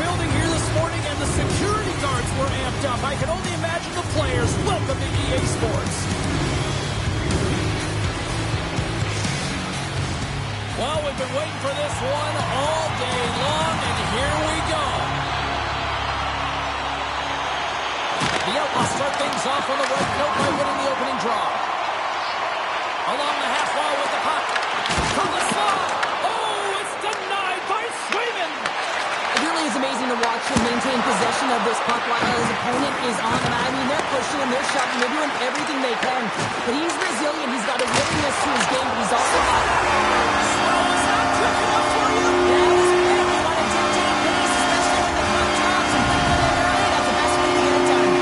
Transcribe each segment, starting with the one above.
building here this morning, and the security guards were amped up. I can only imagine the players. Welcome to EA Sports. Well, we've been waiting for this one all day long, and here we go. The Outlaws start things off on the right note by winning the opening draw. Along the half wall with the puck. From the slot. Oh, it's denied by Swayman. It really is amazing to watch him maintain possession of this puck while his opponent is on him. I mean, they're pushing him, they're shoving, they're doing everything they can. But he's resilient. He's got a willingness to his game, but he's also got... Oh, is that quick enough for you? Yeah, it was quick. You want to dictate pace, especially when the puck drops and put it in early. That's the best way to get it done.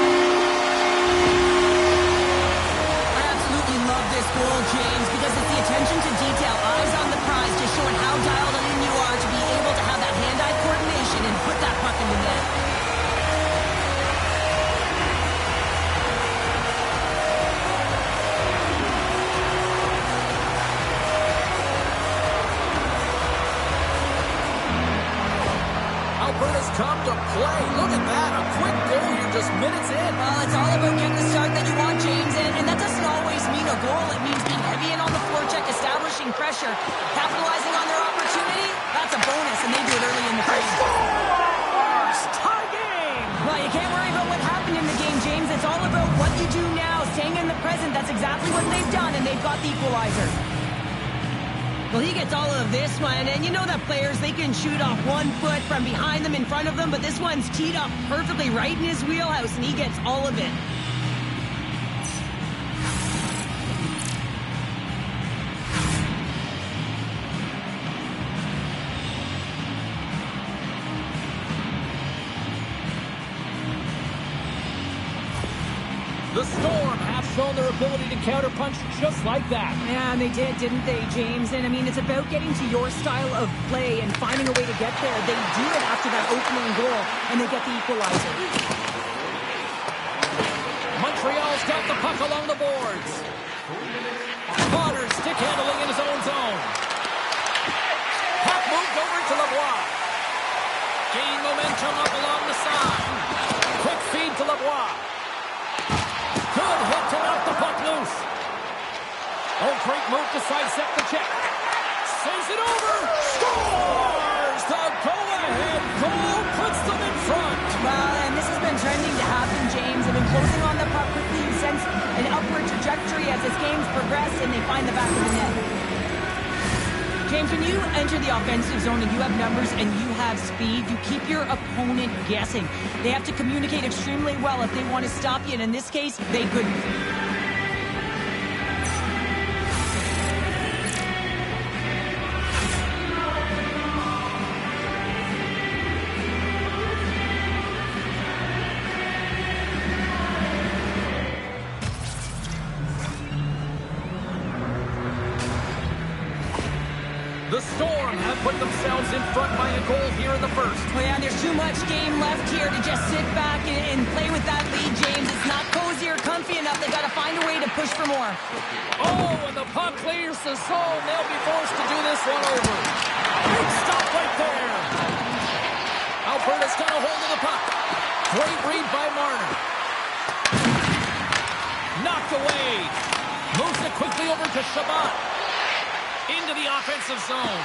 I absolutely love this goal, James, because it's the attention to detail, eyes on the prize, just showing how dialed in you are to be able to have that hand-eye coordination and put that puck in the net. Alberta's come to play. Look at that. A quick goal here just minutes in. Well, it's all about getting the start that you want, James, and that doesn't always mean a goal. It means being heavy in on the forecheck, establishing pressure, capitalizing on their opportunity. That's a bonus, and they do it early in the frame. Tie game. Well, you can't worry about what happened in the game, James. It's all about what you do now, staying in the present. That's exactly what they've done, and they've got the equalizer. Well, he gets all of this one, and you know that players, they can shoot off 1 foot from behind them, in front of them, but this one's teed up perfectly right in his wheelhouse, and he gets all of it. The Storm have shown their ability to counterpunch just like that. Yeah, and they did, didn't they, James? And, I mean, it's about getting to your style of play and finding a way to get there. They do it after that opening goal, and they get the equalizer. Montreal's got the puck along the boards. Potter stick handling in his own zone. Puck moved over to Lavoie. Gain momentum up along the side. Quick feed to Lavoie. Good hit to knock the puck loose. Oh, great move to sidestep the check. Sends it over. Scores! The go-ahead goal puts them in front. Well, and this has been trending to happen, James. They've been closing on the puck quickly. You sense an upward trajectory as this game's progressed, and they find the back of the net. James, when you enter the offensive zone and you have numbers and you have speed, you keep your opponent guessing. They have to communicate extremely well if they want to stop you, and in this case, they couldn't. The Storm have put themselves in front by a goal here in the first. Oh yeah, there's too much game left here to just sit back and play with that lead, James. It's not cozy or comfy enough. They got to find a way to push for more. Oh, and the puck clears the zone. They'll be forced to do this one over. Big stop right there. Alberta's got a hold of the puck. Great read by Marner. Knocked away. Moves it quickly over to Chabot. Into the offensive zone.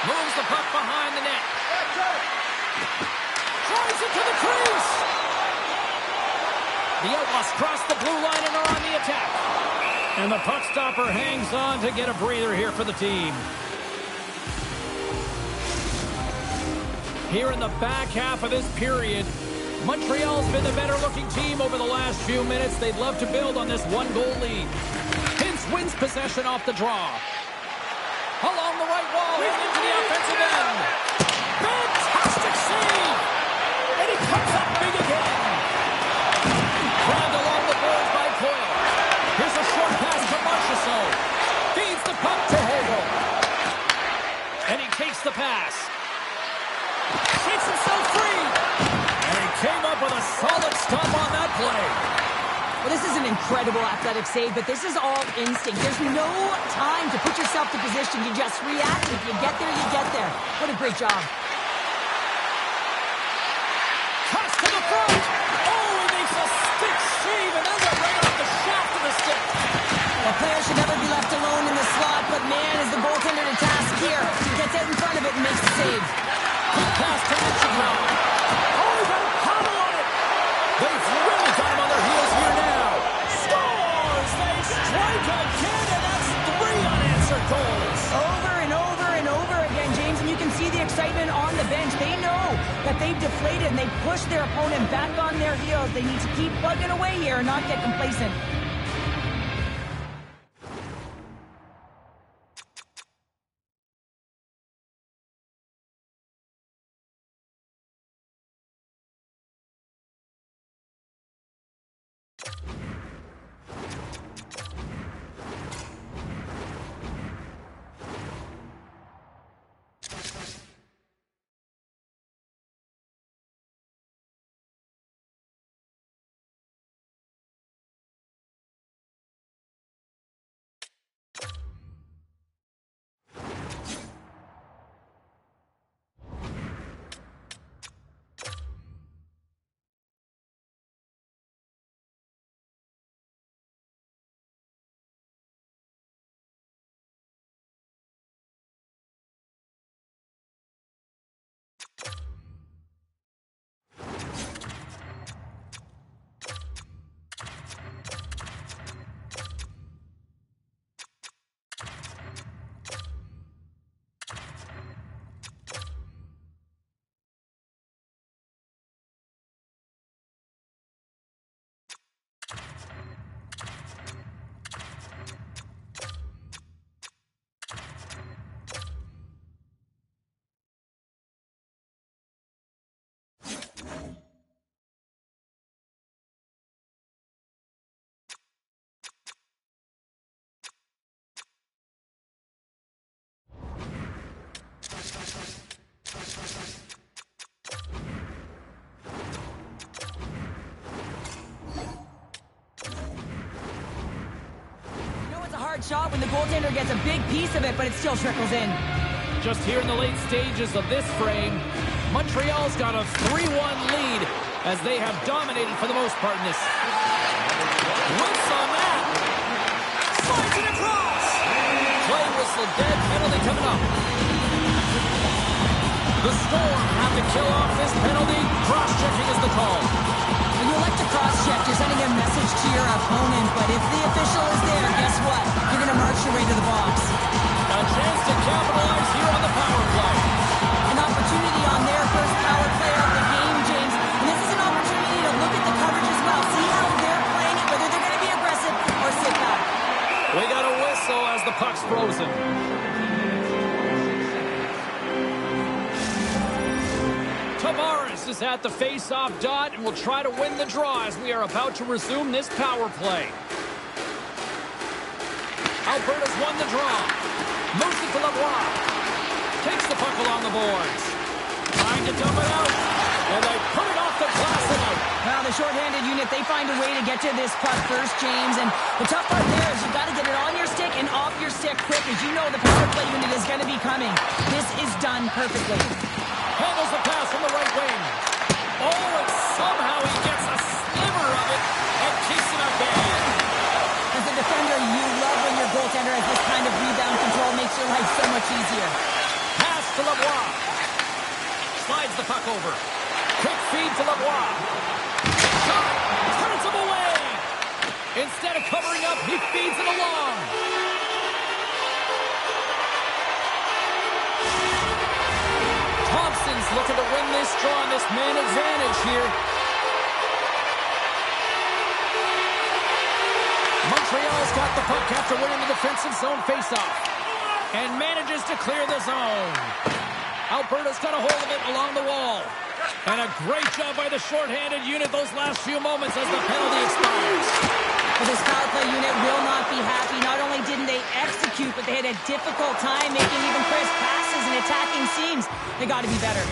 Moves the puck behind the net. Drives it to the crease. The Outlaws cross the blue line and are on the attack. And the puck stopper hangs on to get a breather here for the team. Here in the back half of this period, Montreal's been the better-looking team over the last few minutes. They'd love to build on this one-goal lead. Hintz wins possession off the draw. Along the right wall, heading into the offensive end. Fantastic save! And he comes up big again. Grabbed along the boards by Coyle. Here's a short pass to Marchessault. Feeds the puck to Hagel. And he takes the pass. Shakes himself free. And he came up with a solid stop on that play. Well, this is an incredible athletic save, but this is all instinct. There's no time to put yourself to position. You just react. If you get there, you get there. What a great job. excitement on the bench. They know that they've deflated and they've pushed their opponent back on their heels. They need to keep plugging away here and not get complacent. Shot when the goaltender gets a big piece of it, but it still trickles in. Just here in the late stages of this frame, Montreal's got a 3-1 lead as they have dominated for the most part in this. Whips on that. Slides it across. Play whistle dead, penalty coming up. The Storm have to kill off this penalty. Cross-checking is the call. When you elect to cross-check, you're sending a message to your opponent, but if the official is there, guess what? You're going to march your way to the box. A chance to capitalize here on the power play. An opportunity on their first power play of the game, James. And this is an opportunity to look at the coverage as well. See how they're playing it, whether they're going to be aggressive or sit back. We got a whistle as the puck's frozen. Tavares is at the face-off dot and will try to win the draw as we are about to resume this power play. Alberta's won the draw. Moves it to Lavoie. Takes the puck along the boards. Trying to dump it out. And they put it off the glass and out. Now the shorthanded unit, they find a way to get to this puck first, James. And the tough part there is you've got to get it on your stick and off your stick quick. As you know, the power play unit is going to be coming. This is done perfectly. Handles the pass from the right wing. Oh, and somehow he gets a sliver of it and keeps it up there. As a defender, you love when your goaltender has this kind of rebound control. Makes your life so much easier. Pass to Lavoie. Slides the puck over. Quick feed to Lavoie. Shot. Turns him away. Instead of covering up, he feeds it along. Thompson's looking to win this draw on this man advantage here. Montreal's got the puck after winning the defensive zone faceoff and manages to clear the zone. Alberta's got a hold of it along the wall. And a great job by the shorthanded unit those last few moments as the penalty expires. Well, this power play unit will not be happy. Not only didn't they execute, but they had a difficult time making even crisp passes and attacking seams. They got to be better.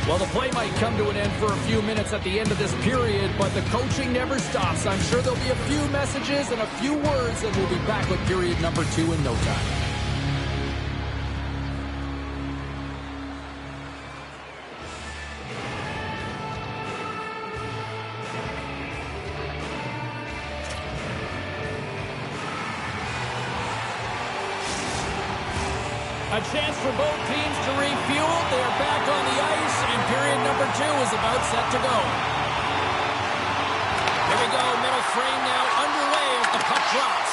Well, the play might come to an end for a few minutes at the end of this period, but the coaching never stops. I'm sure there'll be a few messages and a few words, and we'll be back with period number 2 in no time. A chance for both teams to refuel. They're back on the ice, and period number 2 is about set to go. Here we go, middle frame now underway as the puck drops.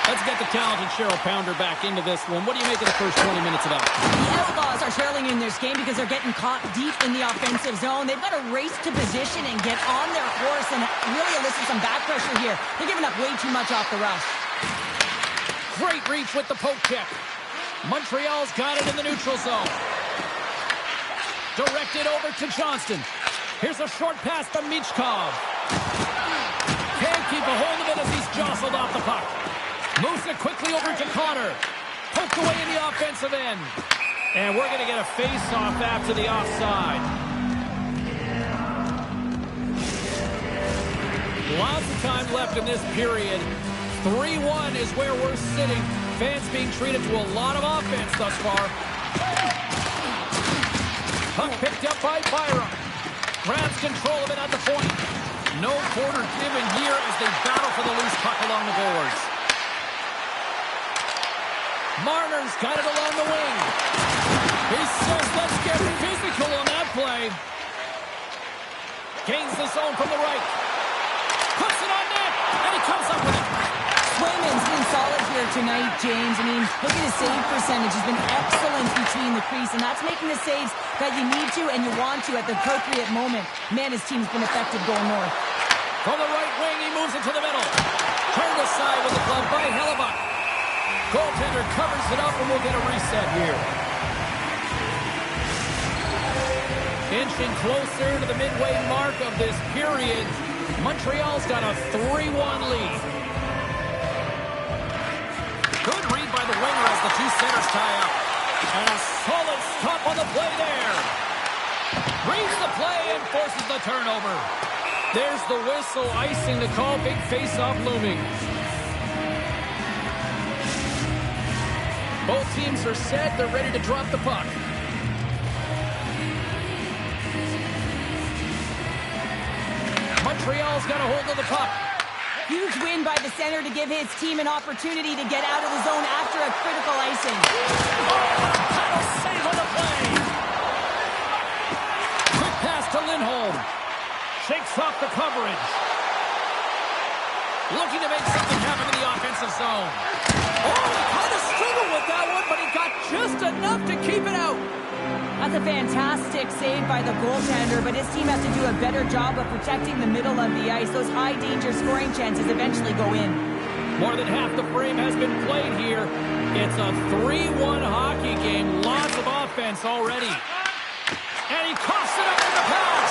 Let's get the talented Cheryl Pounder back into this one. What do you make of the first 20 minutes of that? The Outlaws are trailing in this game because they're getting caught deep in the offensive zone. They've got to race to position and get on their horse and really elicit some back pressure here. They're giving up way too much off the rush. Great reach with the poke check. Montreal's got it in the neutral zone. Directed over to Johnston. Here's a short pass to Michkov. Can't keep a hold of it as he's jostled off the puck. Moves it quickly over to Connor. Poked away in the offensive end. And we're going to get a face-off after the offside. Lots of time left in this period. 3-1 is where we're sitting. Fans being treated to a lot of offense thus far. Puck picked up by Byram. Grabs control of it at the point. No quarter given here as they battle for the loose puck along the boards. Marner's got it along the wing. He says, let's get physical on that play. Gains the zone from the right. Puts it on net, and he comes up with it. Swayman's been solid here tonight, James. I mean, look at his save percentage. He's been excellent between the crease, and that's making the saves that you need to and you want to at the appropriate moment. Man, his team's been effective going north. From the right wing, he moves it to the middle. Turned aside with the glove by Hellebuck. Goaltender covers it up, and we'll get a reset here. Inching closer to the midway mark of this period. Montreal's got a 3-1 lead. Good read by the winger as the two centers tie up. And a solid stop on the play there. Reads the play and forces the turnover. There's the whistle, icing the call. Big face-off looming. Both teams are set. They're ready to drop the puck. Montreal's got a hold of the puck. Huge win by the center to give his team an opportunity to get out of the zone after a critical icing. Paddle save on the play. Quick pass to Lindholm. Shakes off the coverage. Looking to make something happen in the offensive zone. Oh, he kind of struggled with that one, but he got just enough to keep it out. That's a fantastic save by the goaltender, but his team has to do a better job of protecting the middle of the ice. Those high-danger scoring chances eventually go in. More than half the frame has been played here. It's a 3-1 hockey game. Lots of offense already. And he coughs it up with the pass.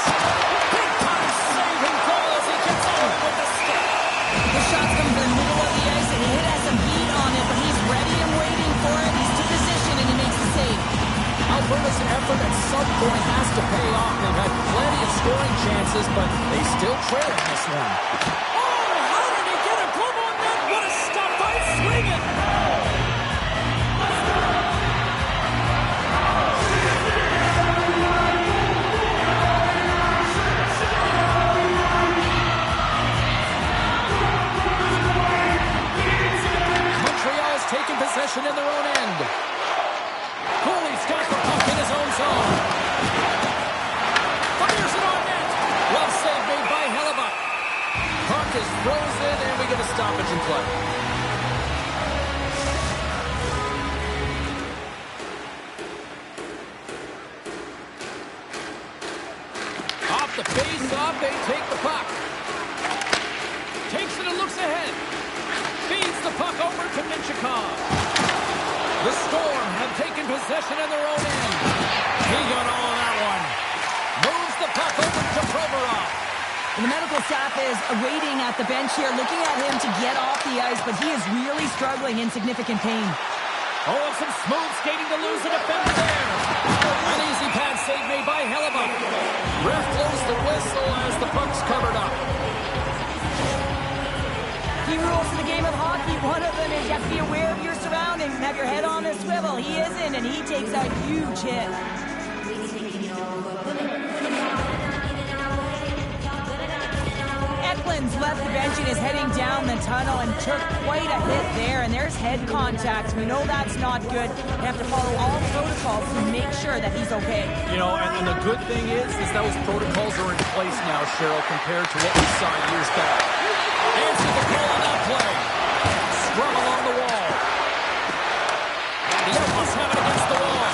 Big-time save and goal as he gets over with the stick. The shot's coming from the middle of the ice, and he has some heat on it, but he's ready and waiting for it. He's to position, and he makes the save. Alberta's effort at some point has to pay off. They've had plenty of scoring chances, but they still trail in this one. Oh, how did he get a glove on that? What a stop by Swingen! Montreal's taking possession in their own end. Cooley's got the puck in his own zone. Fires it on net. Well save made by Hellebuck. Puck is frozen, and we get a stoppage in play. Off the face-off, they take the puck. Takes it and looks ahead. Feeds the puck over to Minchikov. The Storm have taken possession in their own end. He got all of that one. Moves the puck over to Provorov. And the medical staff is waiting at the bench here, looking at him to get off the ice, but he is really struggling in significant pain. Oh, some smooth skating to lose a defender there. An easy pad save made by Hellebuck. Ref blows the whistle as the puck's covered up. Key rules for the game of hockey. One of them is you have to be aware of your surroundings and have your head on a swivel. He isn't, and he takes a huge hit. Eklund's left the bench and is heading down the tunnel and took quite a hit there, and there's head contact. We know that's not good. You have to follow all protocols to make sure that he's okay. You know, and the good thing is those protocols are in place now, Cheryl, compared to what we saw years back. Answer the call on that play. scrum along the wall. The Outlaws have it against the wall.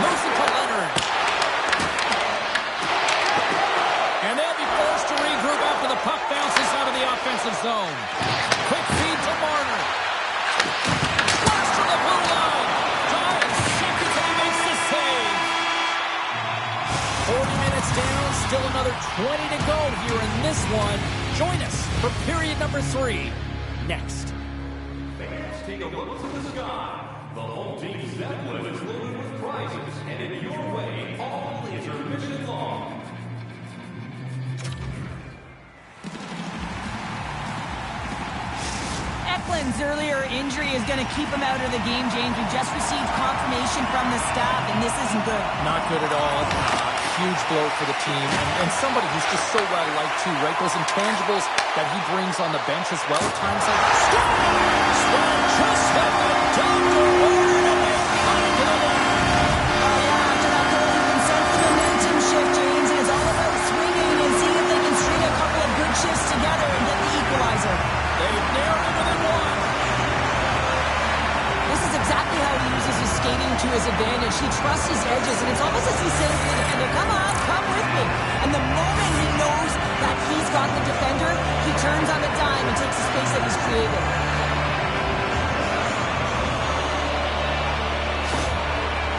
Moves it to Leonard. And they'll be forced to regroup after the puck bounces out of the offensive zone. Quick feed to Marner. Flash to the blue line. Giants safety team makes the save. 40 minutes down, still another 20 to go here in this one. Join us for period number 3 next. Fans, take a look to the sky. The home team's network is loaded with prizes, and in your way, all intermission long. Eklund's earlier injury is going to keep him out of the game, James. We just received confirmation from the staff, and this isn't good. Not good at all. Huge blow for the team, and somebody who's just so well-liked too, right? Those intangibles that he brings on the bench as well at times like just like a doctor ordered, and they find the line. Oh, yeah, after that goal, you can sense the momentum shift, James, and it's all about swinging and seeing if they can string a couple of good shifts together and get the equalizer. They've narrowed it within one. This is exactly how he uses his skating to his advantage. He trusts his edges, and it's almost as he's saying to the defender, come on, come with me. And the moment he knows that he's got the defender, he turns on a dime and takes the space that he's created.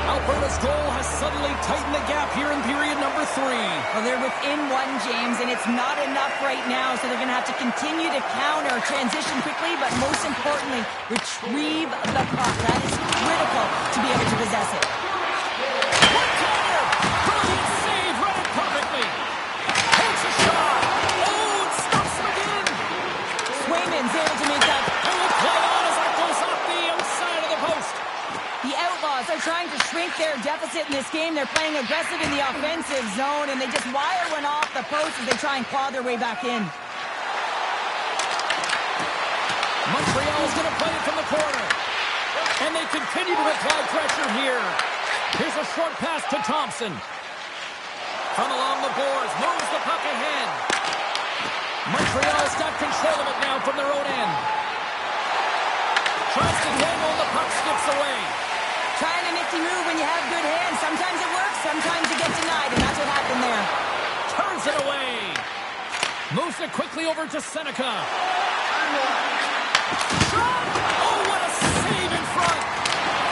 Alberta's goal has suddenly tightened the gap here in period number 3. Well, they're within one, James, and it's not enough right now, so they're going to have to continue to counter, transition quickly, but most importantly, retrieve the puck. That is critical to be able to possess it. One-timer! Brilliant save, read it perfectly. Takes a shot. Oh, it stops him again. Swayman's able to make that. And the play on as that goes off the outside of the post. The Outlaws are trying to shrink their deficit in this game. They're playing aggressive in the offensive zone, and they just wire one off the post as they try and claw their way back in. Montreal's going to play it from the corner. And they continue to apply pressure here. Here's a short pass to Thompson. From along the boards, moves the puck ahead. Montreal's got control of it now from their own end. Tries to dangle, the puck skips away. Trying a nifty move when you have good hands. Sometimes it works, sometimes you get denied, and that's what happened there. Turns it away. Moves it quickly over to Seneca. Shot! Oh, what a save in front!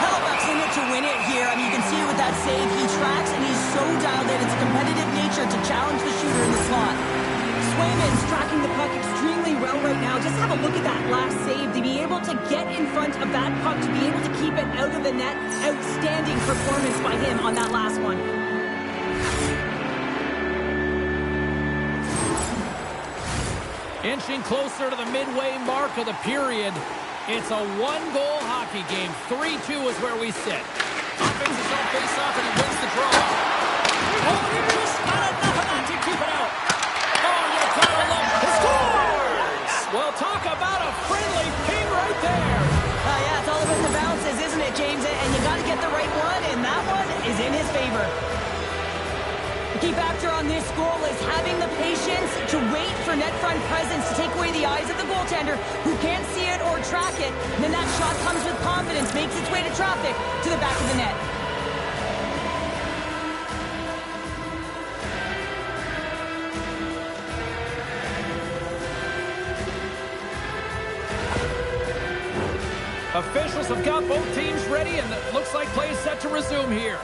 Hellebuyck's in it to win it here. I mean, you can see with that save, he tracks, and he's so dialed in. It's a competitive nature to challenge the shooter in the slot. Swayman's tracking the puck extremely well right now. Just have a look at that last save. To be able to get in front of that puck, to be able to keep it out of the net, outstanding performance by him on that last one. Inching closer to the midway mark of the period. It's a one-goal hockey game. 3-2 is where we sit. Offense is on face-off, and he wins the draw. Oh, he just not enough of that to keep it out. Oh, you gotta love it. He scores! Well, talk about a friendly ping right there. Yeah, it's all about the bounces, isn't it, James? And you got to get the right one, and that one is in his favor. The key factor on this goal is having the patience to wait for net front presence to take away the eyes of the goaltender who can't see it or track it. And then that shot comes with confidence, makes its way to traffic to the back of the net. Officials have got both teams ready, and it looks like play is set to resume here.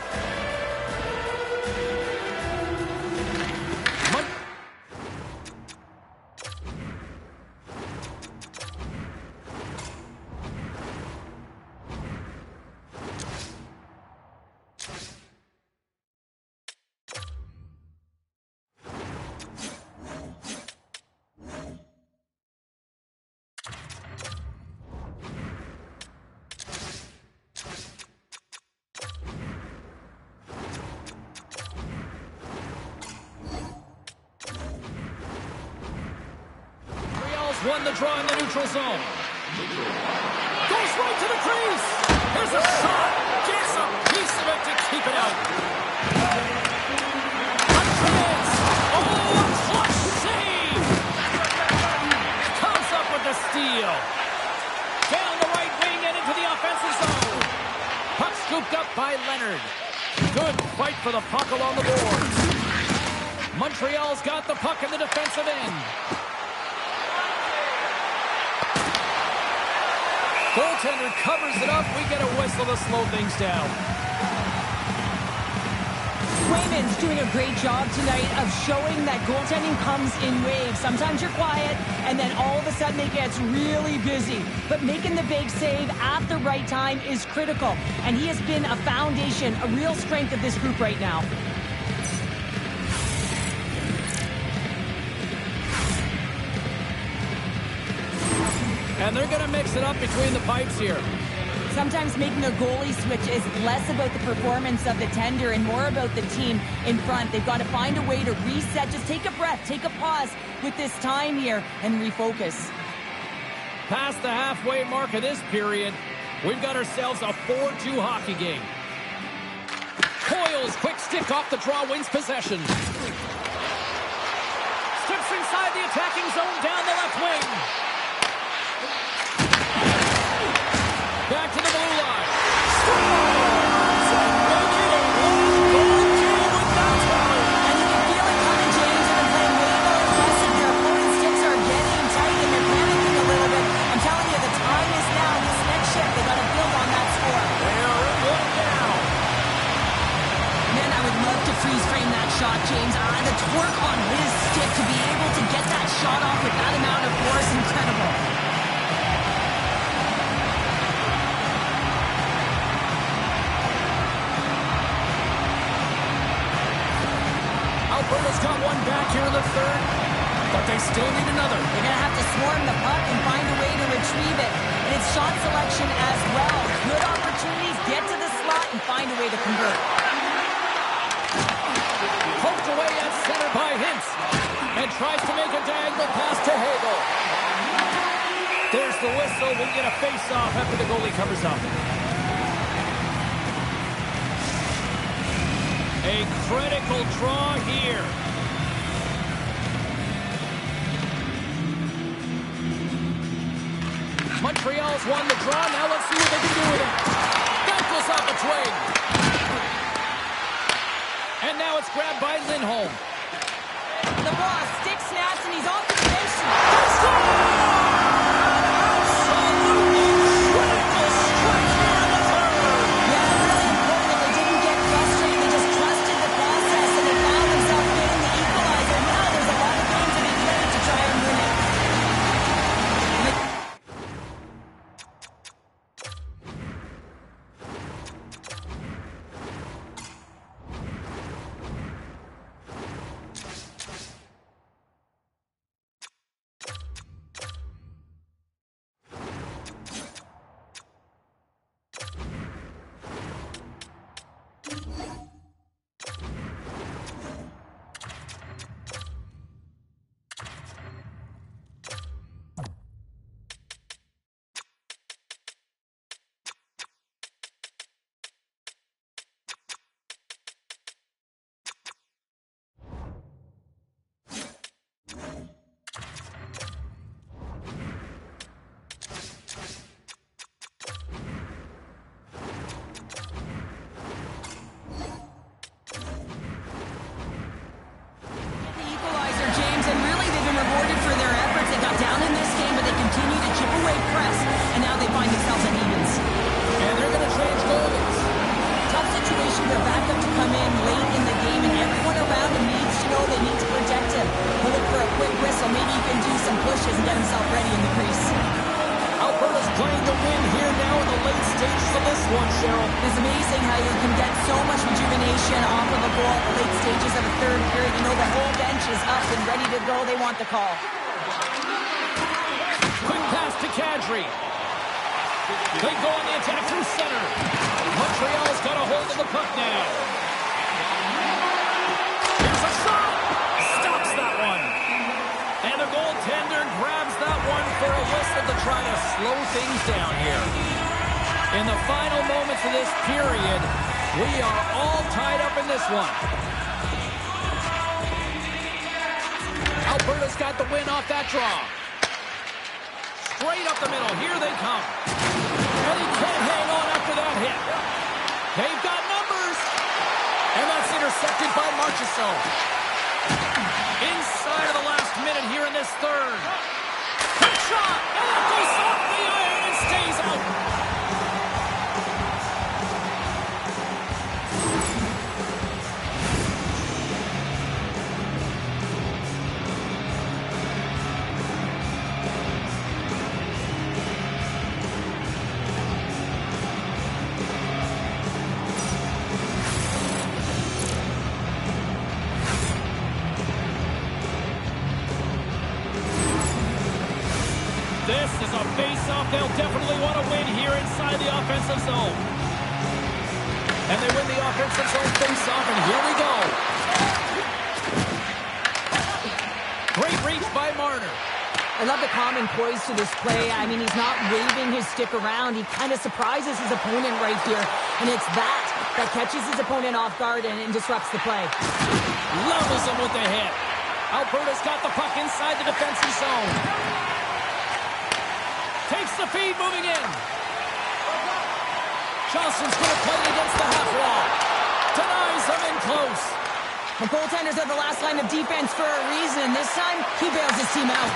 Won the draw in the neutral zone. Goes right to the crease. Here's a shot. Gets a piece of it to keep it out. A chance. Oh, a clutch save. Comes up with the steal. Down Scooped up by Leonard. Good fight for the puck along the boards. Montreal's got the puck in the defensive end. Goaltender covers it up. We get a whistle to slow things down. Swayman's doing a great job tonight of showing that goaltending comes in waves. Sometimes you're quiet, and then all of a sudden it gets really busy. But making the big save at the right time is critical. And he has been a foundation, a real strength of this group right now. And they're going to mix it up between the pipes here. Sometimes making a goalie switch is less about the performance of the tender and more about the team in front. They've got to find a way to reset. Just take a breath, take a pause with this time here and refocus. Past the halfway mark of this period, we've got ourselves a 4-2 hockey game. Coyle's quick stick off the draw wins possession. Steps inside the attacking zone down the left wing. Back to the blue line. And you can feel it coming, James. They've been playing way more aggressive. Their opponent's sticks are getting tight and they're panicking a little bit. I'm telling you, the time is now. This next shift, they got to build on that score. They are in one now. Man, I would love to freeze frame that shot, James. The torque on his stick to be able to get that shot off with that amount of force, incredible. Alberta's got one back here in the third, but they still need another. They're going to have to swarm the puck and find a way to retrieve it. And it's shot selection as well. Good opportunities, get to the slot and find a way to convert. Poked away at center by Hintz. And tries to make a diagonal pass to Hagel. There's the whistle. We'll get a face-off after the goalie covers up. A critical draw here. Montreal's won the draw. Now let's see what they can do with it. Bounces off its wing. And now it's grabbed by Lindholm. The ball stick snaps and he's off the bench. Absolutely critical stretch here in the third. Yeah, really important that they didn't get frustrated. They just trusted the process and they found themselves getting the equalizer. Now there's a lot of games that they played to try and win it. Alberta's got the win off that draw. Straight up the middle. Here they come. And he can't hang on after that hit. intercepted by Marchessault. Inside of the last minute here in this third. Quick shot! And it goes off the iron and stays out. This is a face-off they'll definitely want to win here inside the offensive zone. And they win the offensive zone face-off, and here we go. Great reach by Marner. I love the calm and poise to this play. I mean, he's not waving his stick around. He kind of surprises his opponent right here. And it's that catches his opponent off guard and disrupts the play. Levels him with the hit. Alberta's got the puck inside the defensive zone. Takes the feed, moving in. Johnson's going to play it against the half wall. Denies him in close. The goaltenders are the last line of defense for a reason. This time, he bails his team out.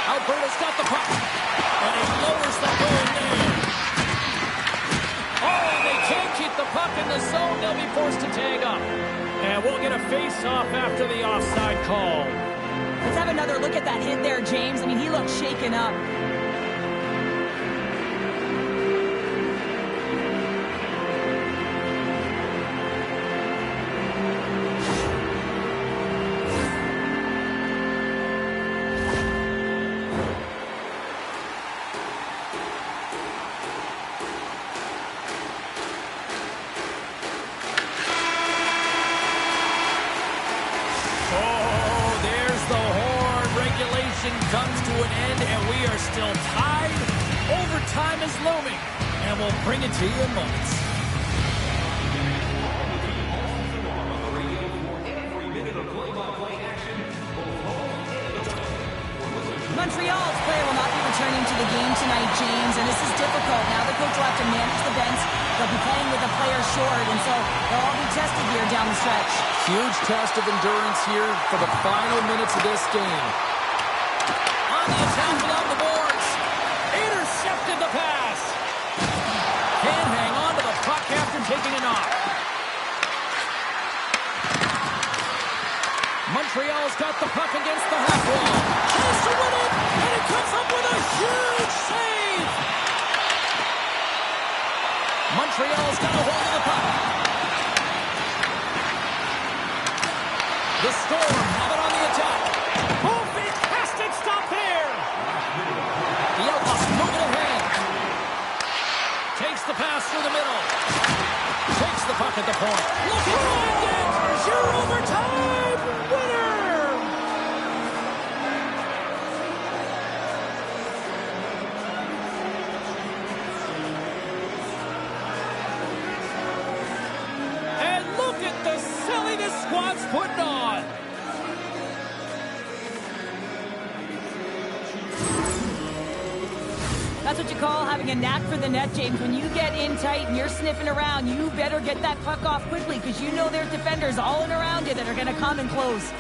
Alberta's got the puck. And he lowers the goal there. Oh, they can't keep the puck in the zone. They'll be forced to tag up. And we'll get a face-off after the offside call. Let's have another look at that hit there, James. I mean, he looks shaken up. Comes to an end, and we are still tied. Overtime is looming, and we'll bring it to you in moments. Montreal's player will not be returning to the game tonight, James, and this is difficult. Now the coach will have to manage the bench. They'll be playing with a player short, and so they'll all be tested here down the stretch. Huge test of endurance here for the final minutes of this game. On the attack along the boards. Intercepted the pass. Can't hang on to the puck after taking a knock. Montreal's got the puck against the half wall. Chance to win it, and it comes up with a huge save. Montreal's got a hold of the puck. The Storm have it on the attack. Oh, fantastic stop there. The Outlaws move it ahead. Takes the pass through the middle. Takes the puck at the point. Looking behind it. There's your overtime winner. And look at the silliness squad's putting on. That's what you call having a knack for the net, James. When you get in tight and you're sniffing around, you better get that puck off quickly because you know there's defenders all in around you that are going to come and close.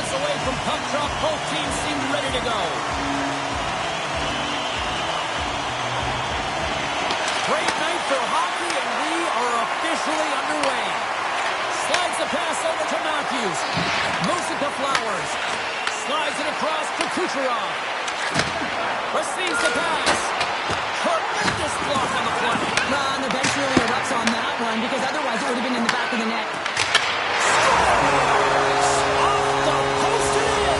pass away from puck drop. Both teams seem ready to go. Great night for hockey, and we are officially underway. Slides the pass over to Matthews. Moves it to Flowers. Slides it across to Kucherov. Receives the pass. Tremendous block on the play. And the bench really erupts on that one because otherwise it would have been in the back of the net. Off the post and in.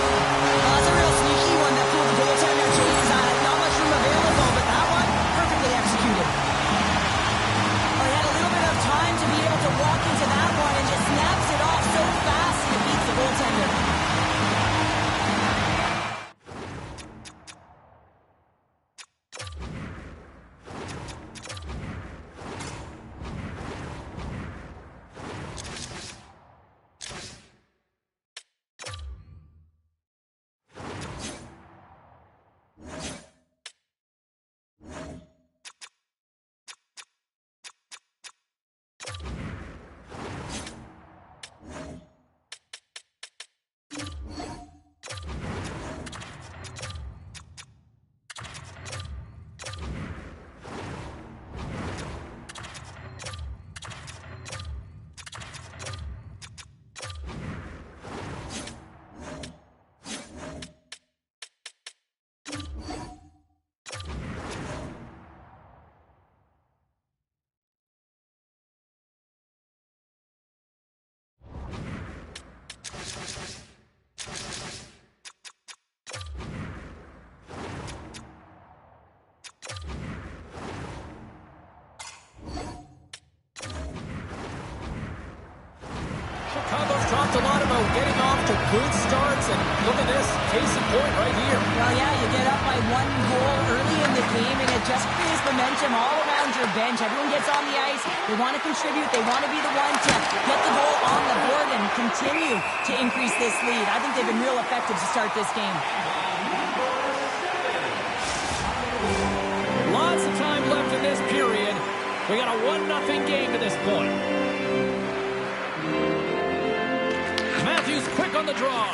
That's a real sneaky one that fooled the goaltender, James. Not much room available, but that one, perfectly executed. He had a little bit of time to be able to walk into that one and just snaps it off so fast and it beats the goaltender. Chicago's talked a lot about getting off to good starts, and look at this, case in point right here. Well, yeah, you get up by 1 goal early in the game, and it just creates momentum all around your bench. Everyone gets on the ice. They want to contribute. They want to be the one to get the goal on the board and continue to increase this lead. I think they've been real effective to start this game. Lots of time left in this period. We got a 1-0 game to this point. Matthews quick on the draw.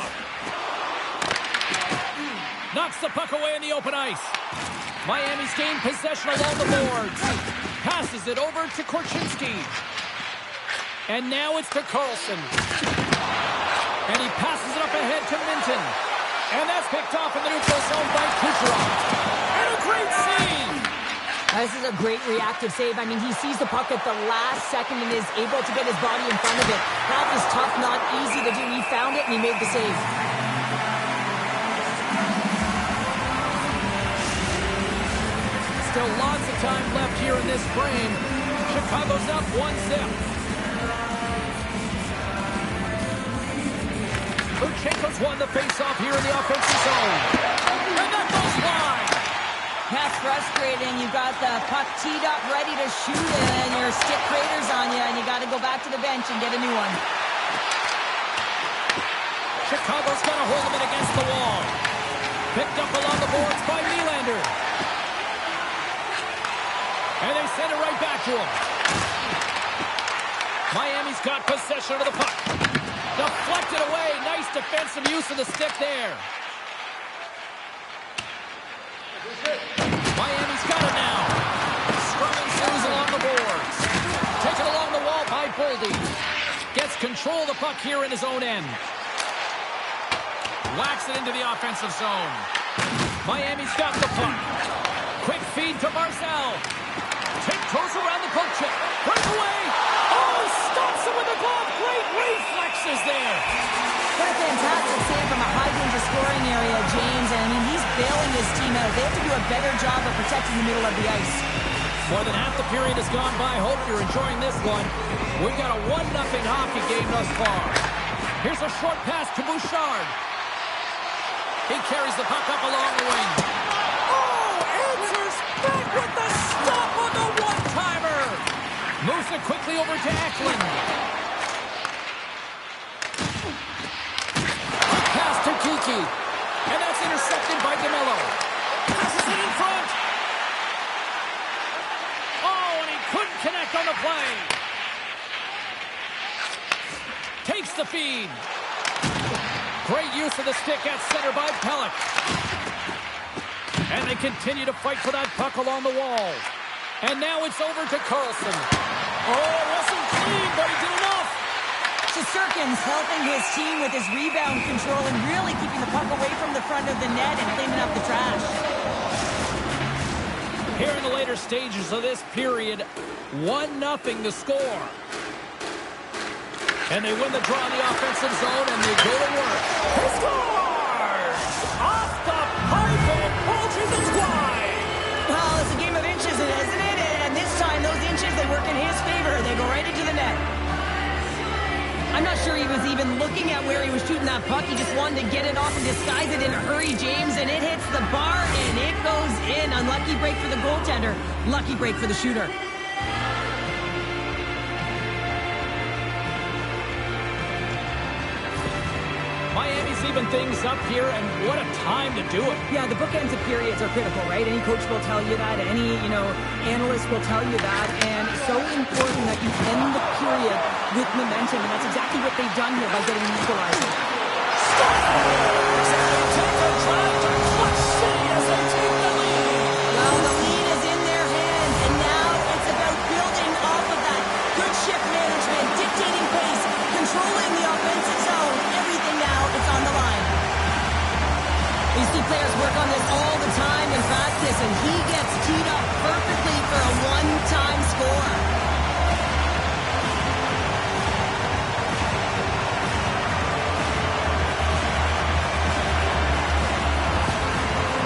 Knocks the puck away in the open ice. Miami's gained possession along the boards. Passes it over to Korchinski. And now it's to Carlson. And he passes it up ahead to Minton. And that's picked off in the neutral zone by Kucherov. And a great save! This is a great reactive save. I mean, he sees the puck at the last second and is able to get his body in front of it. That is tough, not easy to do. He found it and he made the save. Still lots of time left here in this frame. Chicago's up 1-0. Urchenko's won the face-off here in the offensive zone. And that goes wide. That's frustrating. You got the puck teed up, ready to shoot it, and your stick craters on you, and you got to go back to the bench and get a new one. Chicago's got a hold of it against the wall. Picked up along the boards by Nylander. And they send it right back to him. Miami's got possession of the puck. Deflected away. Nice defensive use of the stick there. Miami's got it now. Scrum ensues along the boards. Taken along the wall by Boldy. Gets control of the puck here in his own end. Whacks it into the offensive zone. Miami's got the puck. Quick feed to Barzal. Tiptoes around the poke check. Breakaway. Oh, stops him with the glove. Great reflexes there. What a fantastic save from a high-danger scoring area, James. And I mean, he's bailing his team out. They have to do a better job of protecting the middle of the ice. More than half the period has gone by. Hope you're enjoying this one. We've got a 1-0 hockey game thus far. Here's a short pass to Bouchard. He carries the puck up along the wing. Oh, answers back with the stop on the one-timer. Moves it quickly over to Eklund. Quick pass to Kiki. And that's intercepted by DeMello. Passes it in front. Oh, and he couldn't connect on the play. Takes the feed. Great use of the stick at center by Pelech. And they continue to fight for that puck along the wall. And now it's over to Carlson. Oh, wasn't clean, but he did enough. Shesterkin's helping his team with his rebound control and really keeping the puck away from the front of the net and cleaning up the trash. Here in the later stages of this period, 1-0 the score. And they win the draw in the offensive zone, and they go to work. He scores! Off the pipe, and it bulges its wide. Well, it's a game of inches, isn't it? And this time, those inches, they work in his favor. They go right into the net. I'm not sure he was even looking at where he was shooting that puck. He just wanted to get it off and disguise it in a hurry, James. And it hits the bar, and it goes in. Unlucky break for the goaltender. Lucky break for the shooter. Miami's even things up here, and what a time to do it. Yeah, the bookends of periods are critical, right? Any coach will tell you that. Any, analyst will tell you that. And it's so important that you end the period with momentum, and that's exactly what they've done here by getting an equalizer. Well, the lead is in their hands, and now it's about building off of that. Good shift management, dictating pace, controlling the offensive zone. Everything now is on the line. You see players work on this all the time in practice, and he gets teed up perfectly for a one-time score.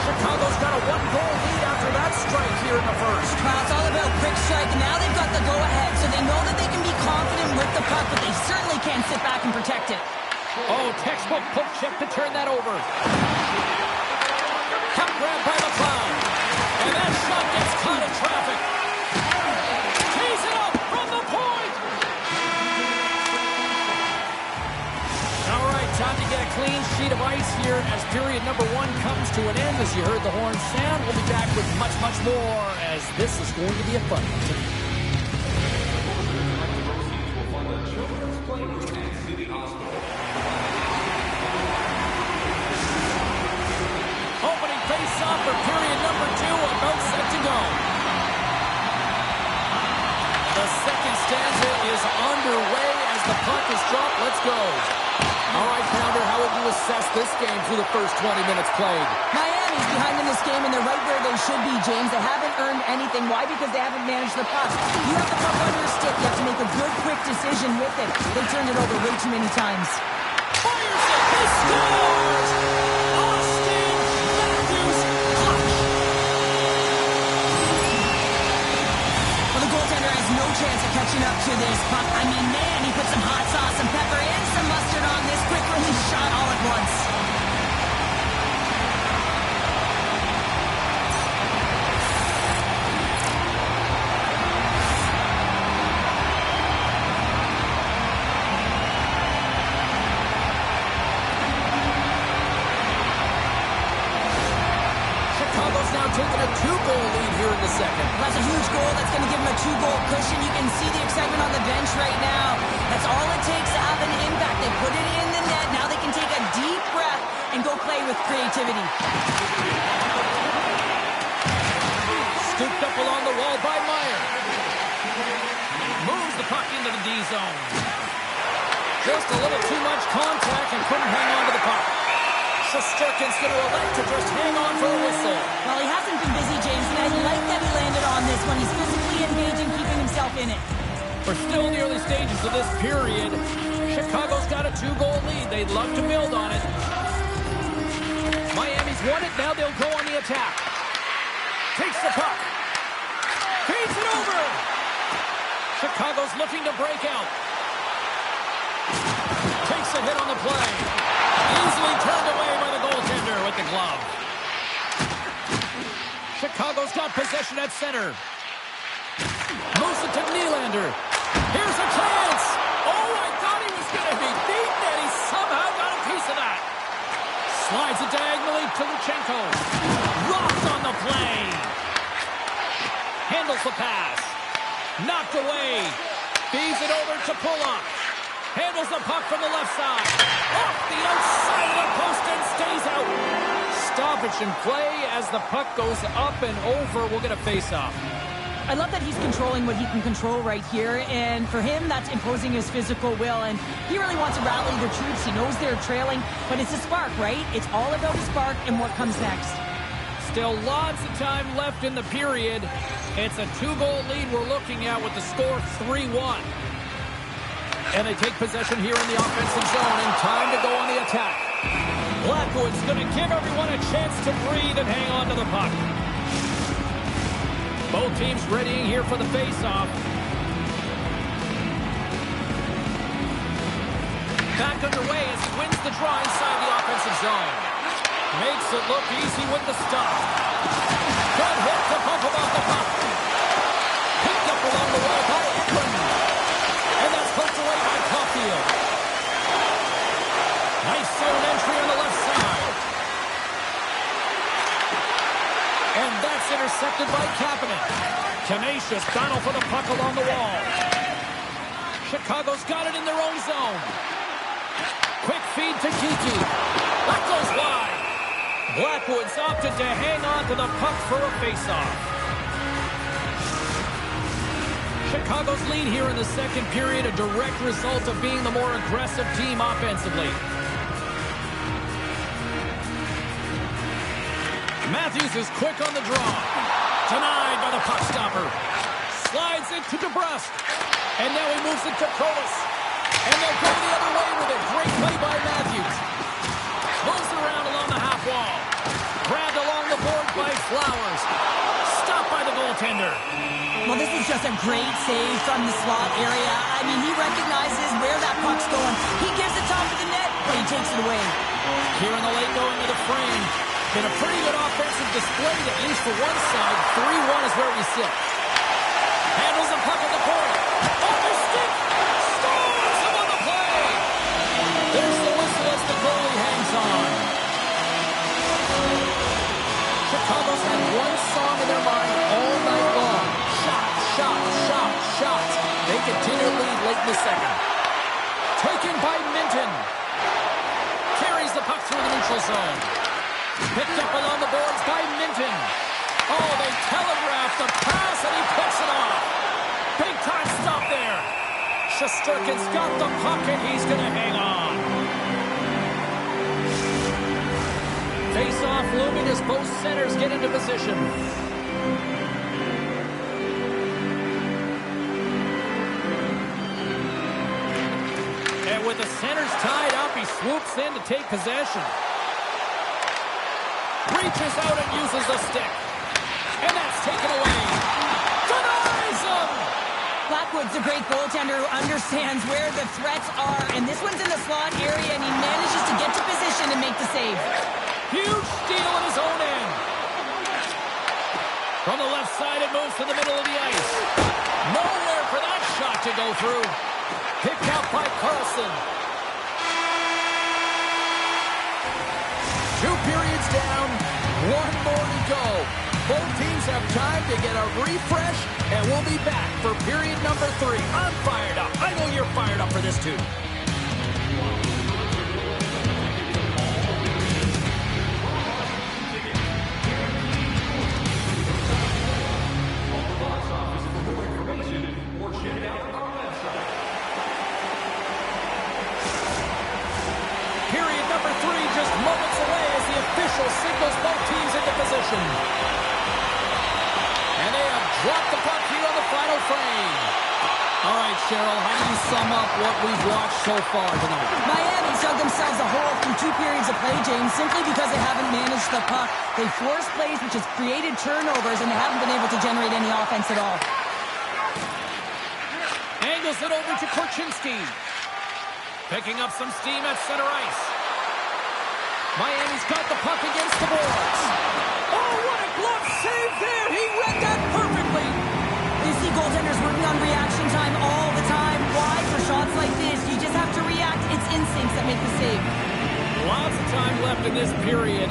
Chicago's got a 1-goal lead after that strike here in the first. Well, it's all about quick strike. Now they've got the go-ahead, so they know that they can be confident with the puck, but they certainly can't sit back and protect it. Oh, textbook poke check to turn that over. Puck grab by McLeod. And that shot gets caught in traffic. Tees it up from the point. All right, time to get a clean sheet of ice here as period number 1 comes to an end. As you heard the horn sound, we'll be back with much, much more as this is going to be a fun one. Face-off for period number 2, about set to go. The second stanza is underway as the puck is dropped. Let's go. All right, Pounder, how would you assess this game through the first 20 minutes played? Miami's behind in this game, and they're right where they should be, James. They haven't earned anything. Why? Because they haven't managed the puck. You have the puck on your stick. You have to make a good, quick decision with it. They turned it over way too many times. Fires it. He scores! No chance of catching up to this puck. I mean, man, he put some hot sauce, some pepper, and some mustard on this quick release shot all at once. Chicago's now taking a 2-goal lead here in the second. That's a huge goal. That's going to give him a 2-goal cushion. You can see the excitement on the bench right now. That's all it takes to have an impact. They put it in the net. Now they can take a deep breath and go play with creativity. Scooped up along the wall by Meyer. Moves the puck into the D zone. Just a little too much contact and couldn't hang on to the puck. Shesterkin's going to elect to just hang on for a whistle. Well, he hasn't been busy, James, and I like that he landed on this one. He's physically engaging, keeping himself in it. We're still in the early stages of this period. Chicago's got a 2-goal lead. They'd love to build on it. Miami's won it. Now they'll go on the attack. Takes the puck. Feeds it over. Chicago's looking to break out. Takes a hit on the play. Easily turned away by the goaltender with the glove. Chicago's got possession at center. Moves it to Nylander. Here's a chance. Oh, I thought he was going to be beaten, and he somehow got a piece of that. Slides it diagonally to Luchenko. Rocked on the play. Handles the pass. Knocked away. Feeds it over to Pulock. Handles the puck from the left side. Off the outside of the post and stays out. Stoppage in play as the puck goes up and over. We'll get a face-off. I love that he's controlling what he can control right here, and for him, that's imposing his physical will, and he really wants to rally the troops. He knows they're trailing, but it's a spark, right? It's all about a spark and what comes next. Still lots of time left in the period. It's a 2-goal lead we're looking at with the score 3-1. And they take possession here in the offensive zone, and time to go on the attack. Blackwood's going to give everyone a chance to breathe and hang on to the puck. Both teams readying here for the face-off. Back underway as he wins the draw inside the offensive zone. Makes it look easy with the stop. Good hit to pump about the puck. Picked up along the wall by Ekman. And that's poked away by Caulfield. Nice zone entry on the left side. And that's intercepted by Kapanen. Tenacious battle for the puck along the wall. Chicago's got it in their own zone. Quick feed to Kiki. That goes wide. Blackwood's opted to hang on to the puck for a faceoff. Chicago's lead here in the second period, a direct result of being the more aggressive team offensively. Matthews is quick on the draw. Denied by the puck stopper. Slides it to DeBrusque. And now he moves it to Protas. And they'll go the other way with it. Great play by Matthews. Moves it around along the half wall. Grabbed along the board by Flowers. Stopped by the goaltender. Well, this is just a great save from the slot area. I mean, he recognizes where that puck's going. He gives it top of the net, but he takes it away. Here in the late going to the frame. Been a pretty good offensive display, at least for one side. 3-1 is where we sit. Handles the puck at the point. Off his stick. Scores him on the play. There's the whistle as the goalie hangs on. Chicago's had one song in their mind all night long. Shot, shot, shot, shot. They continue to lead late in the second. Taken by Minton. Carries the puck through the neutral zone. Picked up along the boards by Minton. Oh, they telegraphed the pass, and he picks it off. Big time stop there. Shesterkin's got the puck, and he's going to hang on. Face-off looming as both centers get into position. And with the centers tied up, he swoops in to take possession. Reaches out and uses the stick. And that's taken away. Denies him! Blackwood's a great goaltender who understands where the threats are. And this one's in the slot area, and he manages to get to position and make the save. Huge steal at his own end. From the left side, it moves to the middle of the ice. Nowhere for that shot to go through. Picked out by Carlson. 2 periods down, 1 more to go. Both teams have time to get a refresh, and we'll be back for period number 3. I'm fired up. I know you're fired up for this too. Period number 3 just moments away as the official signals both teams into position. And they have dropped the puck here on the final frame. All right, Cheryl, how do you sum up what we've watched so far tonight? Miami's dug themselves a hole through 2 periods of play, James, simply because they haven't managed the puck. They forced plays, which has created turnovers, and they haven't been able to generate any offense at all. Angles it over to Korchinski. Picking up some steam at center ice. Miami's got the puck against the boards. Oh, what a glove save there! He read that perfectly! You see goaltenders working on reaction time all the time. Why? For shots like this, you just have to react. It's instincts that make the save. Lots of time left in this period.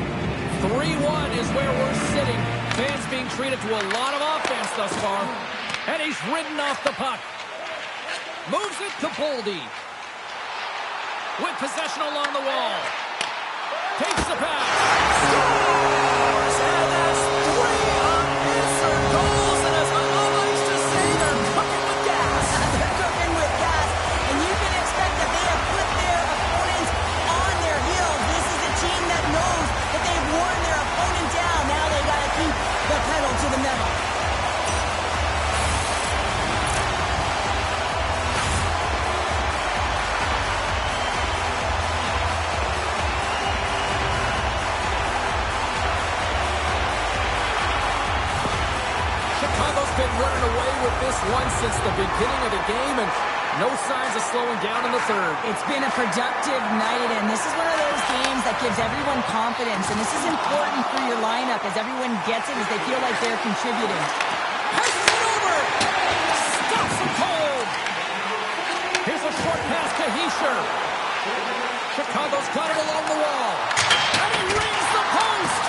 3-1 is where we're sitting. Fans being treated to a lot of offense thus far. And he's ridden off the puck. Moves it to Boldy. with possession along the wall. Takes the pass. Scores! And that's 3 unanswered goals. And as my mama used to say, they're cooking with gas. They're cooking with gas. And you can expect that they have put their opponents on their heels. This is a team that knows that they've worn their opponent down. Now they got to keep the pedal to the metal. Chicago's been running away with this one since the beginning of the game, and no signs of slowing down in the third. It's been a productive night, and this is one of those games that gives everyone confidence, and this is important for your lineup as everyone gets it, as they feel like they're contributing. Passes it over! Stops him cold! Here's a short pass to Hischier. Chicago's got it along the wall. And he rings the post!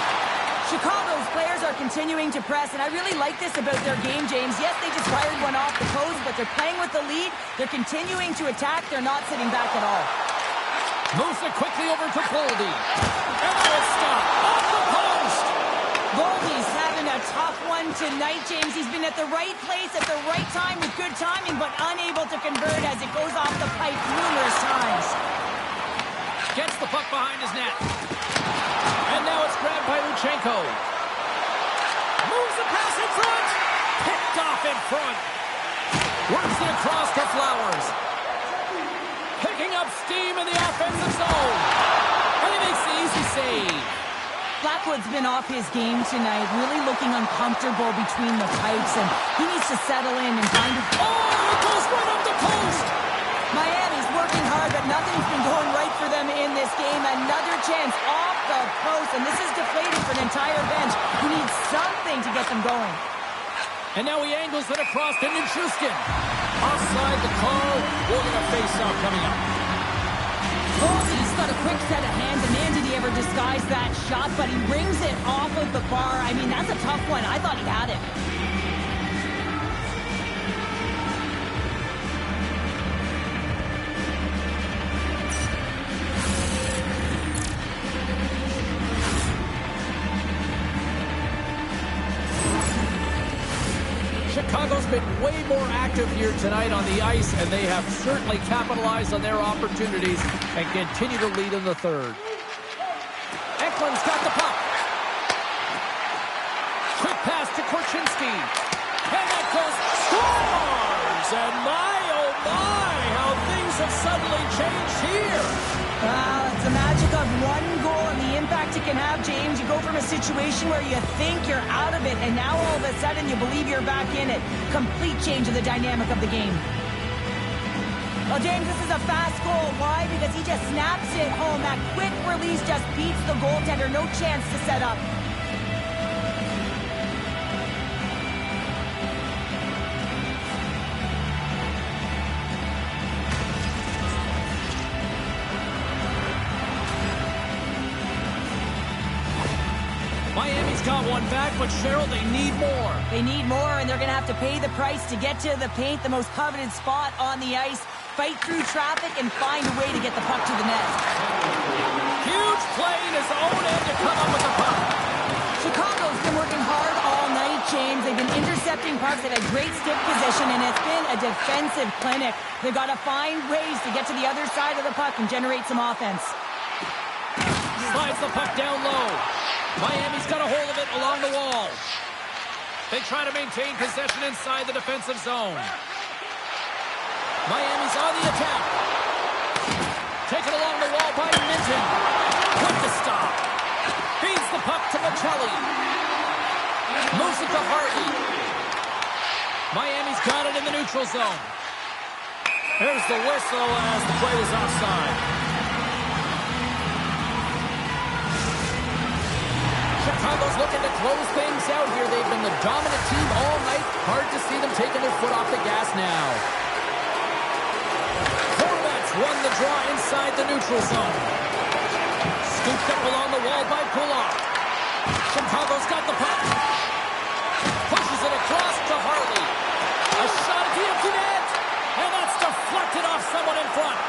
Chicago's players are continuing to press, and I really like this about their game, James. Yes, they just fired one off the post, but they're playing with the lead. They're continuing to attack. They're not sitting back at all. Moves it quickly over to Boldy. And now it's stopped. Off the post! Boldy's having a tough one tonight, James. He's been at the right place at the right time with good timing, but unable to convert as it goes off the pipe numerous times. Gets the puck behind his net. And now it's grabbed by Luchenko. Moves the pass in front. Picked off in front. Works it across to Flowers. Picking up steam in the offensive zone. And he makes the easy save. Blackwood's been off his game tonight, really looking uncomfortable between the pipes, and he needs to settle in and find a... Oh, it goes right up the post. Miami's working hard, but nothing's been going right for them in this game. Another chance off the post, and this is deflating for an entire bench who needs something to get them going. And now he angles it across to Nichushkin. Offside the call. We'll get a face-off coming up. Boldy's got a quick set of hands, and man, did he ever disguise that shot, but he rings it off of the bar. I mean, that's a tough one. I thought he had it. Chicago's been way more active here tonight on the ice, and they have certainly capitalized on their opportunities and continue to lead in the third. Eklund's got the puck. Quick pass to Korchinski. And that goes, scores! And my, oh my, how things have suddenly changed here. Well, it's the magic of one goal and the impact it can have, James. You go from a situation where you think you're out of it, and now all of a sudden you believe you're back in it. Complete change of the dynamic of the game. Well, James, this is a fast goal. Why? Because he just snaps it home. That quick release just beats the goaltender. No chance to set up. Miami's got one back, but Cheryl, they need more. They need more, and they're going to have to pay the price to get to the paint, the most coveted spot on the ice, fight through traffic, and find a way to get the puck to the net. Huge play in his own end to come up with the puck. Chicago's been working hard all night, James. They've been intercepting pucks at a great stick position, and it's been a defensive clinic. They've got to find ways to get to the other side of the puck and generate some offense. Slides the puck down low. Miami's got a hold of it along the wall. They try to maintain possession inside the defensive zone. Miami's on the attack. Taken along the wall by Minton. Quick to stop. Feeds the puck to Machelli. Moves it to Harvey. Miami's got it in the neutral zone. There's the whistle as the play was offside. Chicago's looking to close things out here. They've been the dominant team all night. Hard to see them taking their foot off the gas now. Hornets won the draw inside the neutral zone. Scooped up along the wall by Kulak. Chicago's got the puck. Pushes it across to Harley. A shot at the empty net. And that's deflected off someone in front.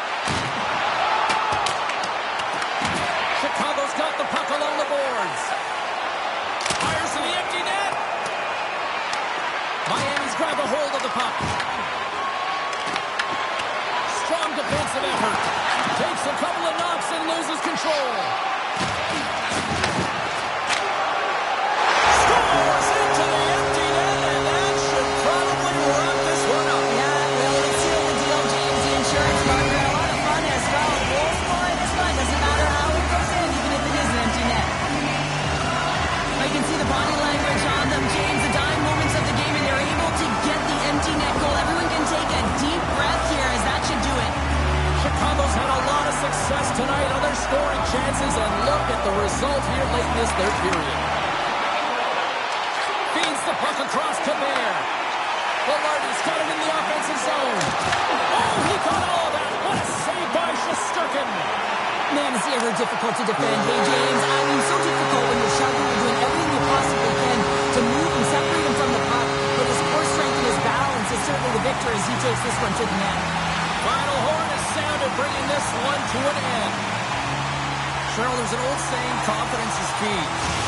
grab a hold of the puck. Strong defensive effort. Takes a couple of knocks and loses control. Scores into the empty net, and that should probably wrap this one up. Yeah, well, it'll seal the deal, James. The insurance marker. A lot of fun as well. Goal scoring is fun. Doesn't matter how it goes in, even if it is an empty net. You can see the body language on them, James. The dying moments of the game, and they're able to get the empty net goal. Everyone can take a deep breath here, as that should do it. Chicago's had a lot of success tonight on their scoring chances, and look at the result here late in this third period. Feeds the puck across to Bear. Velarde's got it in the offensive zone. Oh, he caught all of that. What a save by Shesterkin. Man, is he ever difficult to defend. Hey, James, I mean, so difficult when you're shoving and doing everything you possibly can to move and separate him from the puck. But his core strength and his balance is certainly the victor as he takes this one to the net. Final horn is sounded, bringing this one to an end. Cheryl, there's an old saying, confidence is key.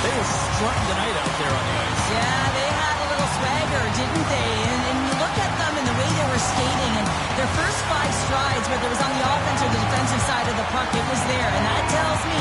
They were strutting tonight out there on the ice. Yeah, they had a little swagger, didn't they? And you look at them and the way they were skating, and their first 5 strides, whether it was on the offense or the defensive side of the puck, it was there. And that tells me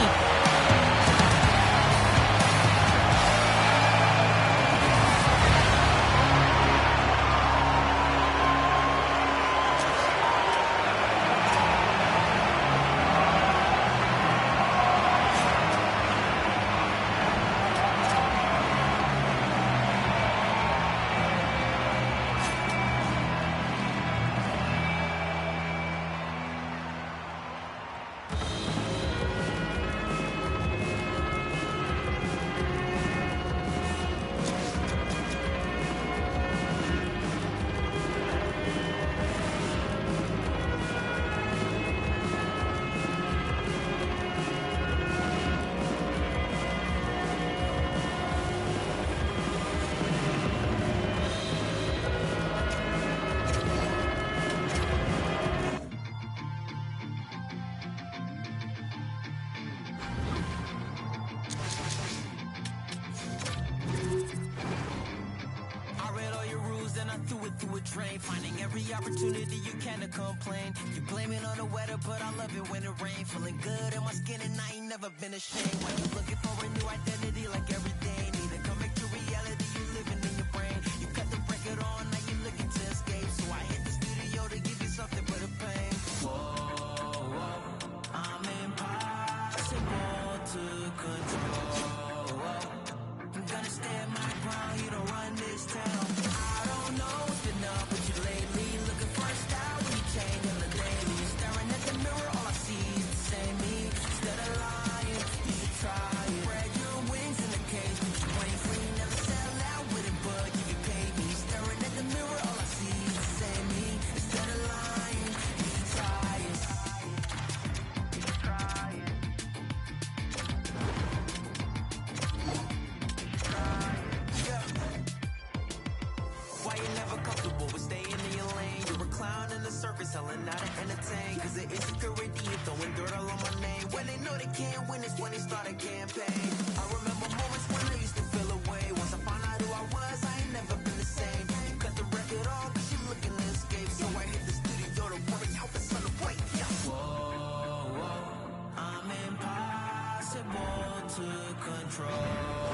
drain, finding every opportunity you can to complain. You blame it on the weather, but I love it when it rains. Feeling good in my skin and I ain't never been ashamed. When you looking for a new identity like every day, need to come back to reality, you living in your brain. You cut the record on, now you looking to escape. So I hit the studio to give you something but a pain. Whoa, whoa, I'm impossible to control. I'm gonna stand my ground, you don't run this town. I don't know what's been up with you lately. Looking for a style when you change on the daily. Staring at the mirror, all I see is the same me. Instead of lying, you should try it. Spread your wings in the cage, but you ain't free. Never sell out with it, but you can pay me. Staring at the mirror, all I see is the same me. Instead of lying, you should try it. You should try it. Why you never comfortable with staying in your lane? You're a clown in the circus, selling out to entertain. Cause the insecurity is throwing dirt all on my name. When they know they can't win, it's when they start a campaign. I remember moments when I used to feel away. Once I found out who I was, I ain't never been the same. You cut the record off, cause you looking to escape. So I hit the studio to worry out the sun to break. Yeah. Whoa, whoa, I'm impossible to control.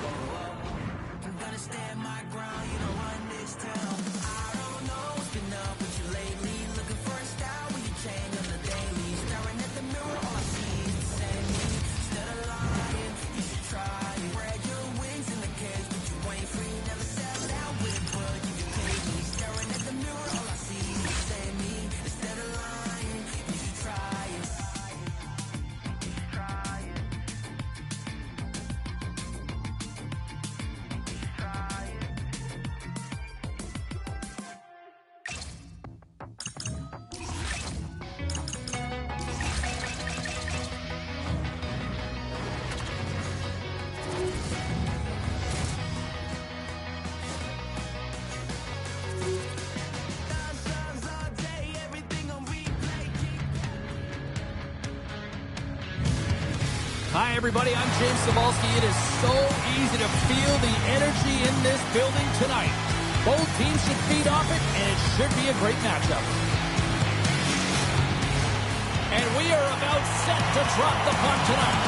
I'm gonna stand my ground, you don't run this town. I don't know what's been up with you lately. Looking for a style when you change on the daily. Staring at the mirror, all I see is the same me. Instead of lying, you should try it. Spread your wings in the cage, but you ain't free. Never sell out with it, but you can pay me. Staring at the mirror, all I see is the same me. Instead of lying, you should try it. You should try it. Hi, everybody. I'm James Cybulski. It is so easy to feel the energy in this building tonight. Both teams should feed off it, and it should be a great matchup. And we are about set to drop the puck tonight.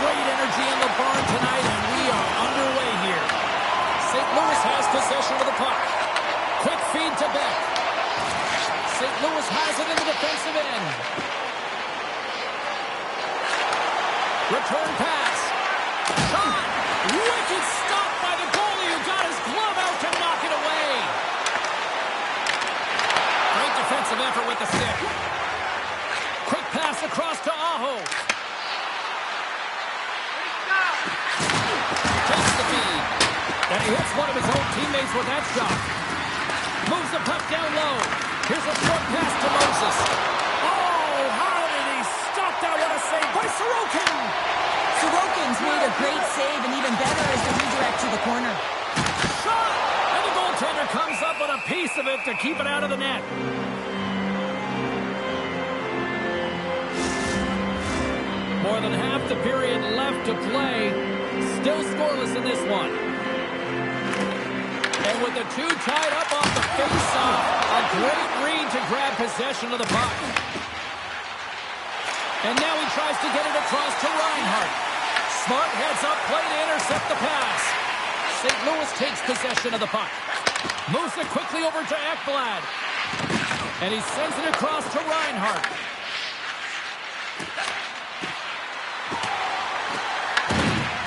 Great energy in the barn tonight, and we are underway here. St. Louis has possession of the puck. Quick feed to Beck. St. Louis has it in the defensive end. Return pass. Shot. Wicked stop by the goalie who got his glove out to knock it away. Great defensive effort with the stick. Quick pass across to Aho. Takes the feed. And he hits one of his own teammates with that shot. Moves the puck down low. Here's a short pass to Moses. Oh, how did he stop that? What a save by Sorokin. Sorokin's made a great save, and even better is the redirect to the corner. Shot! And the goaltender comes up with a piece of it to keep it out of the net. More than half the period left to play. Still scoreless in this one. And with the two tied up off the face-off, a great read to grab possession of the puck. And now he tries to get it across to Reinhart. Smart heads up play to intercept the pass. St. Louis takes possession of the puck. Moves it quickly over to Ekblad. And he sends it across to Reinhart.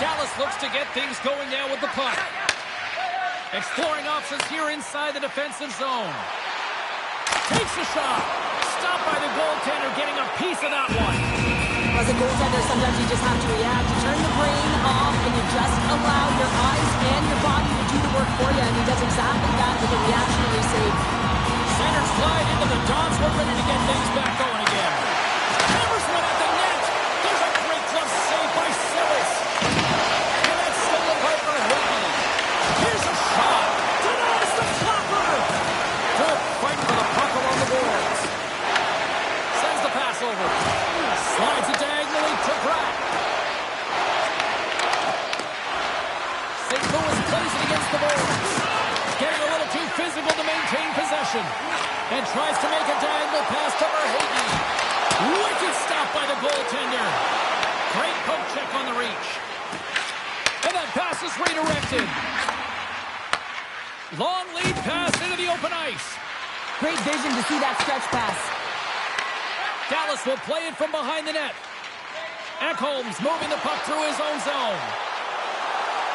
Dallas looks to get things going now with the puck. Exploring options here inside the defensive zone. Takes a shot. Stopped by the goaltender, getting a piece of that one. As a goaltender, sometimes you just have to react. You turn the brain off, and you just allow your eyes and your body to do the work for you. And he does exactly that with a reactionary save. Centers slide into the dots. We're ready to get things back going again. Hammers one at the net. There's a great glove save by Silas. And that's stolen by Verhoeven. Here's a shot. Denies the flapper. Good fight for the puck along the boards. Sends the pass over. Slides it diagonally to Pratt. St. Louis plays it against the boards. Getting a little too physical to maintain possession. And tries to make a diagonal pass to Verhaeghe. Wicked stop by the goaltender. Great poke check on the reach. And that pass is redirected. Long lead pass into the open ice. Great vision to see that stretch pass. Dallas will play it from behind the net. Ekholm's moving the puck through his own zone.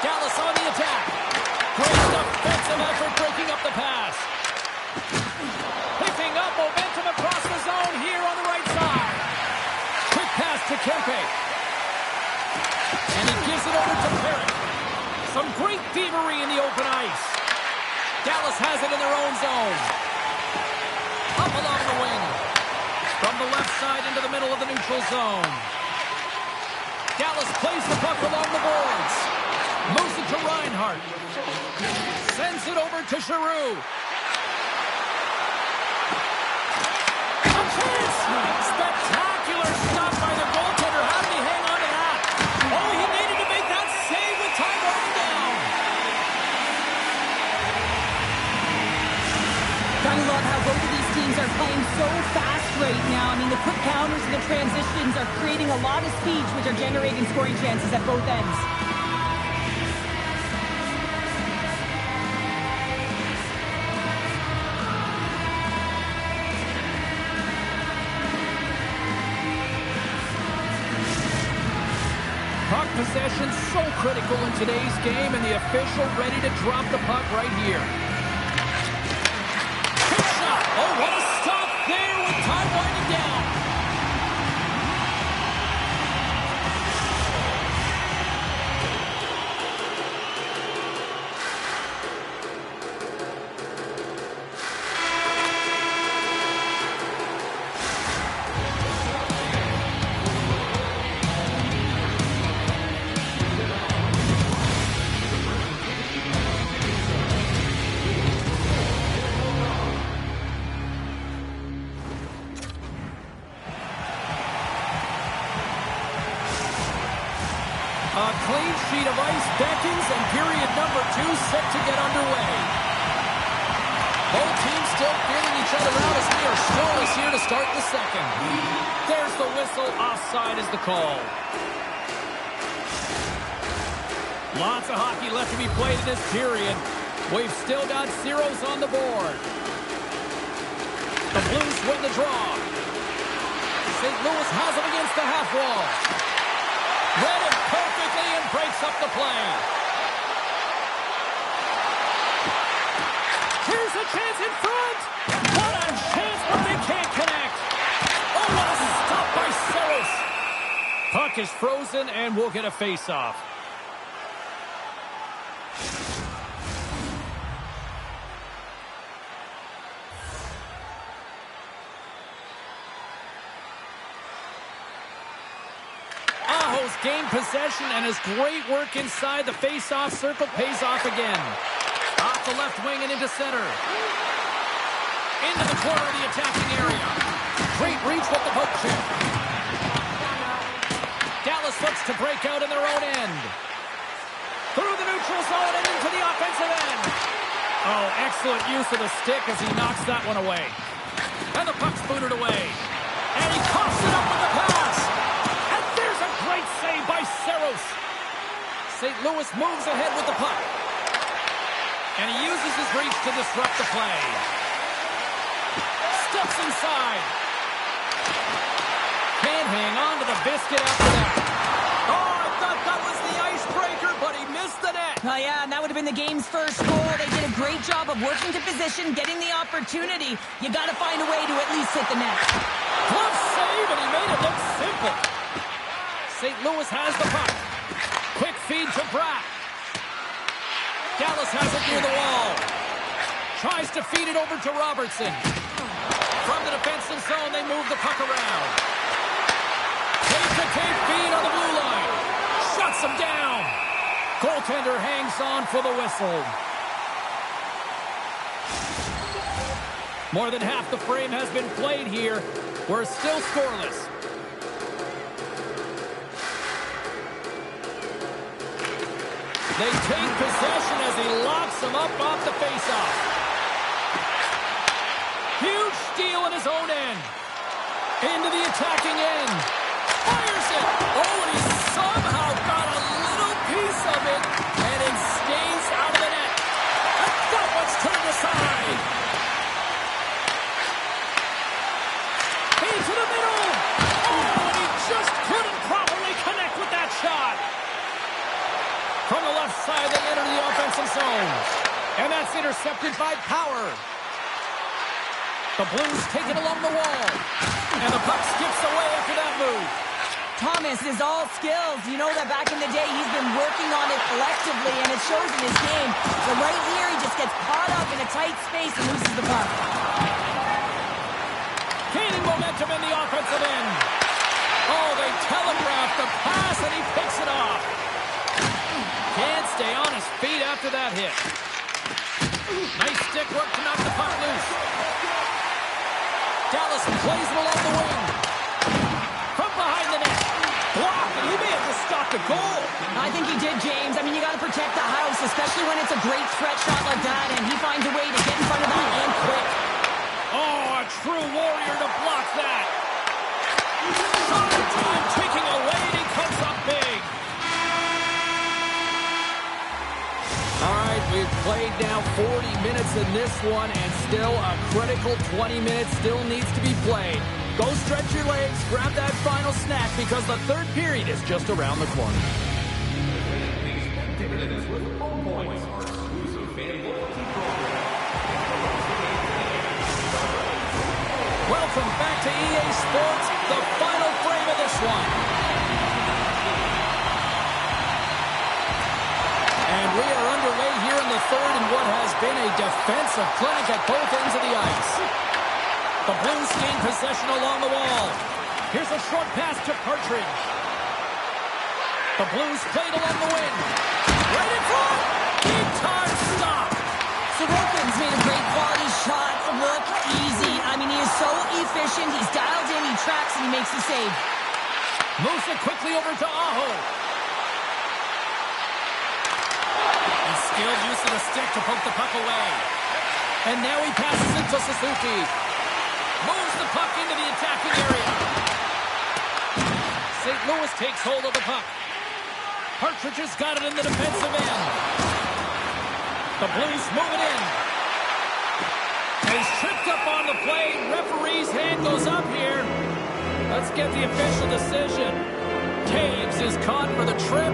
Dallas on the attack. Great defensive effort breaking up the pass. Picking up momentum across the zone here on the right side. Quick pass to Kempe. And he gives it over to Perrick. Some great thievery in the open ice. Dallas has it in their own zone. Up along the wing. From the left side into the middle of the neutral zone. Dallas plays the puck along the boards. Moves it to Reinhart. Sends it over to Giroux. A chance! Spectacular stop by the goaltender. How did he hang on to that? Oh, he needed to make that save with time running down. Gotta love how both of these teams are playing so fast right now. I mean, the quick counters and the transitions are creating a lot of speed, which are generating scoring chances at both ends. Puck possession so critical in today's game, and the official ready to drop the puck right here. Quick shot. Oh, what a stop there with time winding down. clean sheet of ice beckons, and period number 2 set to get underway. Both teams still feeling each other out as we are scoreless here to start the second. There's the whistle. Offside is the call. Lots of hockey left to be played in this period. We've still got zeros on the board. The Blues win the draw. St. Louis has them against the half wall. Read it perfectly and breaks up the play. Here's a chance in front. What a chance, but they can't connect. Oh, what a stop by Saros. Puck is frozen, and we'll get a face-off. Aho's gained possession, and his great work inside the face-off circle pays off again. Off the left wing and into center. Into the corner of the attacking area. Great reach with the poke check. Dallas looks to break out in their own end. Through the neutral zone and into the offensive end. Oh, excellent use of the stick as he knocks that one away. And the puck's booted away. And he coughs it up with the pass. And there's a great save by Saros. St. Louis moves ahead with the puck. And he uses his reach to disrupt the play. Steps inside. Can't hang on to the biscuit after that. Oh, I thought that was the icebreaker, but he missed the net. Oh, yeah, and that would have been the game's first goal. They did a great job of working to position, getting the opportunity. You got to find a way to at least hit the net. Glove save, and he made it look simple. St. Louis has the puck. Quick feed to Bratt. Dallas has it near the wall. Tries to feed it over to Robertson. From the defensive zone, they move the puck around. Tape-to-tape feed on the blue line. Shuts him down. Goaltender hangs on for the whistle. More than half the frame has been played here. We're still scoreless. They take possession as he locks him up off the faceoff. Huge steal in his own end. Into the attacking end. Fires it. Oh, and he somehow got a little piece of it, and it stays out of the net. And that one's turned aside. Into the middle. Oh, and he just couldn't properly connect with that shot. From the left side, they enter the offensive zone. And that's intercepted by Power. The Blues take it along the wall. And the puck skips away after that move. Thomas is all skills. You know that back in the day, he's been working on it collectively, and it shows in his game. So right here, he just gets caught up in a tight space and loses the puck. Gaining momentum in the offensive end. Oh, they telegraph the pass, and he picks it off. Can't stay on his feet after that hit. Nice stick work to knock the puck loose. Dallas plays it along the wing. From behind the net. Blocked, and he may have just stopped a goal. I think he did, James. I mean, you got to protect the house, especially when it's a great threat shot like that, and he finds a way to get in front of that and quick. Oh, a true warrior to block that. Shot time taking away, and he comes up big. All right, we've played now 40 minutes in this one, and still a critical 20 minutes still needs to be played. Go stretch your legs, grab that final snack, because the third period is just around the corner. Welcome back to EA Sports, the final frame of this one. And we are underway here in the third in what has been a defensive clinic at both ends of the ice. The Blues gain possession along the wall. Here's a short pass to Partridge. The Blues played along the wing. Right in front! Big time stop! Sorokin's made a great quality shot look easy. I mean, he is so efficient. He's dialed in, he tracks, and he makes the save. Moves it quickly over to Aho. Skilled use of the stick to poke the puck away. And now he passes it to Suzuki. Moves the puck into the attacking area. St. Louis takes hold of the puck. Partridge has got it in the defensive end. The Blues move it in. He's tripped up on the play. Referee's hand goes up here. Let's get the official decision. Taves is caught for the trip,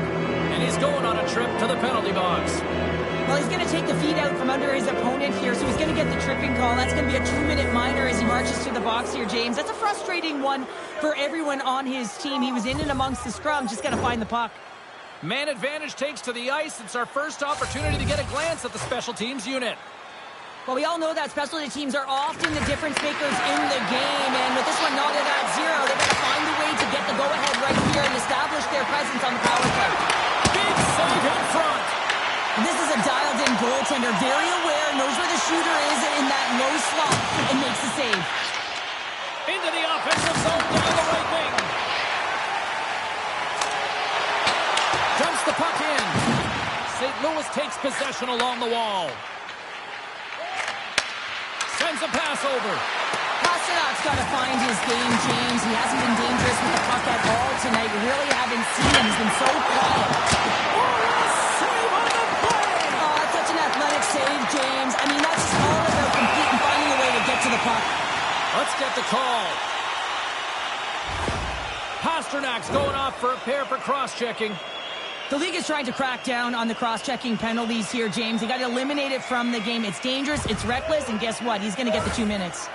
and he's going on a trip to the penalty box. Well, he's going to take the feet out from under his opponent here, so he's going to get the tripping call. That's going to be a 2-minute minor as he marches to the box here, James. That's a frustrating one for everyone on his team. He was in and amongst the scrum, just got to find the puck. Man advantage takes to the ice. It's our first opportunity to get a glance at the special teams unit. Well, we all know that specialty teams are often the difference makers in the game, and with this one knotted at 0, they've got to find a way to get the go-ahead right here and establish their presence on the power play. Big save in front. And this is a dialed-in goaltender, very aware, knows where the shooter is in that low slot, and makes the save. Into the offensive zone down the right wing. Dumps the puck in. St. Louis takes possession along the wall. Sends a pass over. Pasternak's got to find his game, James. He hasn't been dangerous with the puck at all tonight. We really haven't seen him. He's been so quiet. Save on the play! Oh, such an athletic save, James. I mean, that's just all about competing, finding a way to get to the puck. Let's get the call. Pasternak's going off for a pair for cross-checking. The league is trying to crack down on the cross-checking penalties here, James. He got to eliminate it from the game. It's dangerous, it's reckless, and guess what? He's going to get the 2 minutes.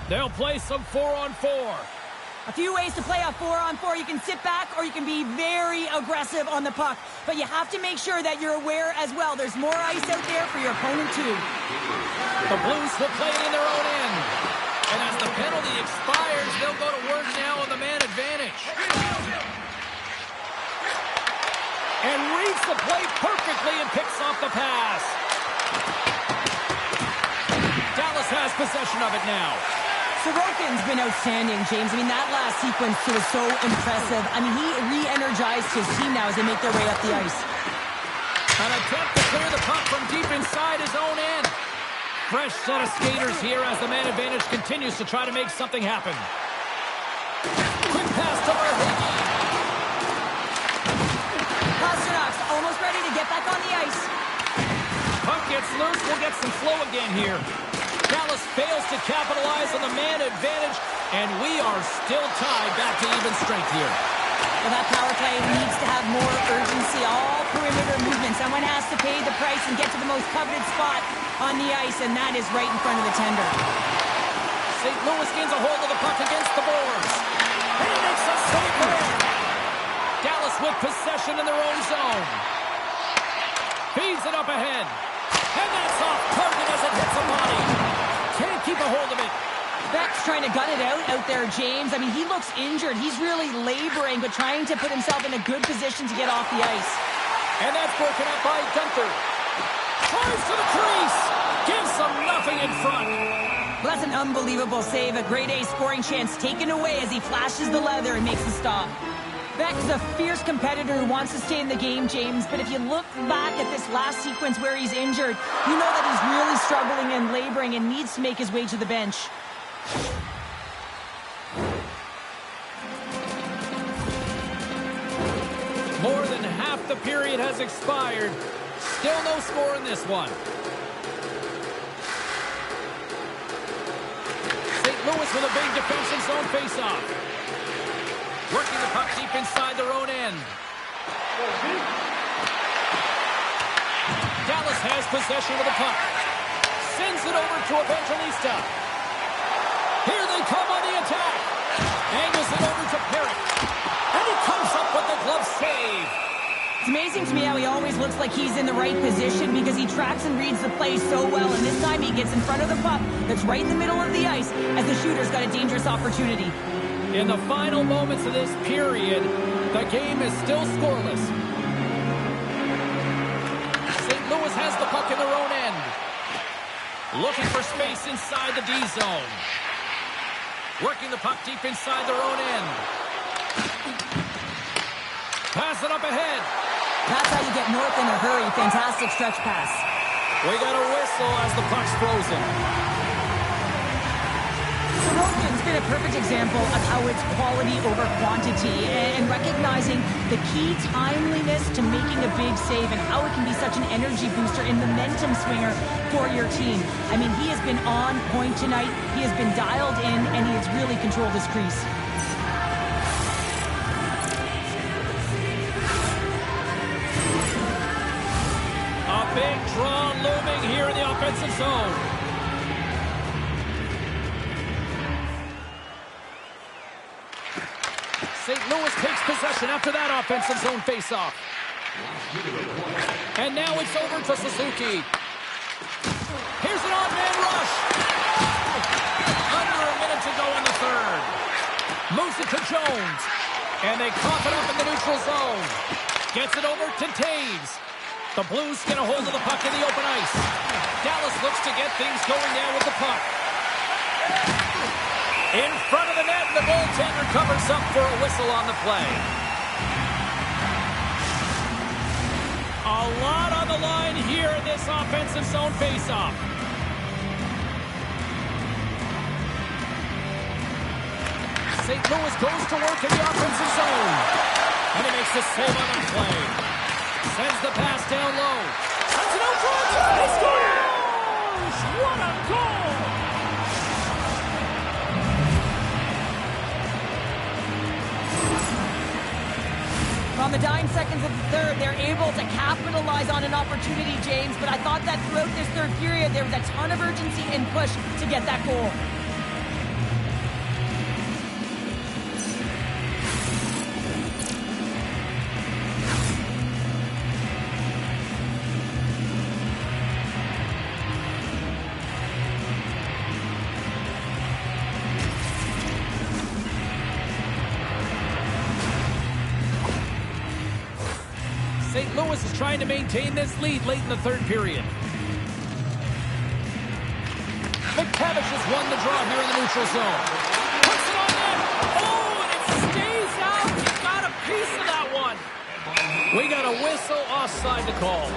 They'll play some 4-on-4. A few ways to play a 4-on-4. You can sit back or you can be very aggressive on the puck. But you have to make sure that you're aware as well. There's more ice out there for your opponent too. The Blues will play it in their own end. And as the penalty expires, they'll go to work now on the man advantage. And reads the play perfectly and picks off the pass. Dallas has possession of it now. Sorokin's been outstanding, James. I mean, that last sequence too was so impressive. I mean, he re-energized his team now as they make their way up the ice. An attempt to clear the puck from deep inside his own end. Fresh set of skaters here as the man advantage continues to try to make something happen. Quick pass to Murphy. Pasternak's almost ready to get back on the ice. Puck gets loose. We'll get some flow again here. Dallas fails to capitalize on the man advantage, and we are still tied back to even strength here. Well, that power play needs to have more urgency. All perimeter movement. Someone has to pay the price and get to the most coveted spot on the ice, and that is right in front of the tender. St. Louis gains a hold of the puck against the boards. And he makes a save there. Dallas with possession in their own zone. Feeds it up ahead. And that's off target as it hits a body. Can't keep a hold of it. Beck's trying to gut it out there, James. I mean, he looks injured. He's really laboring, but trying to put himself in a good position to get off the ice. And that's broken up by Gunther. Tries to the crease. Gives them nothing in front. Well, that's an unbelievable save. A grade A scoring chance taken away as he flashes the leather and makes the stop. Beck's a fierce competitor who wants to stay in the game, James, but if you look back at this last sequence where he's injured, you know that he's really struggling and laboring and needs to make his way to the bench. More than half the period has expired. Still no score in this one. St. Louis with a big defensive zone faceoff. Working the puck deep inside their own end. Dallas has possession of the puck. Sends it over to Evangelista. Here they come on the attack. Angles it over to Perrick. And he comes up with the glove save. It's amazing to me how he always looks like he's in the right position because he tracks and reads the play so well. And this time he gets in front of the puck that's right in the middle of the ice as the shooter's got a dangerous opportunity. In the final moments of this period, the game is still scoreless. St. Louis has the puck in their own end. Looking for space inside the D zone. Working the puck deep inside their own end. Pass it up ahead. That's how you get north in a hurry. Fantastic stretch pass. We got a whistle as the puck's frozen. Sorokin's been a perfect example of how it's quality over quantity and recognizing the key timeliness to making a big save and how it can be such an energy booster and momentum swinger for your team. I mean, he has been on point tonight. He has been dialed in, and he has really controlled his crease. A big draw looming here in the offensive zone. St. Louis takes possession after that offensive zone faceoff. And now it's over to Suzuki. Here's an odd-man rush. Under a minute to go in the third. Moves it to Jones. And they cough it up in the neutral zone. Gets it over to Taves. The Blues get a hold of the puck in the open ice. Dallas looks to get things going now with the puck. In front of the net, the goaltender covers up for a whistle on the play. A lot on the line here in this offensive zone faceoff. St. Louis goes to work in the offensive zone. And he makes the save on that play. Sends the pass down low. Sends it out front. He scores! What a goal! On the dying seconds of the third, they're able to capitalize on an opportunity, James, but I thought that throughout this third period, there was a ton of urgency and push to get that goal. St. Louis is trying to maintain this lead late in the third period. McTavish has won the draw here in the neutral zone. Puts it on net. Oh, and it stays out. He got a piece of that one. We got a whistle offside to call.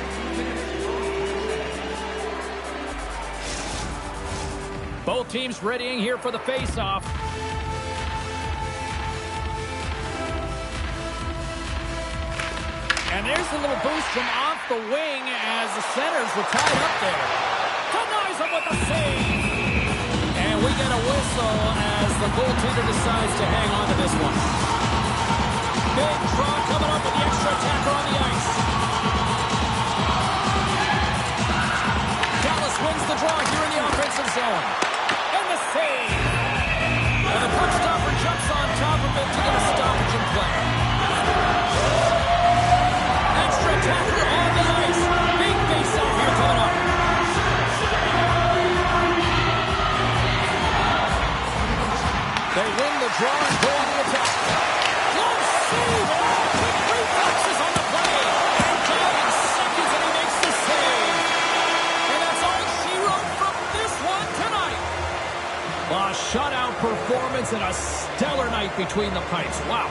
Both teams readying here for the face-off. And there's a little boost from off the wing as the centers were tied up there. Denies him with a save. And we get a whistle as the goaltender decides to hang on to this one. Big draw coming up with the extra attacker on the ice. Dallas wins the draw here in the offensive zone. And the save. And the puck stopper jumps on top of it to get a stoppage in play. Attacker on the ice. Big face-off here coming up. They win the draw and go on the attack. Close save. Oh, quick reflexes on the play. And down in seconds, and he makes the save. And that's all she wrote from this one tonight. A shutout performance and a stellar night between the pipes. Wow.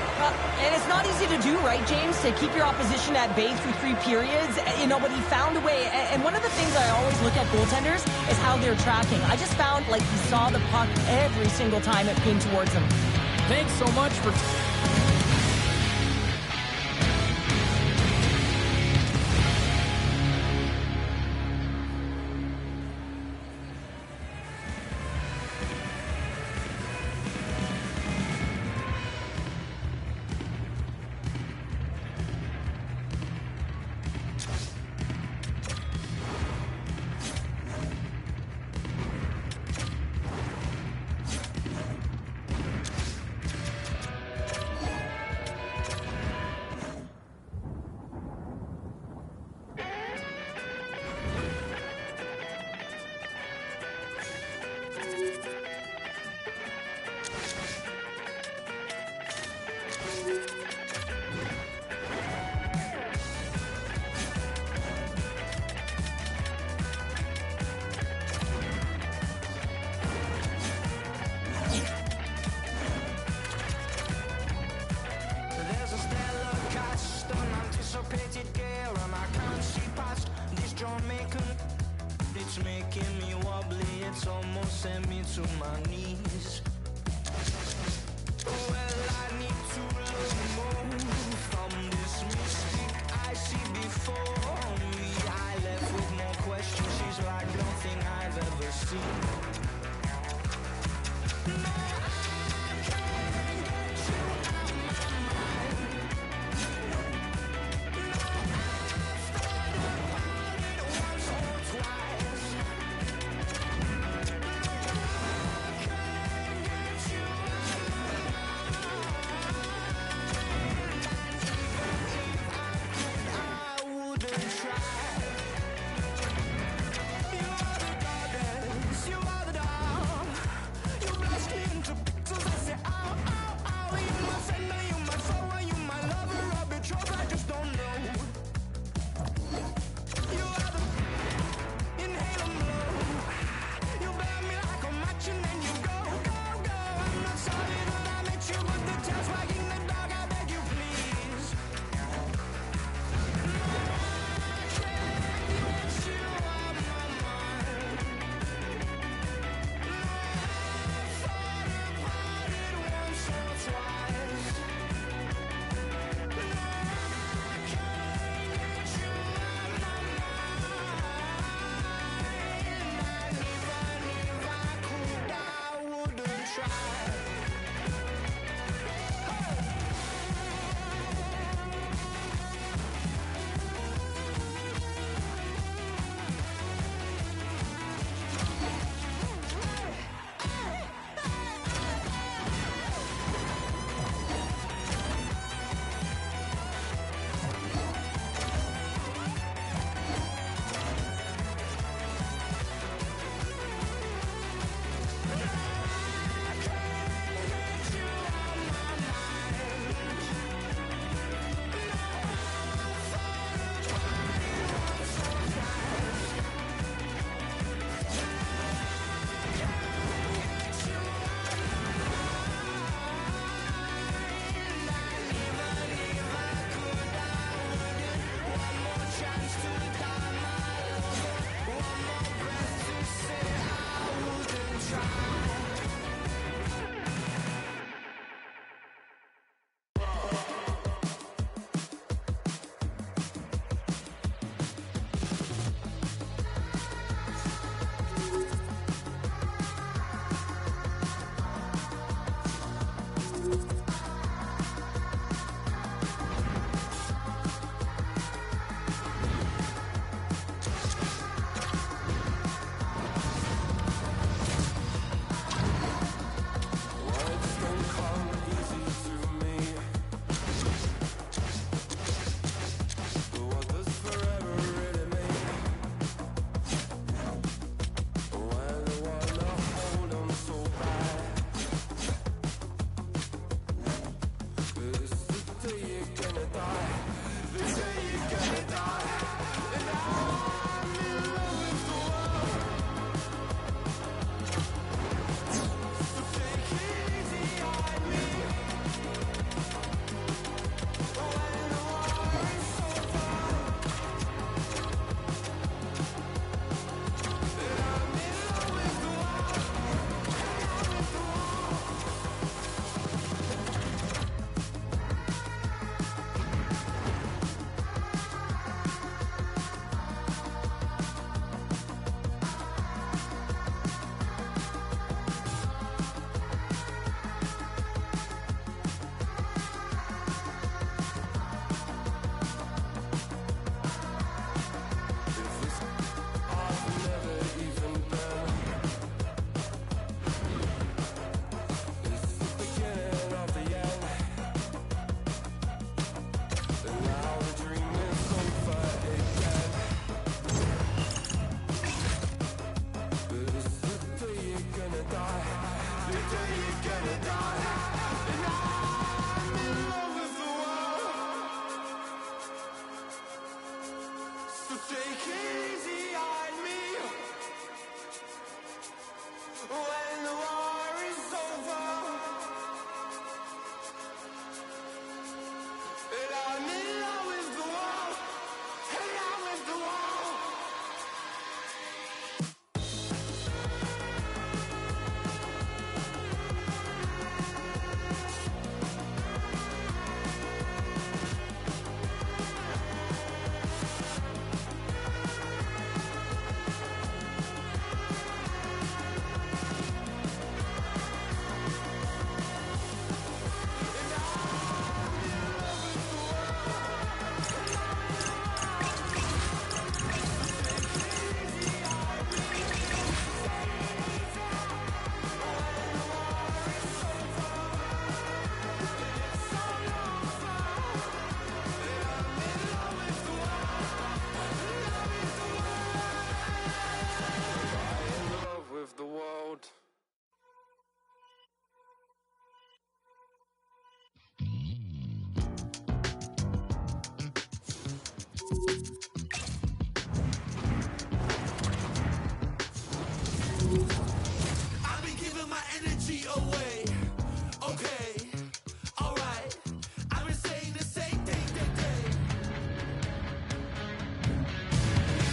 And it's not easy to do, right, James, to keep your opposition at bay through 3 periods. You know, but he found a way. And one of the things I always look at goaltenders is how they're tracking. I just found, like, he saw the puck every single time it came towards him. Thanks so much for...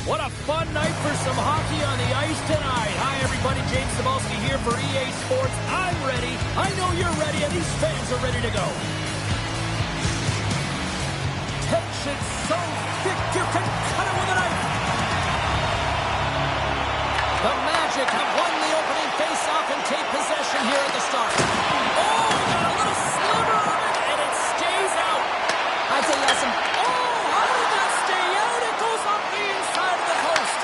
What a fun night for some hockey on the ice tonight. Hi, everybody. James Cebulski here for EA Sports. I'm ready. I know you're ready, and these fans are ready to go. Tension so thick you can cut it with a knife. The Magic have won the opening face-off and take possession here at the start. Oh, we got a little sliver of it, and it stays out. I'd say yes. How did that stay out? It goes off the inside of the post.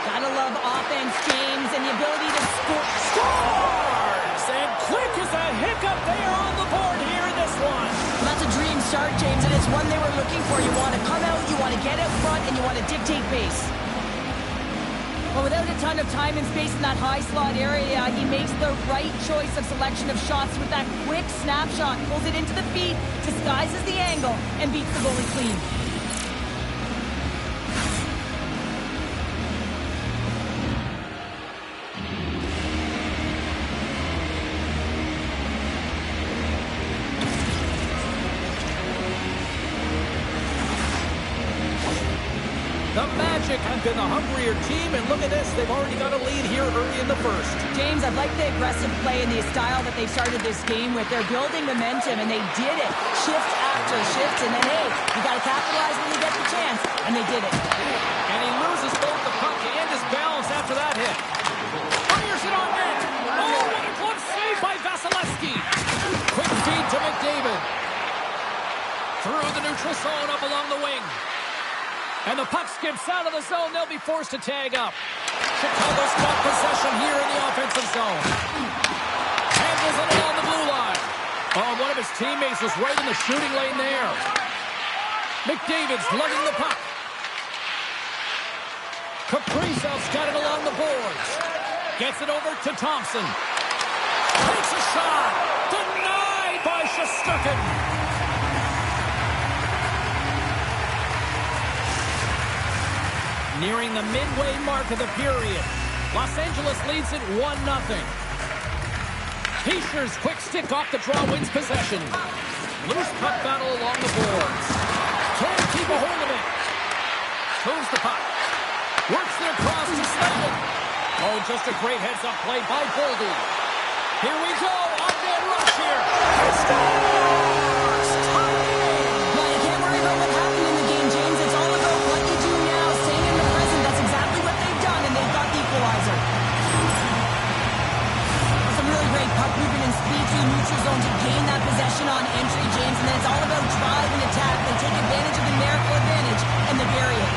Gotta love offense, James, and the ability to score. Scores! And quick as a hiccup, they are on the board here in this one. That's a dream start, James, and it's one they were looking for. You want to come out, you want to get out front, and you want to dictate pace. But without a ton of time and space in that high slot area, he makes the right choice of selection of shots with that quick snapshot, pulls it into the feet, disguises the angle, and beats the goalie clean. The Magic have been the hungrier team, and look at this. They've already got a lead here early in the first. James, I like the aggressive play and the style that they've started this game with. They're building momentum, and they did it. Shift after shift, and then, hey, you got to capitalize when you get the chance. And they did it. And he loses both the puck and his balance after that hit. Fires it on net. Oh, what a glove save by Vasilevsky. Quick feed to Through the neutral zone, up along the wing. And the puck skips out of the zone. They'll be forced to tag up. Chicago's got possession here in the offensive zone. Handles it along the blue line. Oh, one of his teammates was right in the shooting lane there. McDavid's lugging the puck. Kaprizov's got it along the boards. Gets it over to Thompson. Takes a shot. Denied by Shesterkin. Nearing the midway mark of the period. Los Angeles leads it 1-0. Heischer's quick stick off the draw wins possession. Loose puck battle along the boards. Can't keep a hold of it. Moves the puck. Works it across to Slavin. Oh, just a great heads-up play by Goldie. Here we go. On-man rush here. He scores! Well, you can't worry about what happened in the game, James. It's all about what you do now. Staying in the present. That's exactly what they've done, and they've got the equalizer. Some really great puck movement and speed to the neutral zone to gain that possession on entry, James. And then it's all about drive and attack. They take advantage of the numerical advantage, and they bury it.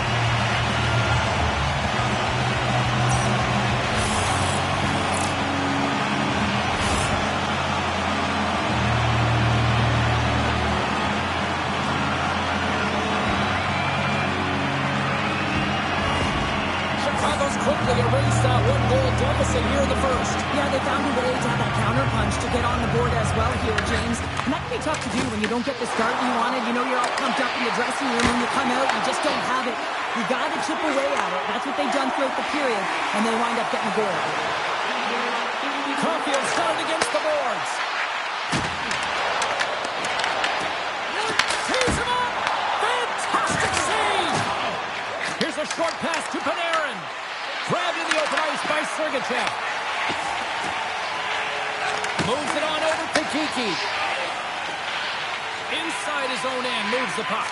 Quickly erase that one-goal deficit here in the first. Yeah, they found a way to have that counter-punch to get on the board as well here, James. And that can be tough to do when you don't get the start you wanted. You know you're all pumped up in the dressing room. When you come out, you just don't have it. You got to chip away at it. That's what they've done throughout the period, and they wind up getting a goal. Caulfield's got it against the boards. Tees him up! Fantastic save! Here's a short pass to Panarin. Grabbed in the open ice by Sergachev. Moves it on over to Kiki. Inside his own end, moves the puck.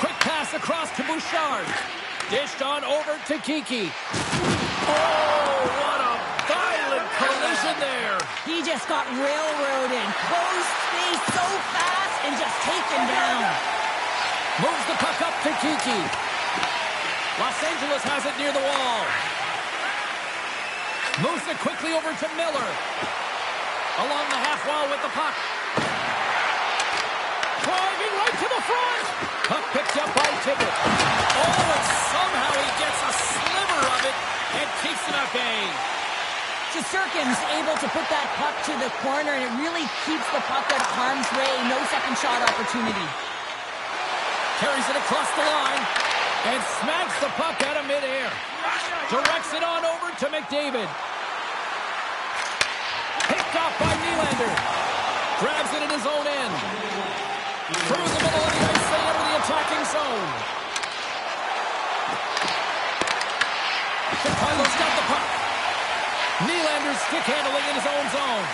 Quick pass across to Bouchard. Dished on over to Kiki. Oh, what a violent collision there. He just got railroaded. Closed space so fast and just taken down. Moves the puck up to Kiki. Los Angeles has it near the wall. Moves it quickly over to Miller. Along the half wall with the puck. Driving right to the front. Puck picked up by Tippett. Oh, and somehow he gets a sliver of it and keeps it at bay. Shesterkin's able to put that puck to the corner, and it really keeps the puck out of harm's way. No second shot opportunity. Carries it across the line. And smacks the puck out of midair. Directs it on over to McDavid. Picked off by Nylander. Grabs it in his own end. Through the middle of the ice, they enter the attacking zone. Chicago's got the puck. Nylander's stick handling in his own zone.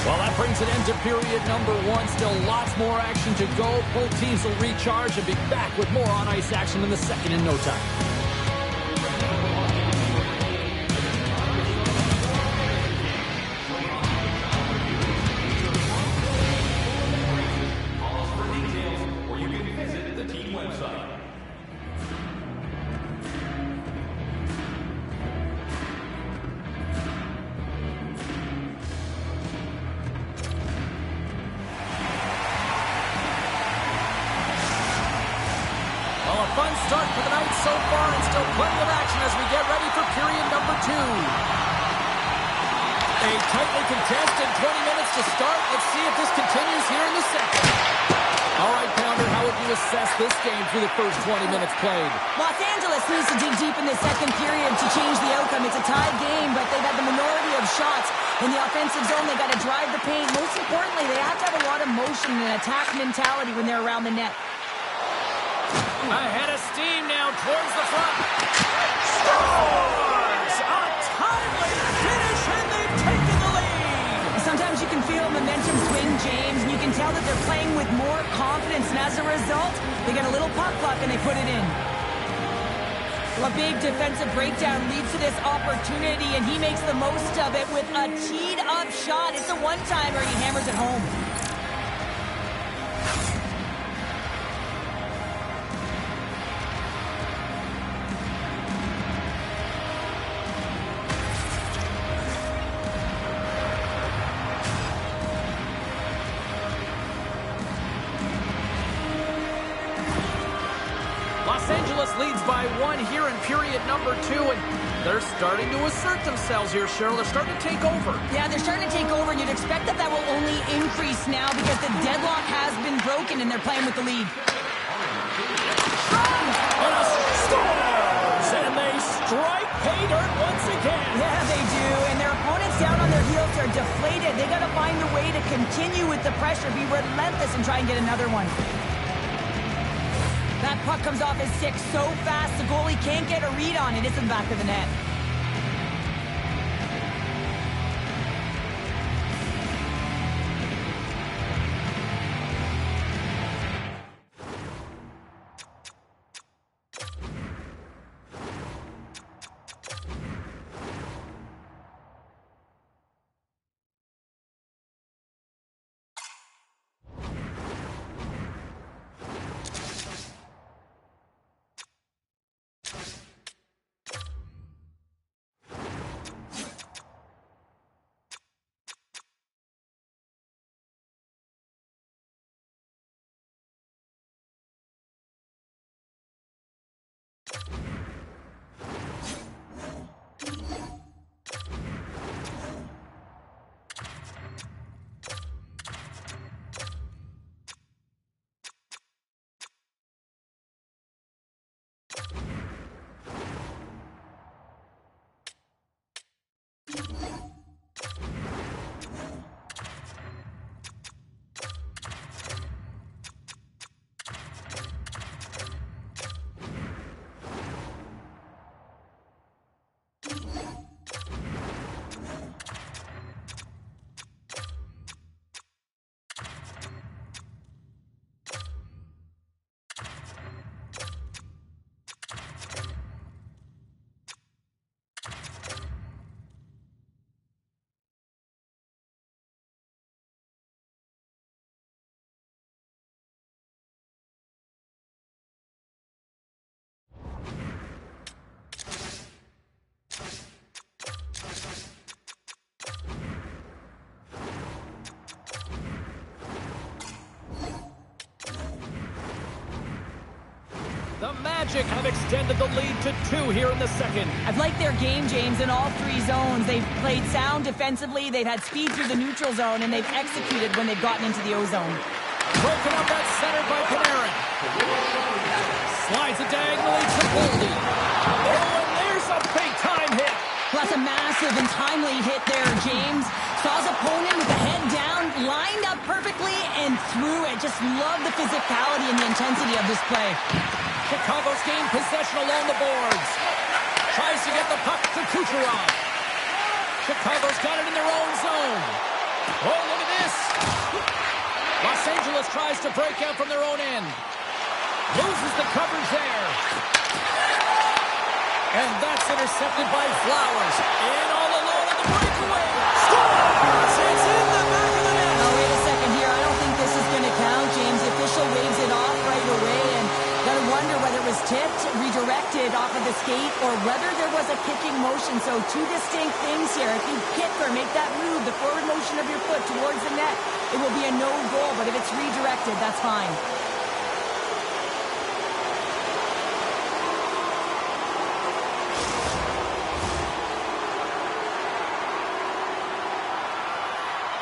Well, that brings an end to period number one. Still lots more action to go. Both teams will recharge and be back with more on-ice action in the second in no time. For details, or you can visit the team website. Fun start for the night so far, and still plenty of action as we get ready for period number two. A tightly contested 20 minutes to start. Let's see if this continues here in the second. All right, Pounder, how would you assess this game through the first 20 minutes played? Los Angeles needs to dig deep in the second period to change the outcome. It's a tied game, but they've had the minority of shots. In the offensive zone, they got to drive the paint. Most importantly, they have to have a lot of motion and attack mentality when they're around the net. Ahead of steam now towards the front. Scores! A timely finish, and they've taken the lead. Sometimes you can feel momentum swing, James, and you can tell that they're playing with more confidence, and as a result, they get a little puck luck and they put it in. Well, a big defensive breakdown leads to this opportunity, and he makes the most of it with a teed-up shot. It's a one-timer. He hammers it home. Los Angeles leads by 1 here in period number 2, and they're starting to assert themselves here, Cheryl. They're starting to take over. Yeah, they're starting to take over, and you'd expect that will only increase now because the deadlock has been broken, and they're playing with the lead. Scores! And they strike pay dirt once again. Yeah, they do, and their opponents down on their heels are deflated. They got to find a way to continue with the pressure, be relentless, and try and get another one. That puck comes off his stick so fast, the goalie can't get a read on it. It's in the back of the net. The Magic have extended the lead to 2 here in the second. I've liked their game, James, in all 3 zones. They've played sound defensively, they've had speed through the neutral zone, and they've executed when they've gotten into the O-zone. Broken up that center by Panarin. Slides it diagonally to Boldy. Oh, and there's a big-time hit. Plus a massive and timely hit there, James. Saw his opponent with the head down, lined up perfectly, and threw it. Just love the physicality and the intensity of this play. Chicago's gained possession along the boards. Tries to get the puck to Kucherov. Chicago's got it in their own zone. Oh, look at this. Los Angeles tries to break out from their own end. Loses the coverage there. And that's intercepted by Flowers. In all alone on the breakaway. Scores! It's in the back of the net. Oh, wait a second here. I don't think this is going to count, James. The official waves it off right away, and gotta wonder whether it was tipped, redirected off of the skate, or whether there was a kicking motion. So 2 distinct things here. If you kick or make that move, the forward motion of your foot towards the net, it will be a no goal. But if it's redirected, that's fine.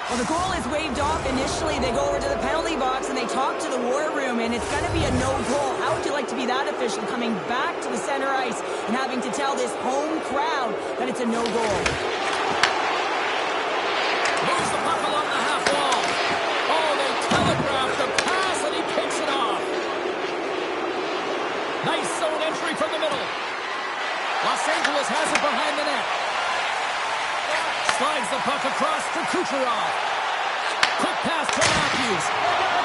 Well, the goal is waved off initially. They go over to the penalty box and they talk to the war room, and it's going to be a no goal. How would you like to be that official coming back to the center ice and having to tell this home crowd that it's a no goal? Moves the puck along the half wall. Oh, they telegraph the pass, and he picks it off. Nice zone entry from the middle. Los Angeles has it behind the net. Slides the puck across to Kucherov. Quick pass to Matthews.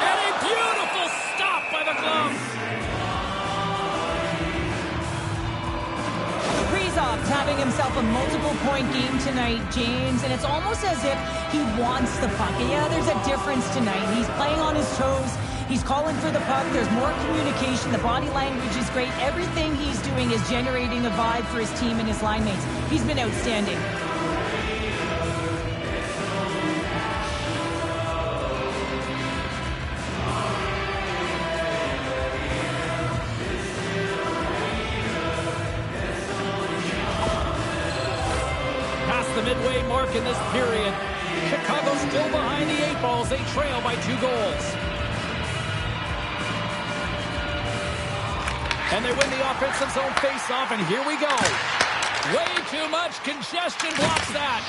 And a beautiful stop by the glove. Kaprizov's having himself a multiple-point game tonight, James, and it's almost as if he wants the puck. And yeah, there's a difference tonight. He's playing on his toes. He's calling for the puck. There's more communication. The body language is great. Everything he's doing is generating a vibe for his team and his line mates. He's been outstanding. The midway mark in this period. Chicago still behind the 8 balls. They trail by 2 goals. And they win the offensive zone face-off, and here we go. Way too much congestion blocks that.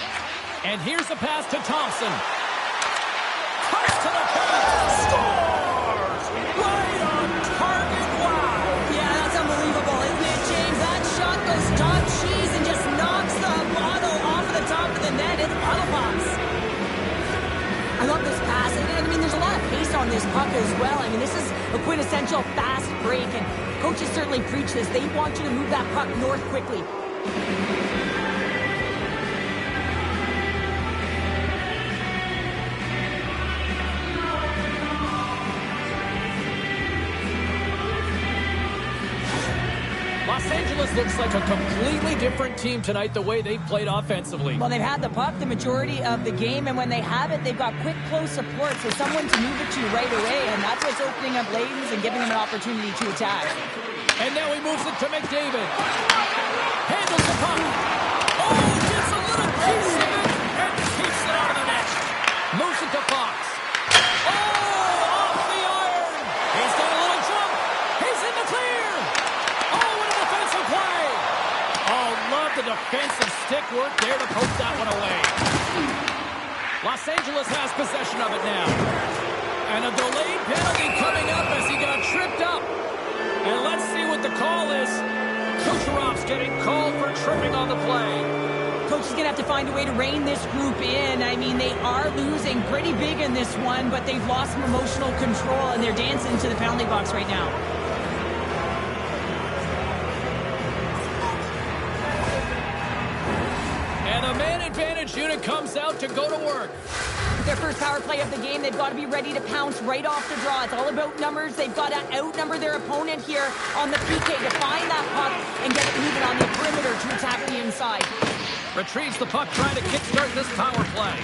And here's a pass to Thompson. Cuts to the pass. Scores! Right on target. Wow! Yeah, that's unbelievable, isn't it, James? That shot goes top cheese and just knocks the bottle off of the top of the net. It's bottle pops. I love this pass. I mean, there's a lot of pace on this puck as well. I mean, this is a quintessential fast break, and coaches certainly preach this. They want you to move that puck north quickly. Los Angeles looks like a completely different team tonight the way they played offensively. Well, they've had the puck the majority of the game, and when they have it, they've got quick, close support, so someone to move it to right away, and that's what's opening up lanes and giving them an opportunity to attack. And now he moves it to McDavid. Handles the puck. Oh, gets a little piece of it and keeps it out of the net. Moves it to Fox. Oh, off the iron. He's got a little jump. He's in the clear. Oh, what a defensive play. Oh, love the defensive stick work there to poke that one away. Los Angeles has possession of it now. And a delayed penalty coming up as he got tripped up. And let's see what the call is. Kucherov's getting called for tripping on the play. Coach is going to have to find a way to rein this group in. I mean, they are losing pretty big in this one, but they've lost some emotional control, and they're dancing to the penalty box right now. And the man advantage unit comes out to go to work. Their first power play of the game, they've got to be ready to pounce right off the draw. It's all about numbers. They've got to outnumber their opponent here on the PK to find that puck and get it moving on the perimeter to attack the inside. Retrieves the puck, trying to kickstart this power play.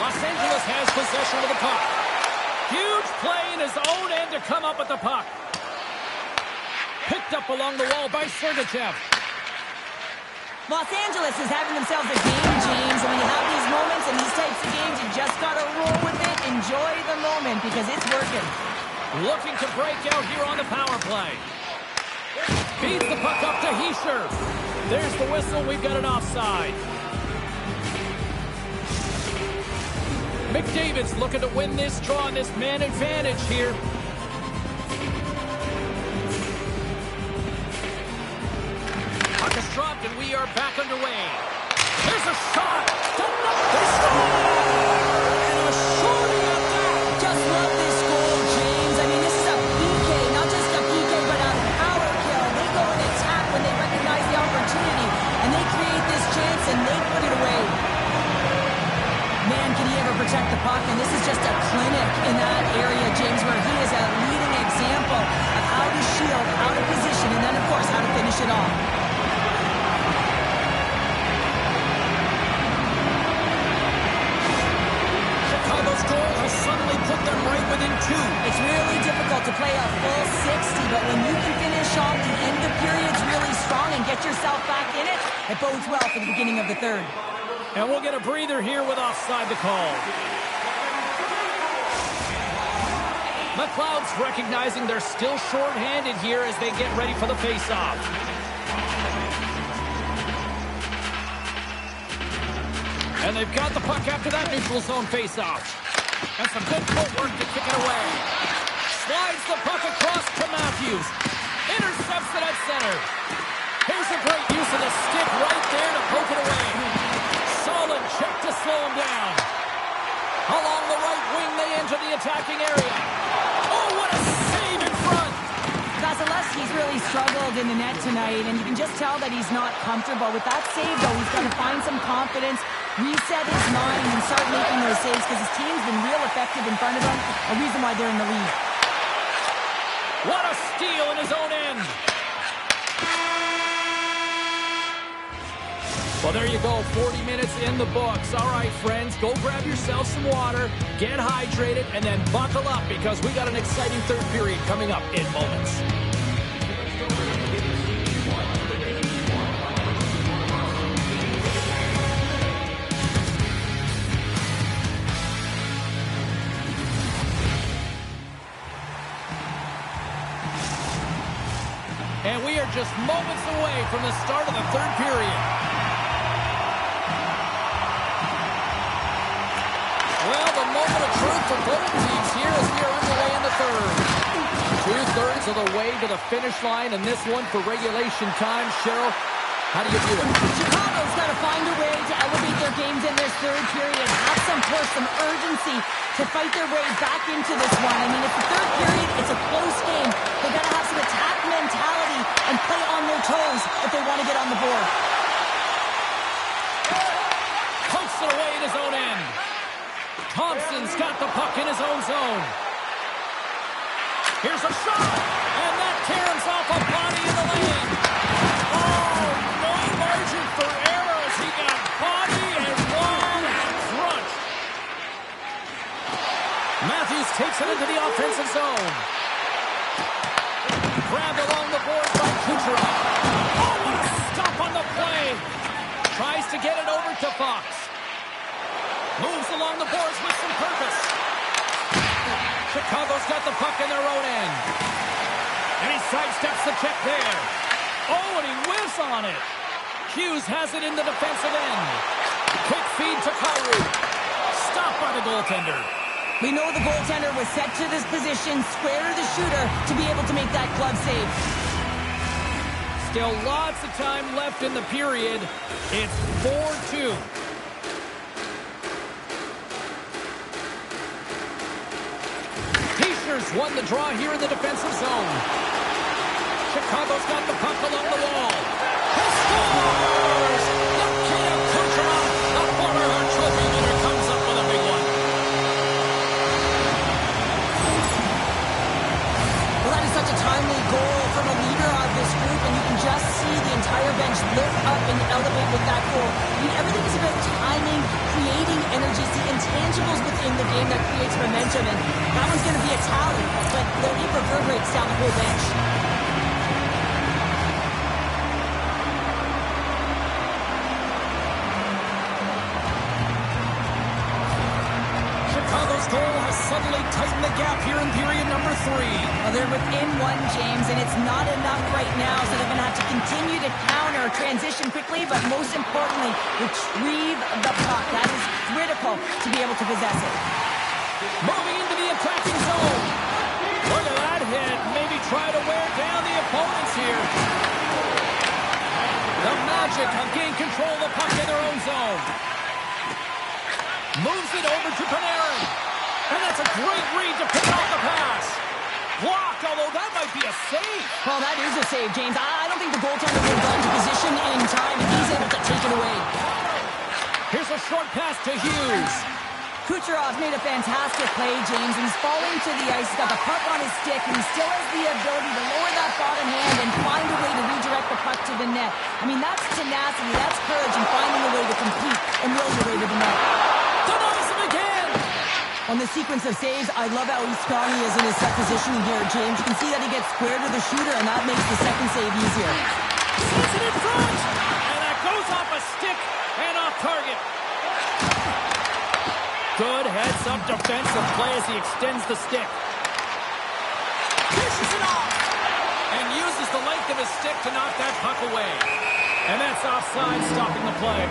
Los Angeles has possession of the puck. Huge play in his own end to come up with the puck. Picked up along the wall by Sergachev. Los Angeles is having themselves a game, James, and when you have these moments and these types of games, you just got to roll with it, enjoy the moment, because it's working. Looking to break out here on the power play. Feeds the puck up to Hischier. There's the whistle. We've got an offside. McDavid's looking to win this draw on this man advantage here. Puck is dropped, and we are back underway. There's a shot. They score! And a shorty of that. Just love this goal, James. I mean, this is a PK, not just a PK, but a power kill. They go and attack when they recognize the opportunity, and they create this chance, and they put it away. Man, can he ever protect the puck? And this is just a clinic in that area, James, where he is a leading example of how to shield, how to position, and then, of course, how to finish it off. Chicago's goal has suddenly put them right within 2. It's really difficult to play a full 60, but when you can finish off the end of periods really strong and get yourself back in it, it bodes well for the beginning of the third. And we'll get a breather here with offside the call. McLeod's recognizing they're still short-handed here as they get ready for the face-off. And they've got the puck after that neutral zone face-off. And some good footwork to kick it away. Slides the puck across to Matthews. Intercepts it at center. Here's a great use of the stick right there to poke it away. Solid check to slow him down. Along the right wing, they enter the attacking area. Oh, what a save in front. That's Celeste, he's really struggled in the net tonight, and you can just tell that he's not comfortable. With that save, though, he's got to find some confidence, reset his mind, and start making those saves because his team's been real effective in front of him, a reason why they're in the lead. What a steal in his own end. Well, there you go, 40 minutes in the books. All right, friends, go grab yourself some water, get hydrated, and then buckle up because we got an exciting third period coming up in moments. And we are just moments away from the start of the third period. Well, the moment of truth for both teams here as we are underway in the third. 2/3 of the way to the finish line, and this one for regulation time. Cheryl, how do you view it? Chicago's got to find a way to elevate their games in this third period, have some push, some urgency to fight their way back into this one. I mean, it's the third period, it's a close game. They've got to have some attack mentality and play on their toes if they want to get on the board. Pokes it away in his own end. Thompson's got the puck in his own zone. Here's a shot, and that caroms off a body in the lane. Oh, no margin for error as he got body and wall and crushed. Matthews takes it into the offensive zone. Grabbed along the boards by Kucherov. Oh, what a stop on the play. Tries to get it over to Fox. Moves along the boards with some purpose. Chicago's got the puck in their own end. And he sidesteps the check there. Oh, and he whiffs on it. Hughes has it in the defensive end. Quick feed to Kyrou. Stopped by the goaltender. We know the goaltender was set to this position, square to the shooter, to be able to make that glove save. Still lots of time left in the period. It's 4-2. Heischer's won the draw here in the defensive zone. Chicago's got the puck along the wall. He scores! Nikita Kucherov, the former Hart Trophy winner, comes up with a big one. Well, that is such a timely goal from a leader of this group, and you can just see the entire bench lift up and elevate with that goal. I mean, everything is about timing, creating energy, the intangibles within the game that creates momentum, and that one's going to be a tally, but it reverberates down the whole bench. Chicago's goal has suddenly tightened the gap here in period number 3. Well, they're within one, James, and it's not enough right now, so they're going to have to continue to counter, transition quickly, but most importantly, retrieve the puck. That is critical to be able to possess it. Moving into the attacking zone. Look at that hit. Maybe try to wear down the opponents here. The Magic have gained control of the puck in their own zone. Moves it over to Panarin. And that's a great read to pick off the pass. Blocked, although that might be a save. Well, that is a save, James. I don't think the goaltender would have gone to position in time, and he's able to take it away. Here's a short pass to Hughes. Kucherov made a fantastic play, James, and he's falling to the ice. He's got the puck on his stick, and he still has the ability to lower that bottom hand and find a way to redirect the puck to the net. I mean, that's tenacity, that's courage, and finding a way to compete and will your way to the net. Denies him again. On the sequence of saves, I love how strong he is in his set positioning here, James. You can see that he gets square to the shooter, and that makes the second save easier. Sends it in front. And that goes off a stick and off target. Good heads-up defensive play as he extends the stick. Pushes it off. And uses the length of his stick to knock that puck away. And that's offside, stopping the play.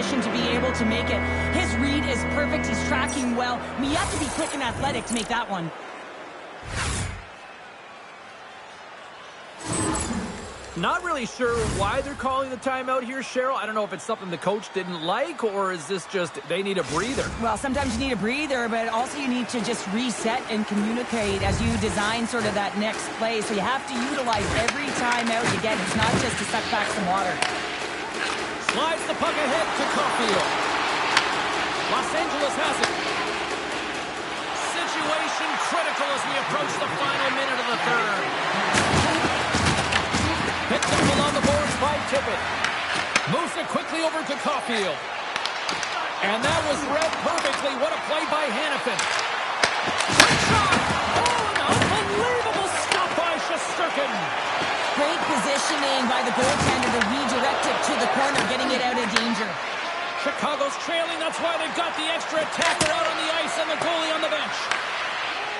position to be able to make it. His read is perfect. He's tracking well. I mean, you have to be quick and athletic to make that one. Not really sure why they're calling the timeout here, Cheryl. I don't know if it's something the coach didn't like, or is this just they need a breather? Well, sometimes you need a breather, but also you need to just reset and communicate as you design sort of that next play. So you have to utilize every timeout you get. It's not just to suck back some water. Slides the puck ahead to Caulfield. Los Angeles has it. Situation critical as we approach the final minute of the third. Picked up along the boards by Tippett. Moves it quickly over to Caulfield. And that was read perfectly. What a play by Hanifin. Great shot! Oh, an unbelievable stop by Shesterkin. Great positioning by the goaltender to redirect it to the corner, getting it out of danger. Chicago's trailing. That's why they've got the extra attacker out on the ice and the goalie on the bench.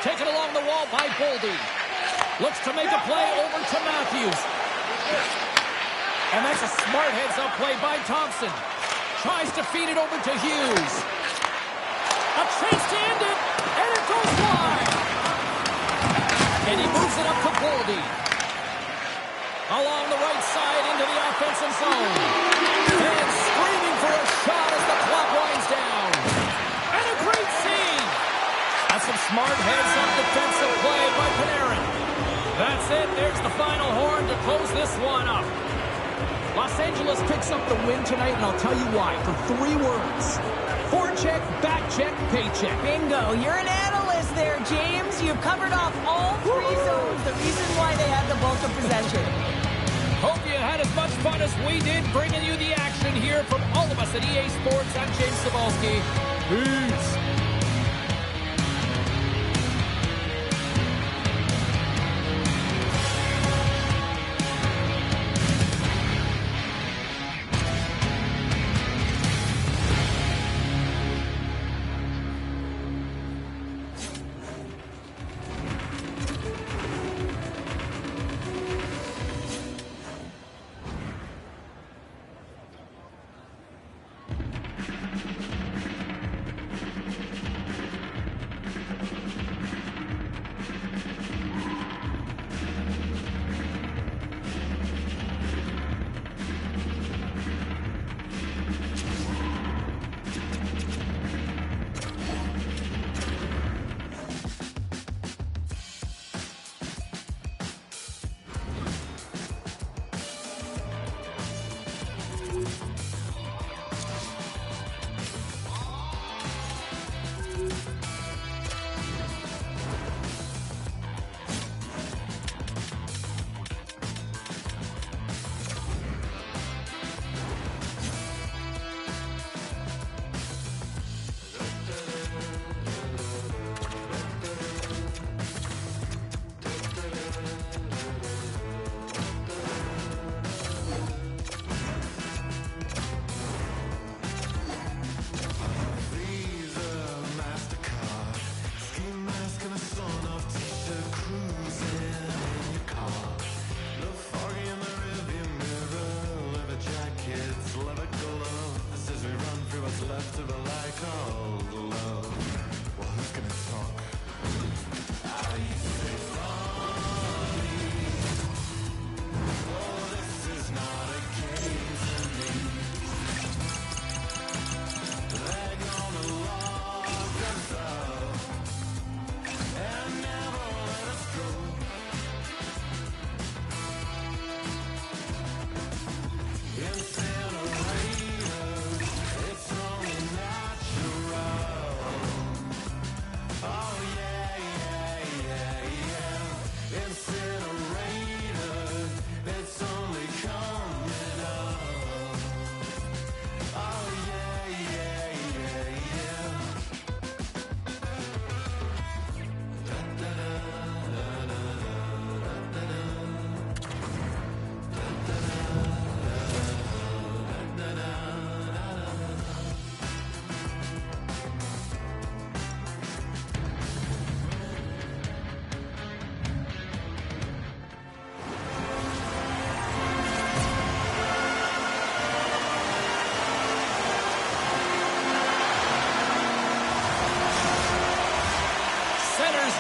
Taken along the wall by Boldy. Looks to make a play over to Matthews. And that's a smart heads-up play by Thompson. Tries to feed it over to Hughes. A chase to end it, and it goes wide. And he moves it up to Boldy. Along the right side into the offensive zone. And screaming for a shot as the clock winds down. And a great save. That's some smart heads-up defensive play by Panarin. That's it. There's the final horn to close this one up. Los Angeles picks up the win tonight, and I'll tell you why. For 3 words. Forecheck, backcheck, paycheck. Bingo. You're an analyst there, James. You've covered off all 3 zones. The reason why they had the bulk of possession. Hope you had as much fun as we did bringing you the action here from all of us at EA Sports. I'm James Cybulski. Peace.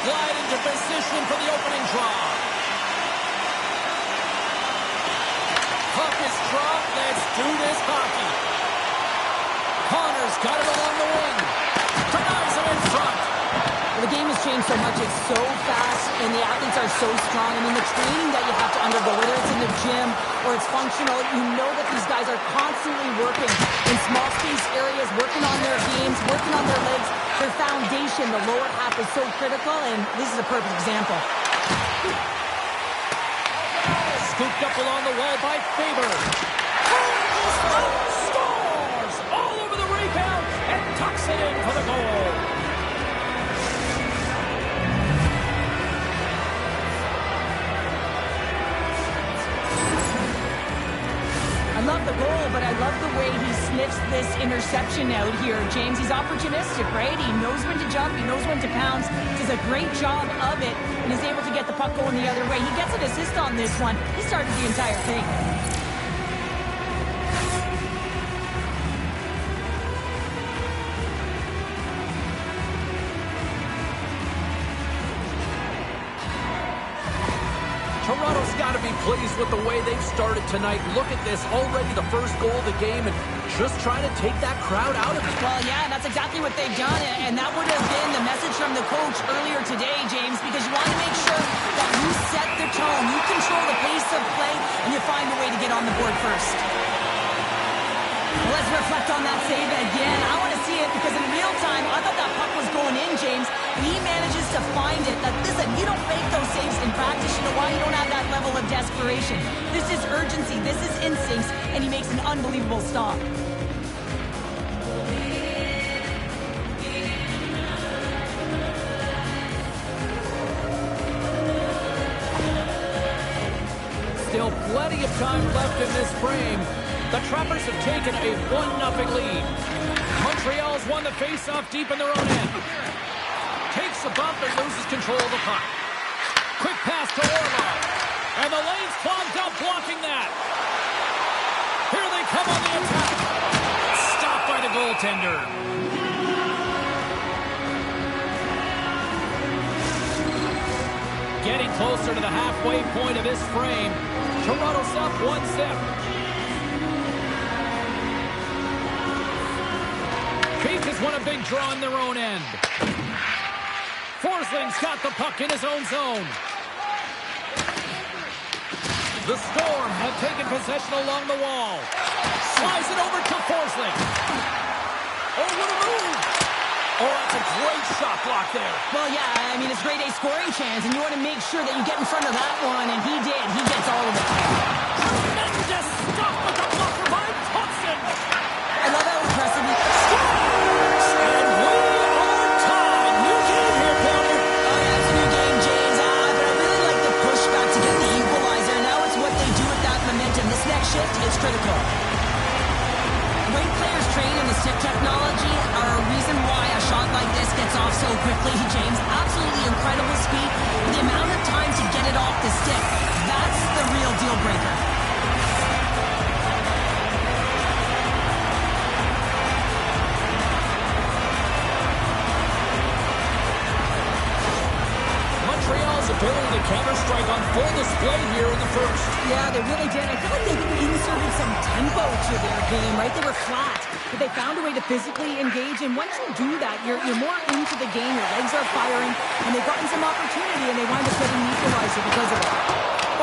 glide into position for the opening draw. Puck is dropped. Let's do this hockey. Connor's got it along the wing. Denies him in front. The game has changed so much. It's so fast, and the athletes are so strong. I mean, the training that you have to undergo, whether it's in the gym or it's functional, you know that these guys are constantly working in small space areas, working on their games, working on their legs. Their foundation, the lower half, is so critical, and this is a perfect example. Scooped up along the wall by Faber. Scores! All over the rebound and tucks it in for the goal. I love the goal, but I love the way he sniffs this interception out here, James. He's opportunistic, right? He knows when to jump, he knows when to pounce, does a great job of it, and is able to get the puck going the other way. He gets an assist on this one. He started the entire thing. Toronto's got to be pleased with the way they've started tonight. Look at this, already the first goal of the game, and just trying to take that crowd out of it. Well, yeah, that's exactly what they've done, and that would have been the message from the coach earlier today, James, because you want to make sure that you set the tone, you control the pace of play, and you find a way to get on the board first. Well, let's reflect on that save again. I want to see it because in real time, I thought that puck was going in, James. He manages to find it. Like, listen, you don't make those saves in practice. You know why? You don't have that level of desperation. This is urgency. This is instincts, and he makes an unbelievable stop. Still plenty of time left in this frame. The Trappers have taken a 1-0 lead. Montreal's won the face-off deep in their own end. Takes a bump and loses control of the puck. Quick pass to Orlov. And the lane's clogged up blocking that. Here they come on the attack. Stopped by the goaltender. Getting closer to the halfway point of this frame. Toronto's up 1-0. Keith has won a big draw in their own end. Forsling's got the puck in his own zone. The Storm have taken possession along the wall. Slides it over to Forsling. Oh, what a move! Oh, that's a great shot block there. Well, yeah, I mean, it's grade A scoring chance, and you want to make sure that you get in front of that one, and he did. He gets all of it. Tremendous stop with the blocker by Thompson. I love how impressive he is. And we are tied. New game here, Powder. Oh, yeah, it's a new game, James. But I really like the pushback to get the equalizer. Now it's what they do with that momentum. This next shift is critical. The way players train in the stick technology are a reason why a shot like this gets off so quickly, James. Absolutely incredible speed. The amount of time to get it off the stick, that's the real deal breaker. Montreal's ability to counter-strike on full display here in the first. Yeah, they really did. I feel like they inserted some tempo to their game, right? They were flat, but they found a way to physically engage, and once you do that, you're more into the game. Your legs are firing, and they've gotten some opportunity, and they wind up getting an equalizer because of it.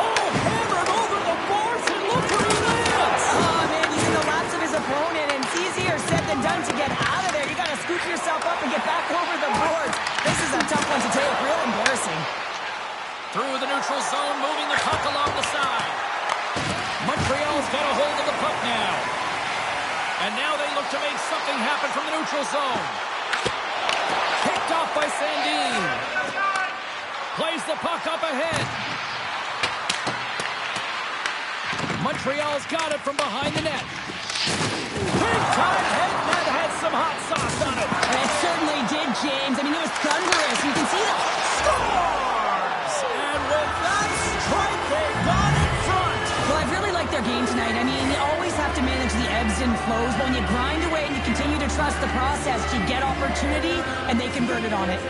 Oh, hammered over the bars, and look where he lands! Oh, man, he's in the laps of his opponent, and it's easier said than done to get out of there. You got to scoop yourself up and get back over the boards. This is a tough one to take. Real embarrassing. Through the neutral zone, moving the puck along the side. Montreal's got a hold of the puck now. And now they look to make something happen from the neutral zone. Picked off by Sandin. Plays the puck up ahead. Montreal's got it from behind the net. Big time head net had some hot sauce on it. And it certainly did, James. I mean, it was thunderous. You can see that. Scores! And with that strike, they got in front. Well, I've really liked their game tonight. I mean, you always have to manage the ebbs and flows, but when you grind away and you continue to trust the process, you get opportunity, and they converted on it.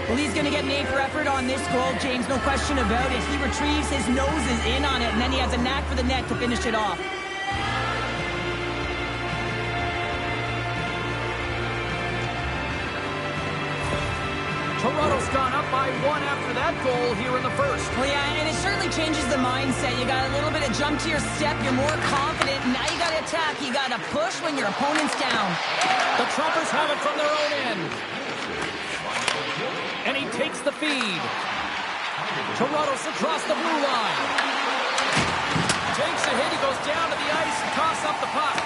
Well, he's going to get an A for effort on this goal, James. No question about it. He retrieves his noses in on it, and then he has a knack for the net to finish it off. Toronto's gone up by 1 after that goal here in the first. Well, yeah, and it certainly changes the mindset. You got a little bit of jump to your step. You're more confident. Now you got to attack. You got to push when your opponent's down. The Trumpers have it from their own end. And he takes the feed. Toronto's across the blue line. Takes a hit. He goes down to the ice and tosses up the puck.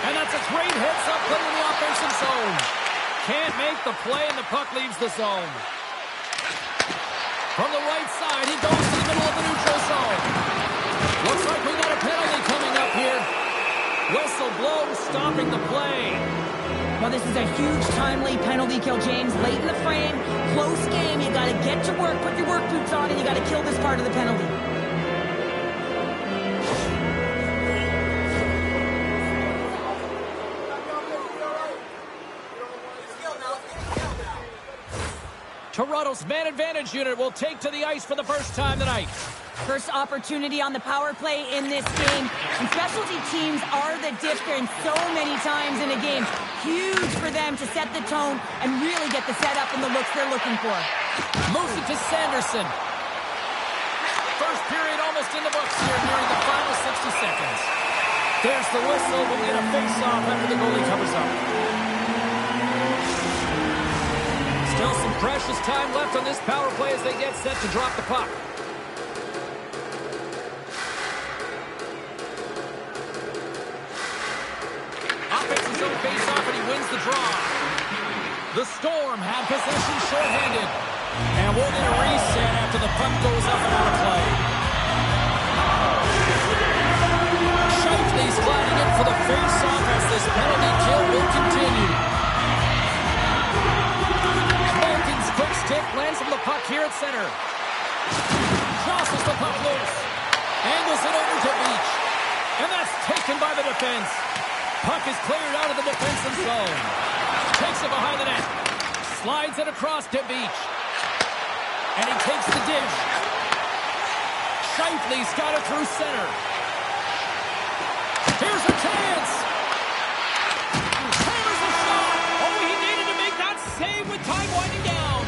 And that's a great hit. Up play in the offensive zone. Can't make the play, and the puck leaves the zone. From the right side, he goes to the middle of the neutral zone. Looks like we got a penalty coming up here. Whistle blows, stopping the play. Well, this is a huge timely penalty kill, James. Late in the frame, close game. You got to get to work, put your work boots on, and you got to kill this part of the penalty. Toronto's man advantage unit will take to the ice for the first time tonight. First opportunity on the power play in this game. And specialty teams are the difference so many times in a game. Huge for them to set the tone and really get the setup and the looks they're looking for. Moves it to Sanderson. First period almost in the books here, nearing the final 60 seconds. There's the whistle. We'll get a face-off after the goalie covers up. Still some precious time left on this power play as they get set to drop the puck. Offensive zone face-off, and he wins the draw. The Storm have possession shorthanded. And we'll get a reset after the puck goes up and out of play. Shifley's gliding in for the face-off as this penalty kill will continue. Quick stick lands from the puck here at center. Jostles the puck loose. Angles it over to Beach. And that's taken by the defense. Puck is cleared out of the defensive zone. Takes it behind the net. Slides it across to Beach. And he takes the dish. Shifley's got it through center. Here's a chance. Hammers a shot. Oh, he needed to make that save with time winding down.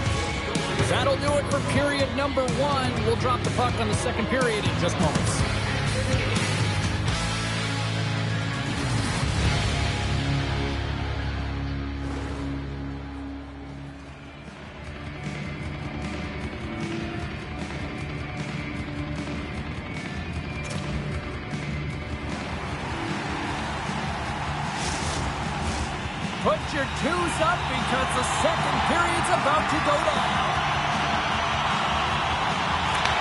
That'll do it for period number 1. We'll drop the puck on the second period in just moments. Put your twos up because the second period's about to go down.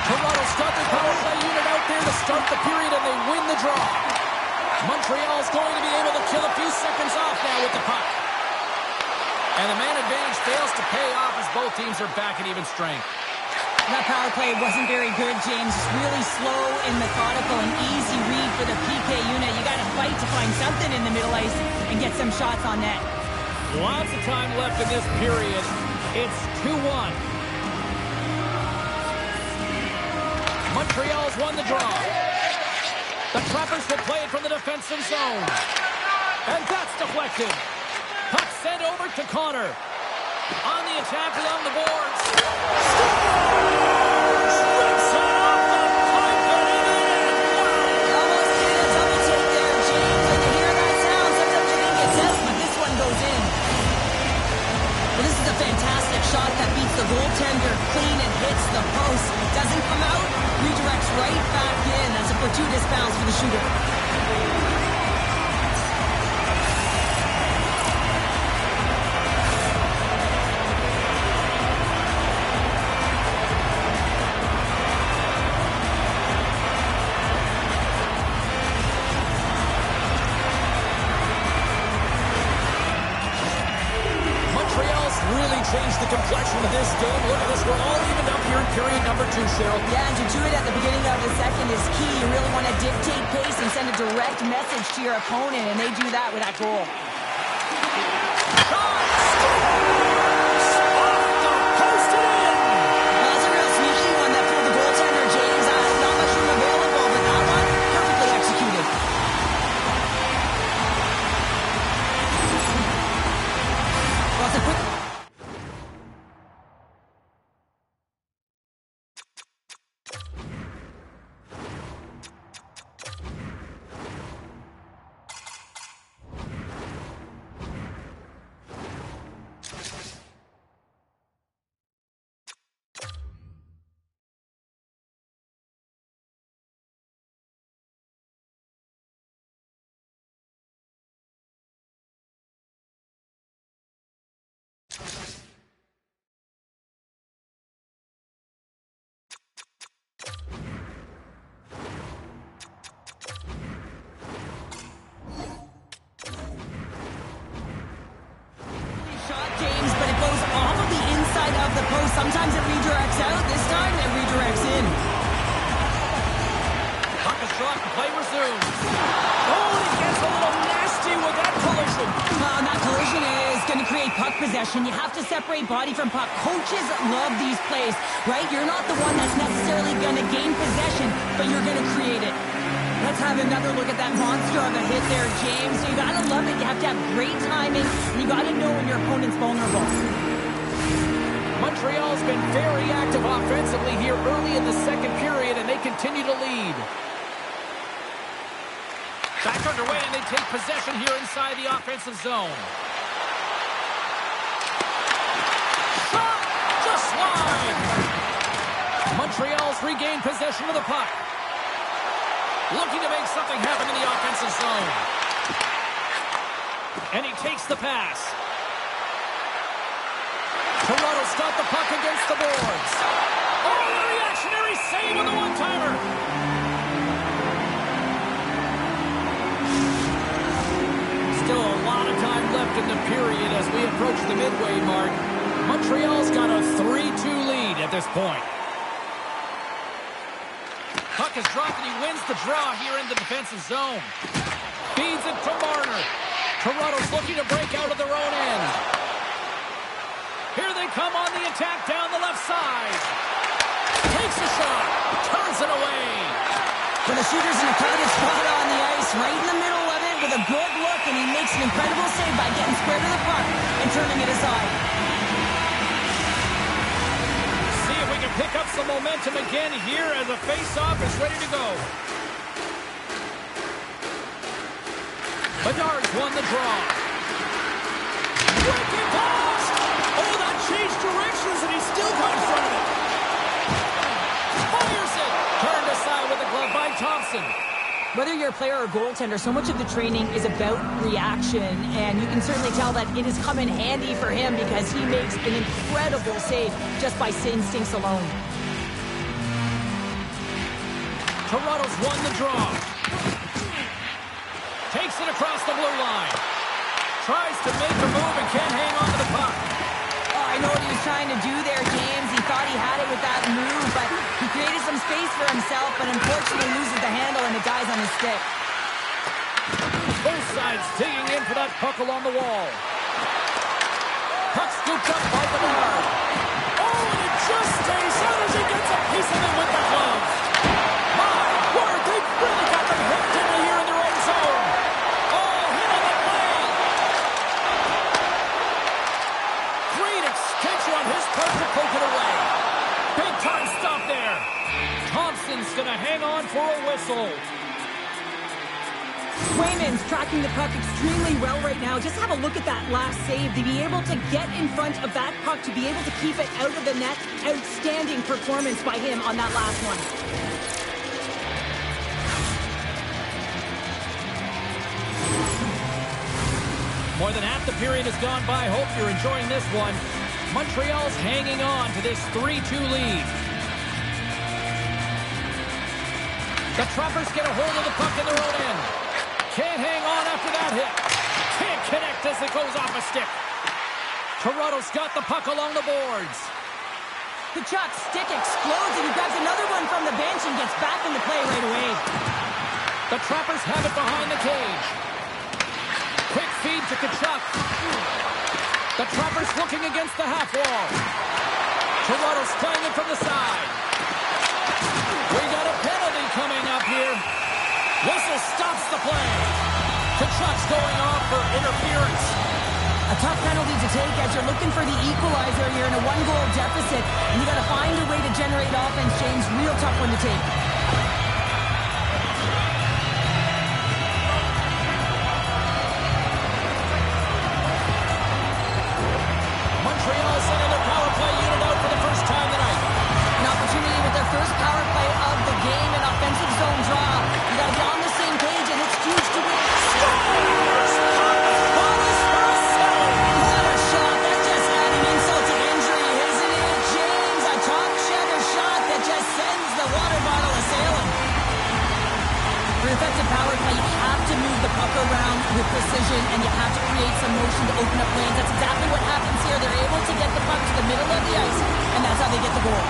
Toronto start their power play unit out there to start the period, and they win the draw. Montreal's going to be able to kill a few seconds off now with the puck. And the man advantage fails to pay off as both teams are back at even strength. That power play wasn't very good, James. Really slow and methodical, an easy read for the PK unit. You got to fight to find something in the middle ice and get some shots on net. Lots of time left in this period. It's 2-1. Montreal's won the draw. The Trappers will play it from the defensive zone. And that's deflected. Puck sent over to Connor. On the attack along the boards. Strips it off the pipe and in. Almost did a double take there, James. When you hear that sound, sometimes you think it's us, but this one goes in. Well, this is a fantastic shot that beats the goaltender clean and hits the post. Doesn't come out, redirects right back in. That's a fortuitous bounce for the shooter. Change the complexion of this game. Look at this. We're all evened up here in period number 2, Cheryl. Yeah, and to do it at the beginning of the second is key. You really want to dictate pace and send a direct message to your opponent, and they do that with that goal. Off the As a quick... Sometimes it redirects out. This time it redirects in. Puck is dropped and play resumes. Oh, he gets a little nasty with that collision. That collision is going to create puck possession. You have to separate body from puck. Coaches love these plays, right? You're not the one that's necessarily going to gain possession, but you're going to create it. Let's have another look at that monster of a hit there, James. You got to love it. You have to have great timing, and you got to know when your opponent's vulnerable. Montreal's been very active offensively here early in the second period, and they continue to lead. Back underway, and they take possession here inside the offensive zone. Shot! Just wide! Montreal's regained possession of the puck. Looking to make something happen in the offensive zone. And he takes the pass. Toronto's got the puck against the boards. Oh, the reactionary save on the one-timer. Still a lot of time left in the period as we approach the midway mark. Montreal's got a 3-2 lead at this point. Puck is dropped and he wins the draw here in the defensive zone. Feeds it to Marner. Toronto's looking to break out of their own end. Here they come on the attack down the left side. Takes a shot. Turns it away. For the shooter's in a crowded spot on the ice, right in the middle of it with a good look, and he makes an incredible save by getting square to the puck and turning it aside. See if we can pick up some momentum again here as a face-off is ready to go. Bedard's won the draw. Breaking pass! Oh, that changed directions, and he's still got in front of it. Fires it! Turned aside with a glove by Thompson. Whether you're a player or a goaltender, so much of the training is about reaction, and you can certainly tell that it has come in handy for him because he makes an incredible save just by instincts alone. Toronto's won the draw. Takes it across the blue line. Tries to make a move and can't hang on to the puck. Oh, I know what he was trying to do there, James. He thought he had it with that move, but he created some space for himself, but unfortunately loses the handle and it dies on his stick. Both sides digging in for that puck along the wall. Puck scooped up by Bedard. Oh, and it just stays out as he gets a piece of it with the glove. My word, they've really got them hooked into here in their own zone. Oh, hit on the play. Great extension on his part to poke it away. Big time stop there. Thompson's going to hang on for a whistle. Swayman's tracking the puck extremely well right now. Just have a look at that last save. To be able to get in front of that puck, to be able to keep it out of the net, outstanding performance by him on that last one. More than half the period has gone by. Hope you're enjoying this one. Montreal's hanging on to this 3-2 lead. The Trappers get a hold of the puck in their own end. Can't hang on after that hit. Can't connect as it goes off a stick. Toronto's got the puck along the boards. Kachuk's stick explodes and he grabs another one from the bench and gets back into play right away. The Trappers have it behind the cage. Quick feed to Kachuk. The Trappers looking against the half wall. Toronto's playing it from the side. We got a penalty coming up here. Whistle stops the play. Kachuk's going off for interference. I A tough penalty to take as you're looking for the equalizer. You're in a one-goal deficit, and you got to find a way to generate offense, James. Real tough one to take. Montreal sending their power play unit out for the first time tonight. An opportunity with their first power play of the game, an offensive zone draw. You got to be on the same page, and it's huge to win. Scores! Bonus for a save! What a shot! That just adding insult to injury, isn't it, James? A top shutter shot that just sends the water bottle a-sailing. For effective power play, you have to move the puck around with precision, and you have to create some motion to open up lanes. That's exactly what happens here. They're able to get the puck to the middle of the ice, and that's how they get the goal.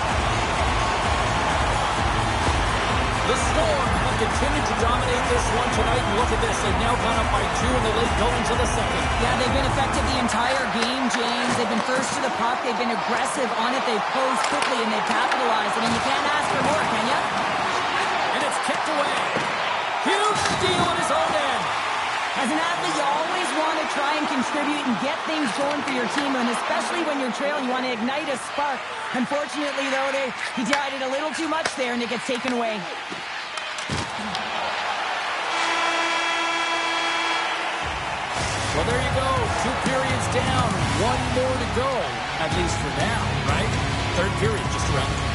The Storm have continued to dominate this one tonight. And look at this. They've now gone up by 2 in the late going to the second. Yeah, they've been effective the entire game, James. They've been first to the puck. They've been aggressive on it. They've closed quickly, and they've capitalized. I mean, you can't ask for more, can you? And it's kicked away. Huge steal at his own end. As an athlete, you always want to try and contribute and get things going for your team, and especially when you're trailing, you want to ignite a spark. Unfortunately, though, he tried it a little too much there, and it gets taken away. Well, there you go. 2 periods down. 1 more to go, at least for now, right? Third period just around the corner.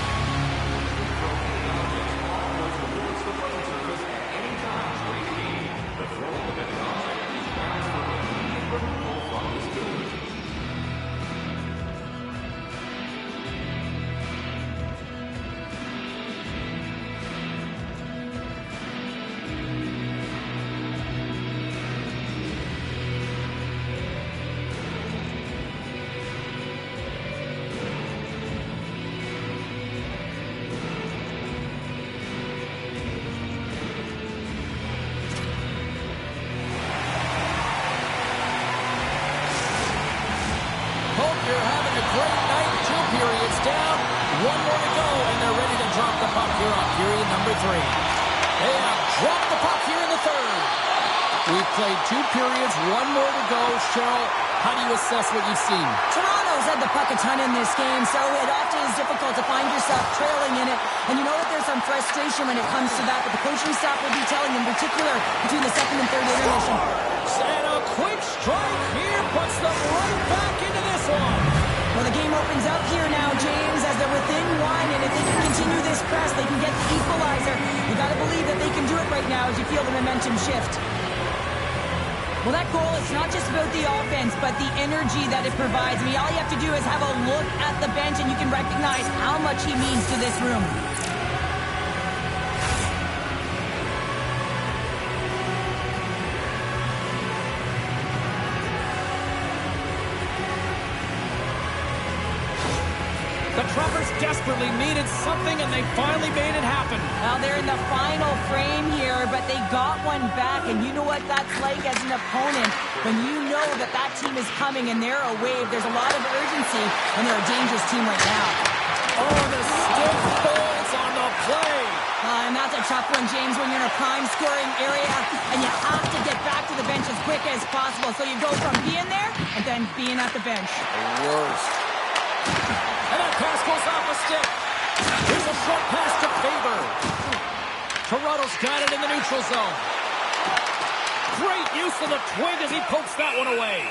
Played 2 periods, 1 more to go. Cheryl, how do you assess what you've seen? Toronto's had the puck a ton in this game, so it often is difficult to find yourself trailing in it. And you know that there's some frustration when it comes to that, but the coaching staff will be telling them, in particular between the second and third intermission. And a quick strike here puts them right back into this one. Well, the game opens up here now, James, as they're within 1, and if they can continue this press, they can get the equalizer. You got to believe that they can do it right now as you feel the momentum shift. Well, that goal, it's not just about the offense, but the energy that it provides. I mean, all you have to do is have a look at the bench, and you can recognize how much he means to this room. The Truckers desperately needed something, and they finally made it happen. Well, they're in the final frame here, but they got one back, and you know what that's like as an opponent. When you know that that team is coming and they're a wave, there's a lot of urgency, and they're a dangerous team right now. Oh, the stick falls on the play. And that's a tough one, James, when you're in a prime scoring area, and you have to get back to the bench as quick as possible. So you go from being there and then being at the bench. The worst. And that pass goes off a stick. Here's a short pass to Faber. Toronto's got it in the neutral zone. Great use of the twig as he pokes that one away.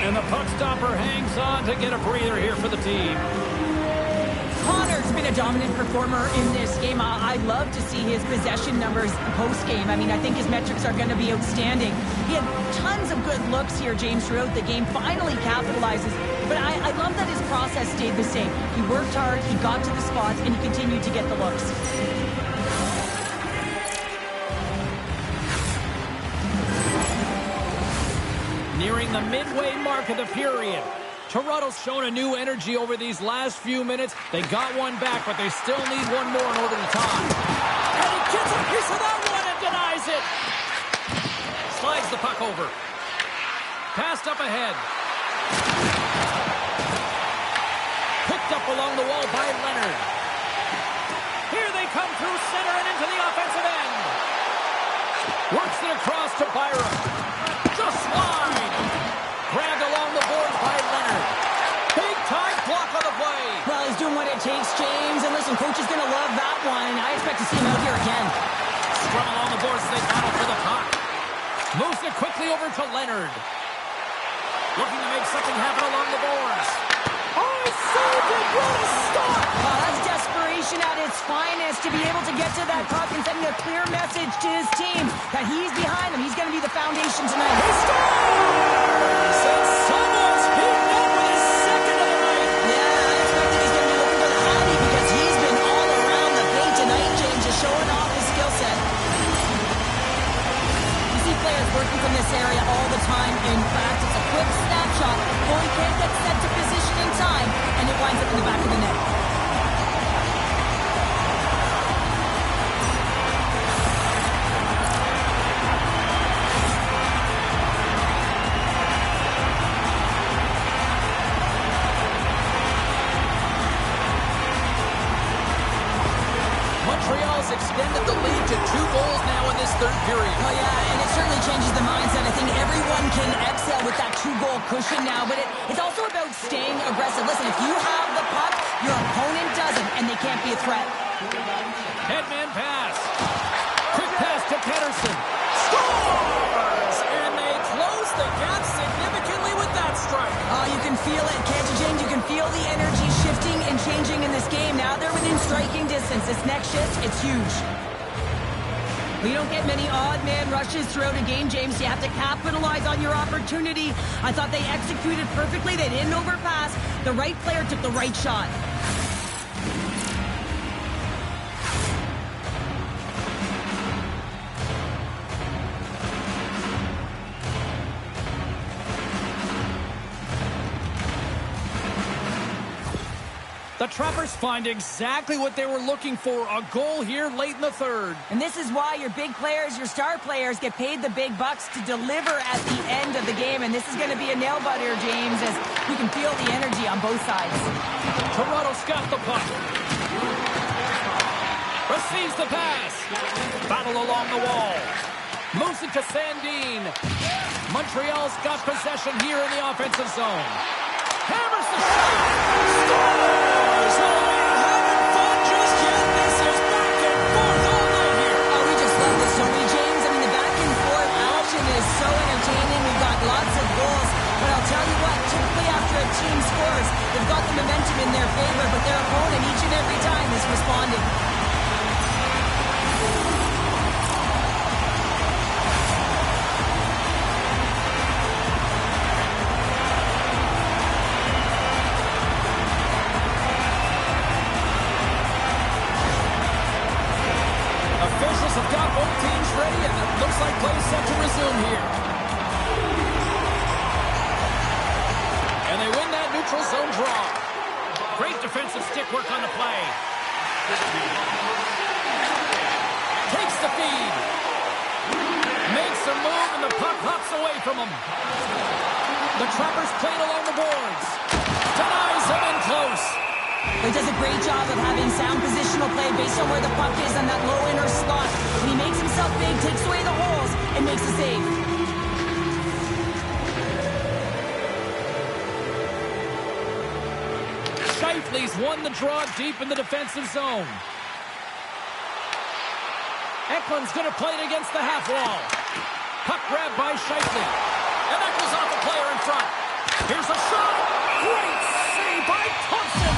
And the puck stopper hangs on to get a breather here for the team. Connor's been a dominant performer in this game. I'd love to see his possession numbers post-game. I mean, I think his metrics are going to be outstanding. He had tons of good looks here, James, throughout the game. Finally capitalizes. But I love that his process stayed the same. He worked hard, he got to the spots, and he continued to get the looks. Nearing the midway mark of the period. Toronto's shown a new energy over these last few minutes. They got one back, but they still need one more in order to tie. And he gets a piece of that one and denies it. Slides the puck over. Passed up ahead. Picked up along the wall by Leonard. Here they come through center and into the offensive end. Works it across to Byram. Just wide. Grabbed along the takes, James. And listen, coach is going to love that one. I expect to see him out here again. Scrum along the boards as they battle for the puck. Moves it quickly over to Leonard. Looking to make something happen along the boards. Oh, he saved it! What a stop! Oh, that's desperation at its finest to be able to get to that puck and sending a clear message to his team that he's behind them. He's going to be the foundation tonight. He scores! And someone's beaten up with his second of the night. Yeah, I expected he's going to be looking for the Hattie because he's been all around the paint tonight, James, just showing off his skill set. You see players working from this area all the time. In fact, it's a quick snapshot. Goalie can't get set to position in time, and it winds up in the back of the net. Montreal's extended the lead to 2 goals now in this third period. Oh, yeah, and it certainly changes the mindset. I think everyone can exhale with that 2-goal cushion now, but it's also about staying aggressive. Listen, if you have the puck, your opponent doesn't, and they can't be a threat. Headman pass. Quick pass to Pettersson. Scores! And they close the gap significantly with that strike. Oh, you can feel it, can't you, James? You can feel the energy shifting and changing in this game. Now they're within striking distance. This next shift, it's huge. We don't get many odd man rushes throughout a game, James. You have to capitalize on your opportunity. I thought they executed perfectly. They didn't overpass. The right player took the right shot. The Trappers find exactly what they were looking for, a goal here late in the third. And this is why your big players, your star players, get paid the big bucks to deliver at the end of the game. And this is going to be a nail-biter, James, as you can feel the energy on both sides. Toronto's got the puck. Receives the pass. Battle along the wall. Moves it to Sandin. Montreal's got possession here in the offensive zone. Hammers the shot. Scores! Oh, we're having fun just yet. This is back and forth all night here. Oh, we just love this, don't we, James? I mean, the back and forth action is so entertaining. We've got lots of goals. But I'll tell you what, typically after a team scores, they've got the momentum in their favor, but their opponent each and every time is responding. Officials have got both teams ready, and it looks like play is set to resume here. And they win that neutral zone draw. Great defensive stick work on the play. Takes the feed. Makes a move, and the puck hops away from him. The Trappers played along the boards. Denies him in close. He does a great job of having sound positional play based on where the puck is on that low inner slot. When he makes himself big, takes away the holes, and makes a save. Scheifele's won the draw deep in the defensive zone. Eklund's going to play it against the half wall. Puck grabbed by Scheifele. And that goes off a player in front. Here's a shot. Great save by Thompson.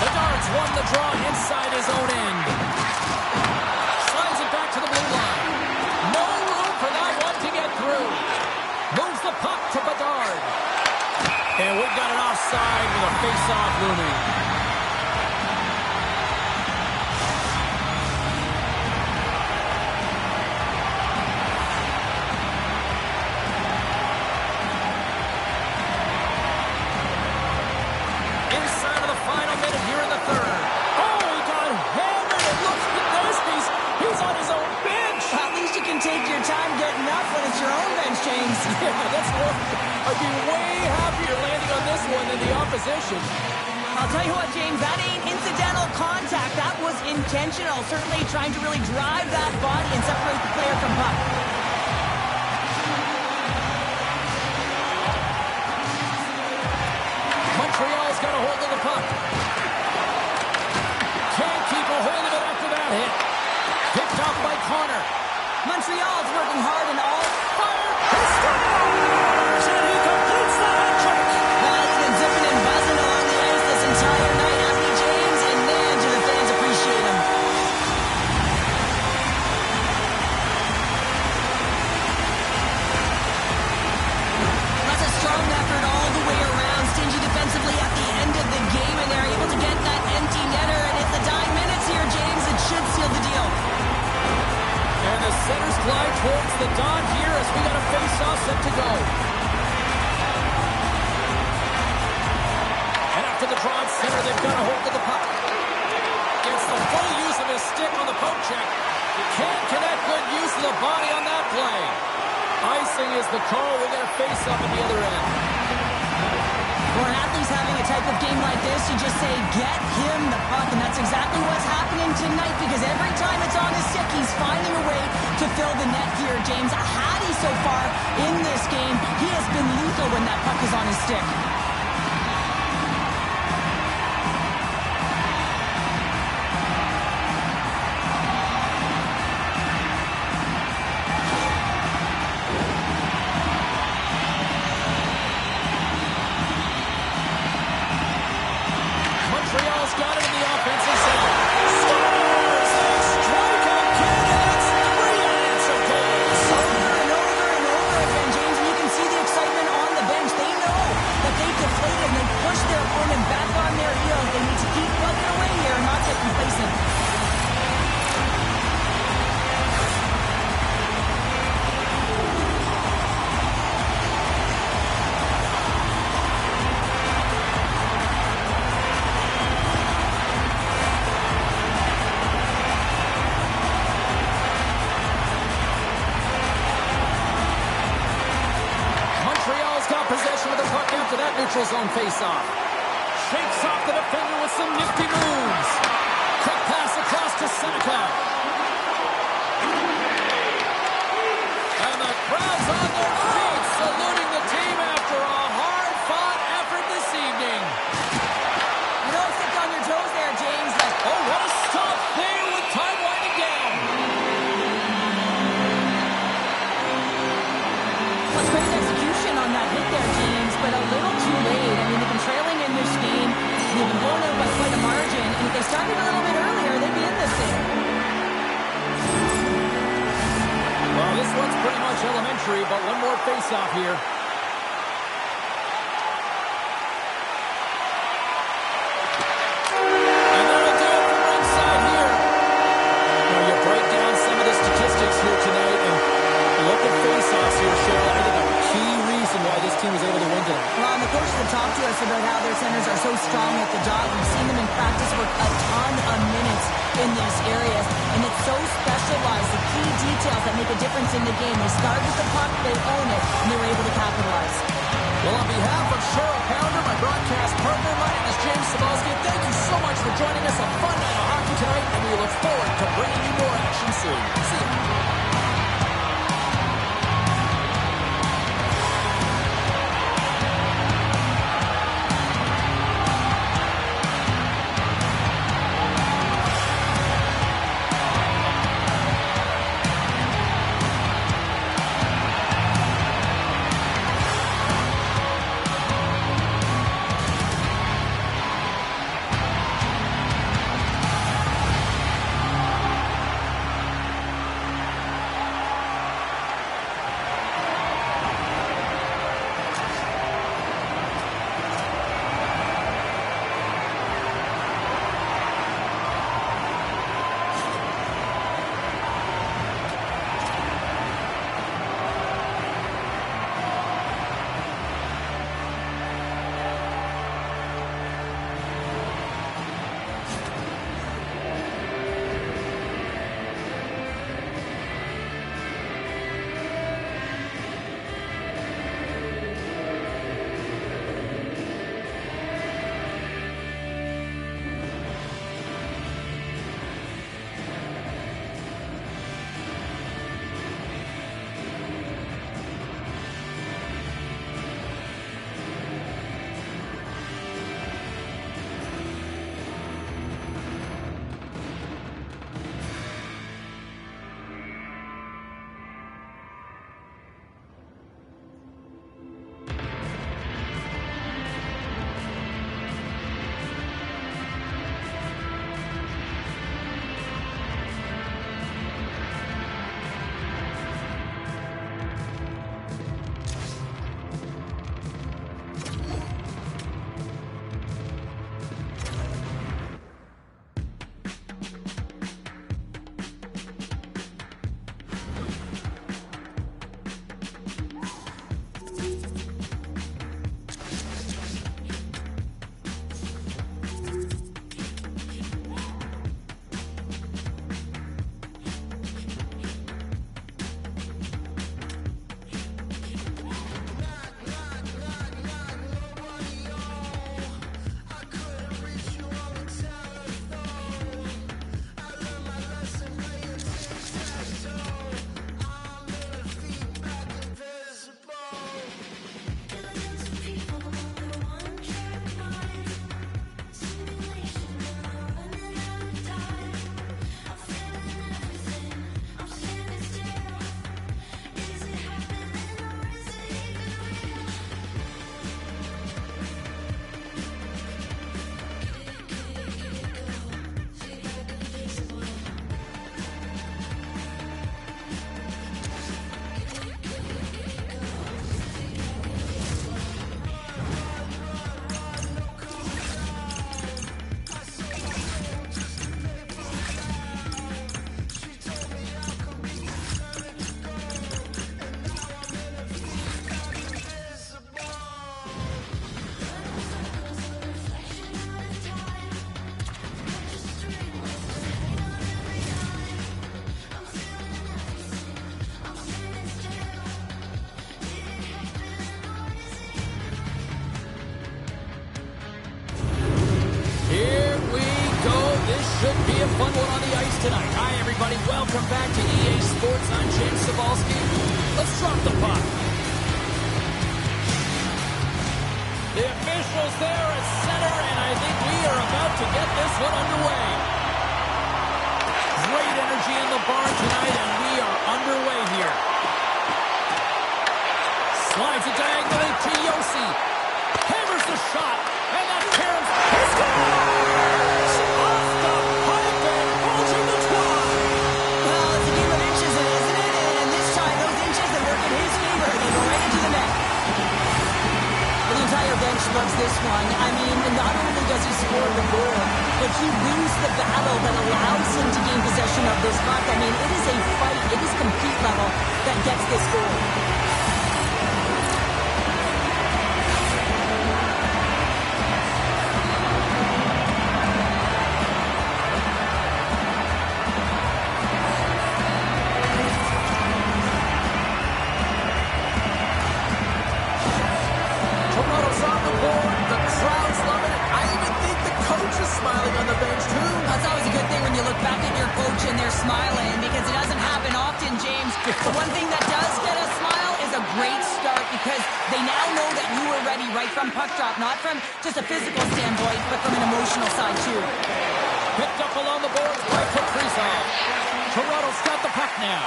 Bedard's won the draw inside his own end. Slides it back to the blue line. No room for that one to get through. Moves the puck to Bedard. And we've got an offside with a face-off looming. Inside of the final minute here in the third. Oh, he got hammered. It looks nasty. He's on his own bench. At least you can take your time getting up when it's your own bench, James. Yeah, that's one. I'd be way happier landing on this one than the opposition. I'll tell you what, James, that ain't incidental contact. That was intentional, certainly trying to really drive that body and separate the player from puck. Montreal's got a hold of the puck. Can't keep a hold of it after that hit. Picked up by Connor. Montreal's working hard and all fire. He scores! And he completes the hat trick. Well, he's been zipping and buzzing along the ice this entire night, hasn't he, James? And man, do the fans appreciate him. That's a strong effort all the way around. Stingy defensively at the end of the game, and they're able to get that empty netter. And it's the dying minutes here, James. It should seal the deal. And the centers glide towards the dot here as we got a face-off set to go. And after the draw at center, they've got a hold of the puck. Gets the full use of his stick on the poke check. Can't connect good use of the body on that play. Icing is the call. We'll get a face-off at the other end. For athletes having a type of game like this, you just say, get him the puck. And that's exactly what's happening tonight, because every time it's on his stick, he's finding a way to fill the net here, James. Hattie so far in this game, he has been lethal when that puck is on his stick. Montreal's got it in the offensive zone. Scores! Strikeout candidates! 3 unanswered goals! Over and over and over again, James, and you can see the excitement on the bench. They know that they deflated and they pushed their opponent back on their heels. They need to keep plugging away here and not get complacent. Montreal's got possession of the puck after that neutral zone face-off. Shakes off the defender with some nifty moves. Quick pass across to Seneca. And the crowd's on their feet, saluting the team after a hard-fought effort this evening. You know, stick on your toes there, James. But Oh, what a stop there with time winding down. was great execution on that hit there, James, but a little too late. I mean, they've been trailing in this game. They've been blown out by quite a margin, and if they started a little bit earlier, they'd be in this thing. Well, this one's pretty much elementary, but one more face-off here. And that'll do it from ringside here. Now, you break down some of the statistics here tonight, and look at face-offs here, Cheryl. I think a key reason why this team was able to win tonight. Well, and the coaches have talked to us about how their centers are so strong at the dot. We've seen them in practice work a ton of minutes in these areas, and it's so specialized, the key details that make a difference in the game. They start with the puck, they own it, and they were able to capitalize. Well, on behalf of Cheryl Pounder, my broadcast partner, my name is James Cebulski. Thank you so much for joining us. A fun night of hockey tonight, and we look forward to bringing you more action soon. See you. fun one on the ice tonight. Hi, everybody. Welcome back to EA Sports. I'm James Cybulski. Let's drop the puck. The officials there at center, and I think we are about to get this one underway. Great energy in the barn tonight, and we are underway here. Slides it diagonally to Josi. Hammers the shot, and that Karen's scores! Off the pipe and bulging the twine. Well, it's a game of inches, isn't it? And this time, those inches that work in his favor. They go right into the net. The entire bench loves this one. I mean, not only does he score the goal, but he wins the battle that allows him to gain possession of this puck. I mean, it is a fight. It is complete level that gets this goal. The one thing that does get a smile is a great start because they now know that you were ready right from puck drop, not from just a physical standpoint, but from an emotional side too. Picked up along the boards by Kaprizov. Toronto's got the puck now.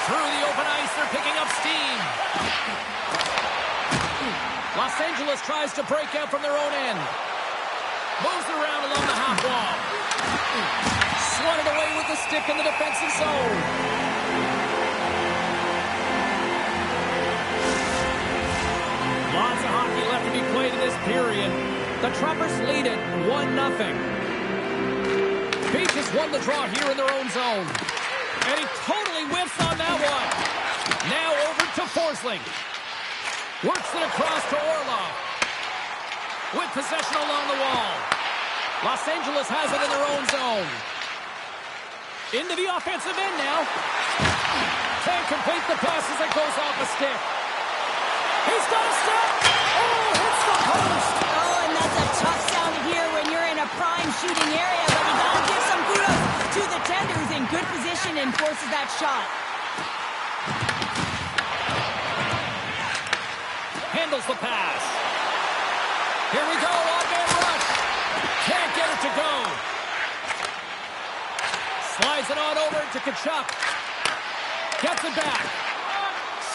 Through the open ice, they're picking up steam. Los Angeles tries to break out from their own end. Moves around along the half wall. Swatted away with the stick in the defensive zone. Lots of hockey left to be played in this period. The Trappers lead it 1-0. Beach has won the draw here in their own zone. And he totally whiffs on that one. Now over to Forsling. Works it across to Orlov. With possession along the wall. Los Angeles has it in their own zone. Into the offensive end now. Can't complete the pass as it goes off a stick. He's got a step. Oh, hits the post. Oh, and that's a tough sound to hear when you're in a prime shooting area, but you gotta give some kudos to the tender who's in good position and forces that shot. Handles the pass. Here we go, on-man rush. Can't get it to go. Slides it on over to Tkachuk. Gets it back.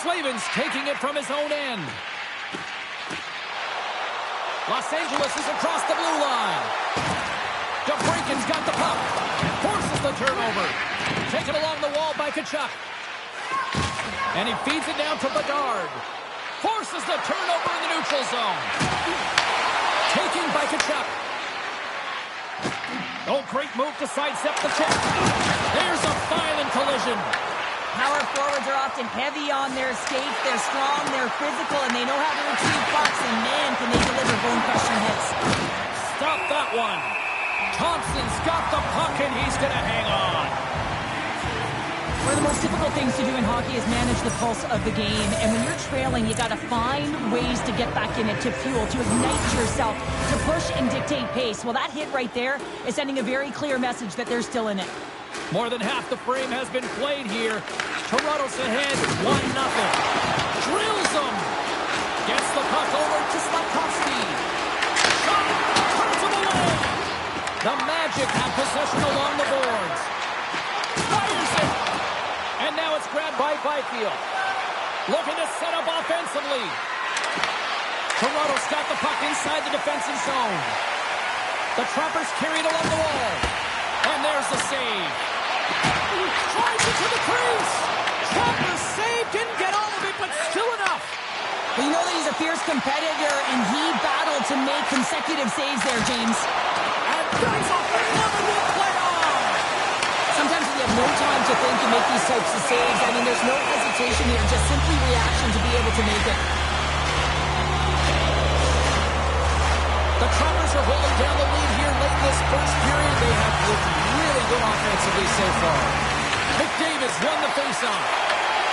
Slavin's taking it from his own end. Los Angeles is across the blue line. DeBrinken's got the puck. Forces the turnover. Taken along the wall by Tkachuk. And he feeds it down to Bedard. Forces the turnover in the neutral zone. Taken by Tkachuk. Oh, great move to sidestep the check. There's a violent collision. Power forwards are often heavy on their skates. They're strong, they're physical, and they know how to retrieve pucks. And man, can they deliver bone-crushing hits. Stop that one. Thompson's got the puck, and he's going to hang on. One of the most difficult things to do in hockey is manage the pulse of the game. And when you're trailing, you got to find ways to get back in it, to fuel, to ignite yourself, to push and dictate pace. Well, that hit right there is sending a very clear message that they're still in it. More than half the frame has been played here. Toronto's ahead 1-0. Drills them. Gets the puck over to Slafkovsky. Shot. Turns him away. The Magic have possession along the boards. Fires it. And now it's grabbed by Byfield. Looking to set up offensively. Toronto's got the puck inside the defensive zone. The Trappers carry it along the wall. And there's the save. Tries it to the crease. Trappers saved, didn't get all of it, but still enough. Well, you know that he's a fierce competitor, and he battled to make consecutive saves there, James. And dives off another will play on. Sometimes when you have no time to think and make these types of saves, I mean, there's no hesitation here, just simply reaction to be able to make it. The Trappers are holding down the lead here late in this first period. They have looked really good offensively so far. McDavid's won the faceoff.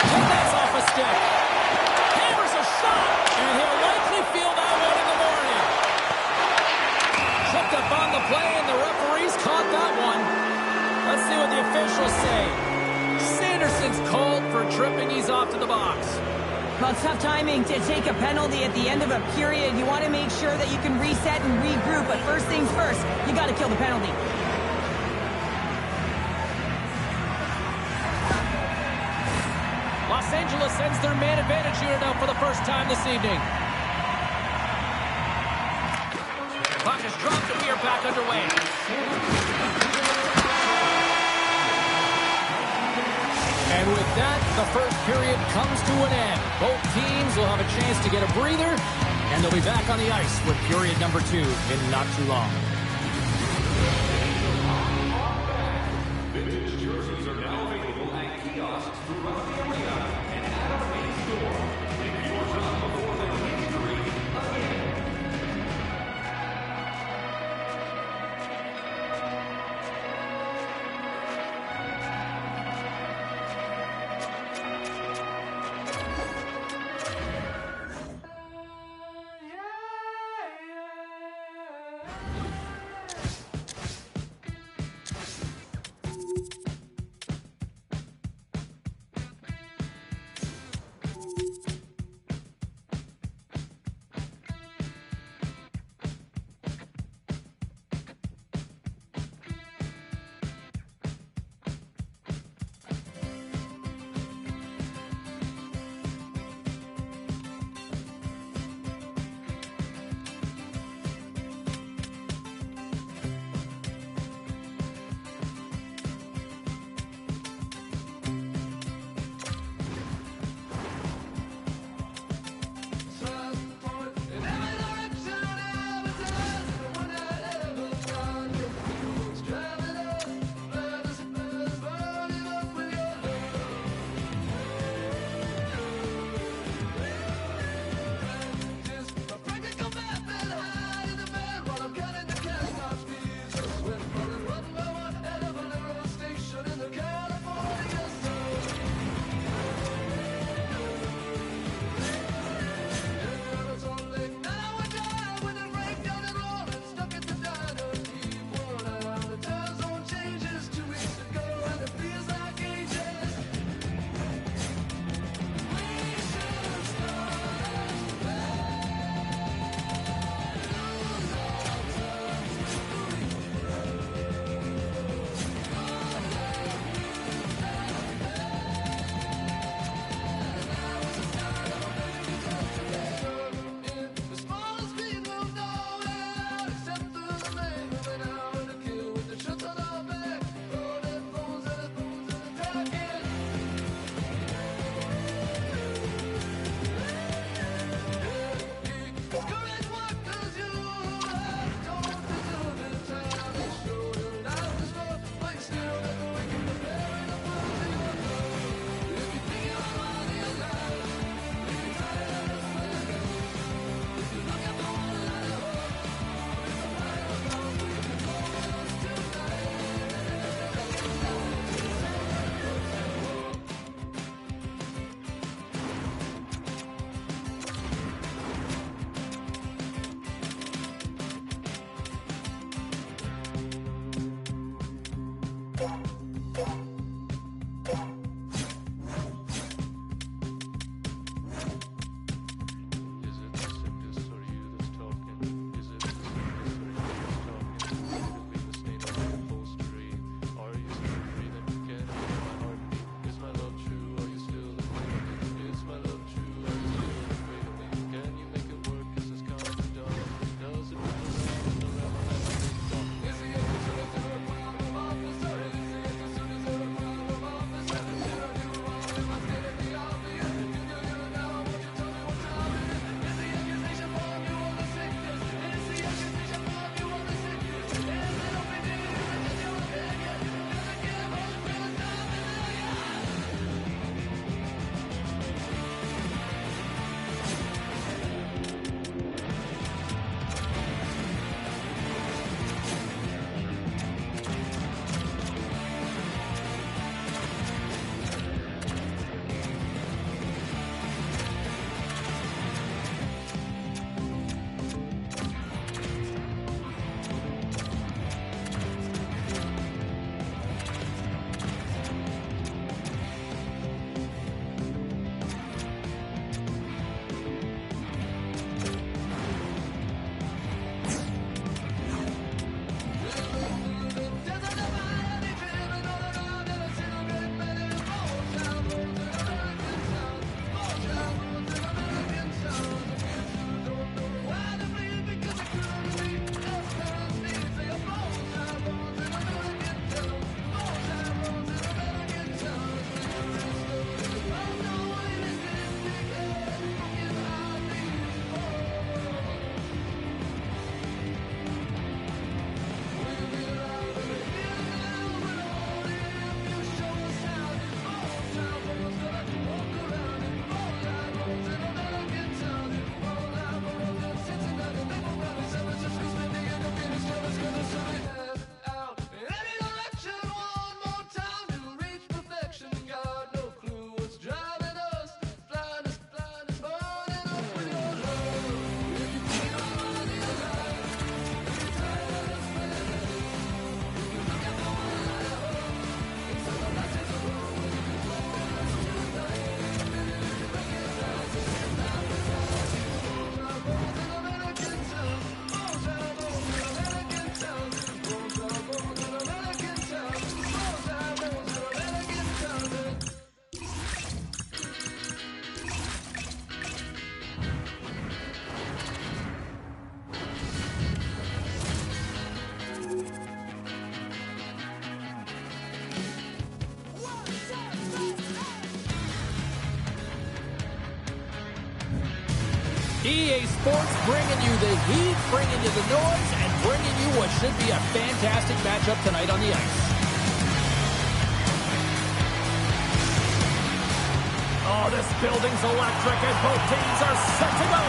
And that's off a stick. Hammers a shot, and he'll likely feel that one in the morning. Tripped up on the play, and the referees caught that one. Assistance called for tripping. He's off to the box. Well, it's tough timing to take a penalty at the end of a period. You want to make sure that you can reset and regroup, but first things first, you got to kill the penalty. Los Angeles sends their man advantage unit out for the first time this evening. Puck is dropped and we are back underway. And with that, the first period comes to an end. Both teams will have a chance to get a breather, and they'll be back on the ice with period number 2 in not too long. Vintage jerseys are now available at kiosks throughout the arena and at our main store. Pick yours up before the injury again. EA Sports bringing you the heat, bringing you the noise, and bringing you what should be a fantastic matchup tonight on the ice. Oh, this building's electric and both teams are set to go.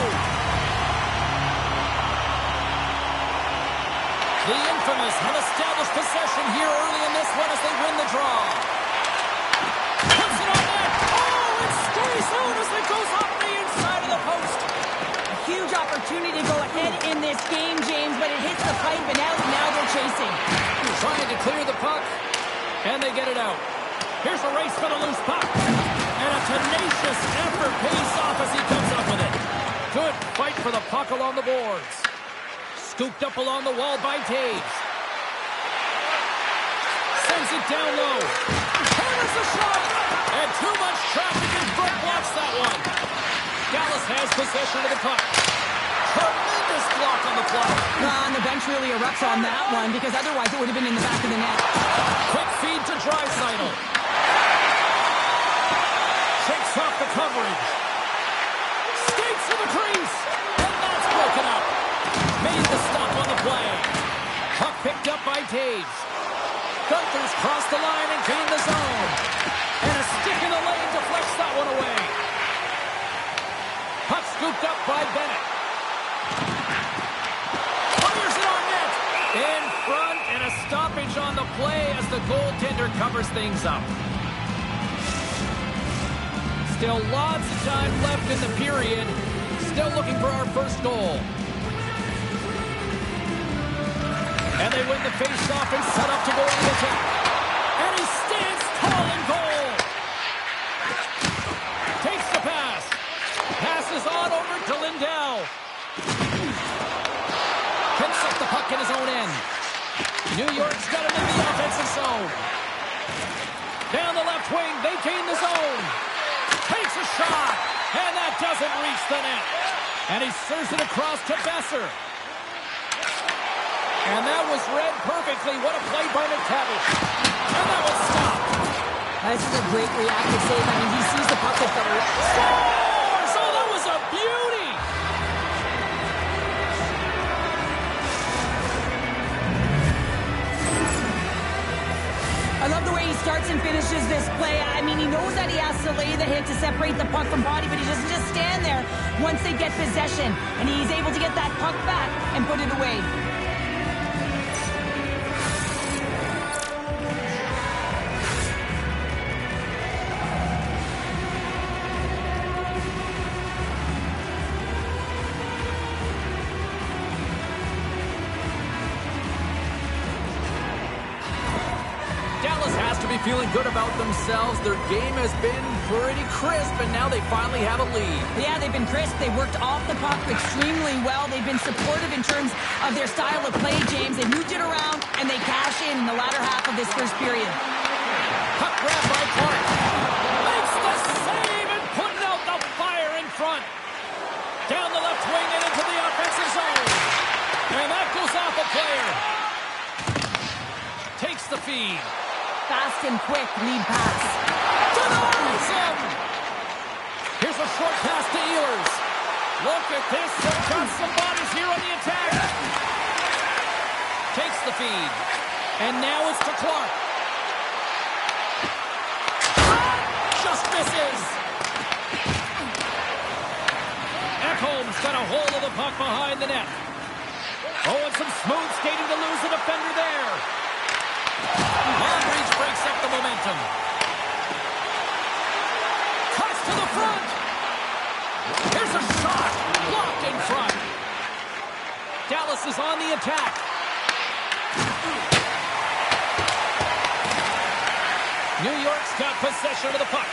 The infamous have established possession here early in this one as they win the draw. Puts it on net. Oh, it stays out as it goes off the inside of the post. Huge opportunity to go ahead in this game, James, but it hits the pipe and out. Now they're chasing. Trying to clear the puck, and they get it out. Here's a race for the loose puck. And a tenacious effort pays off as he comes up with it. Good fight for the puck along the boards. Scooped up along the wall by Taves. Sends it down low. There's a shot. And too much traffic in front blocks that one. Dallas has possession of the puck. Tremendous block on the play. And the bench really erupts on that one because otherwise it would have been in the back of the net. Quick feed to Draisaitl. Shakes off the coverage. Skates to the crease. And that's broken up. Made the stop on the play. Puck picked up by Taves. Gunther's crossed the line and gained the zone. And a stick in the lane deflects that one away. Puck scooped up by Bennett. Fires it on net. In front and a stoppage on the play as the goaltender covers things up. Still lots of time left in the period. Still looking for our first goal. And they win the face-off and set up to go to the attack. And he stands tall in goal. Takes the pass. Passes on over to Lindell. Picks up the puck in his own end. New York's got him in the offensive zone. Down the left wing, they gain the zone. Takes a shot. And that doesn't reach the net. And he serves it across to Besser. And that was read perfectly. What a play by McTavish. And that was stopped. This is a great reactive save. I mean, he sees the puck with the left. Scores! Oh, that was a beauty! I love the way he starts and finishes this play. I mean, he knows that he has to lay the hit to separate the puck from body, but he doesn't just stand there once they get possession. And he's able to get that puck back and put it away. Feeling good about themselves. Their game has been pretty crisp, and now they finally have a lead. Yeah, they've been crisp. They worked off the puck extremely well. They've been supportive in terms of their style of play, James. They moved it around, and they cash in the latter half of this first period. Puck grab by Clark. Makes the save and putting out the fire in front. Down the left wing and into the offensive zone. And that goes off a player. Takes the feed. Fast and quick lead pass. Denies him! Here's a short pass to Ehlers. Look at this. They've got some bodies here on the attack. Takes the feed. And now it's to Clark. Just misses. Ekholm's got a hold of the puck behind the net. Oh, and some smooth skating to lose the defender there. Long-reach breaks up the momentum. Cuts to the front. Here's a shot. Blocked in front. Dallas is on the attack. New York's got possession of the puck.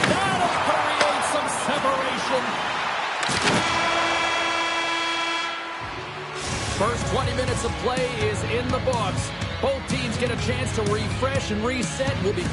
That'll create some separation. First 20 minutes of play is in the books. Both teams get a chance to refresh and reset. We'll be...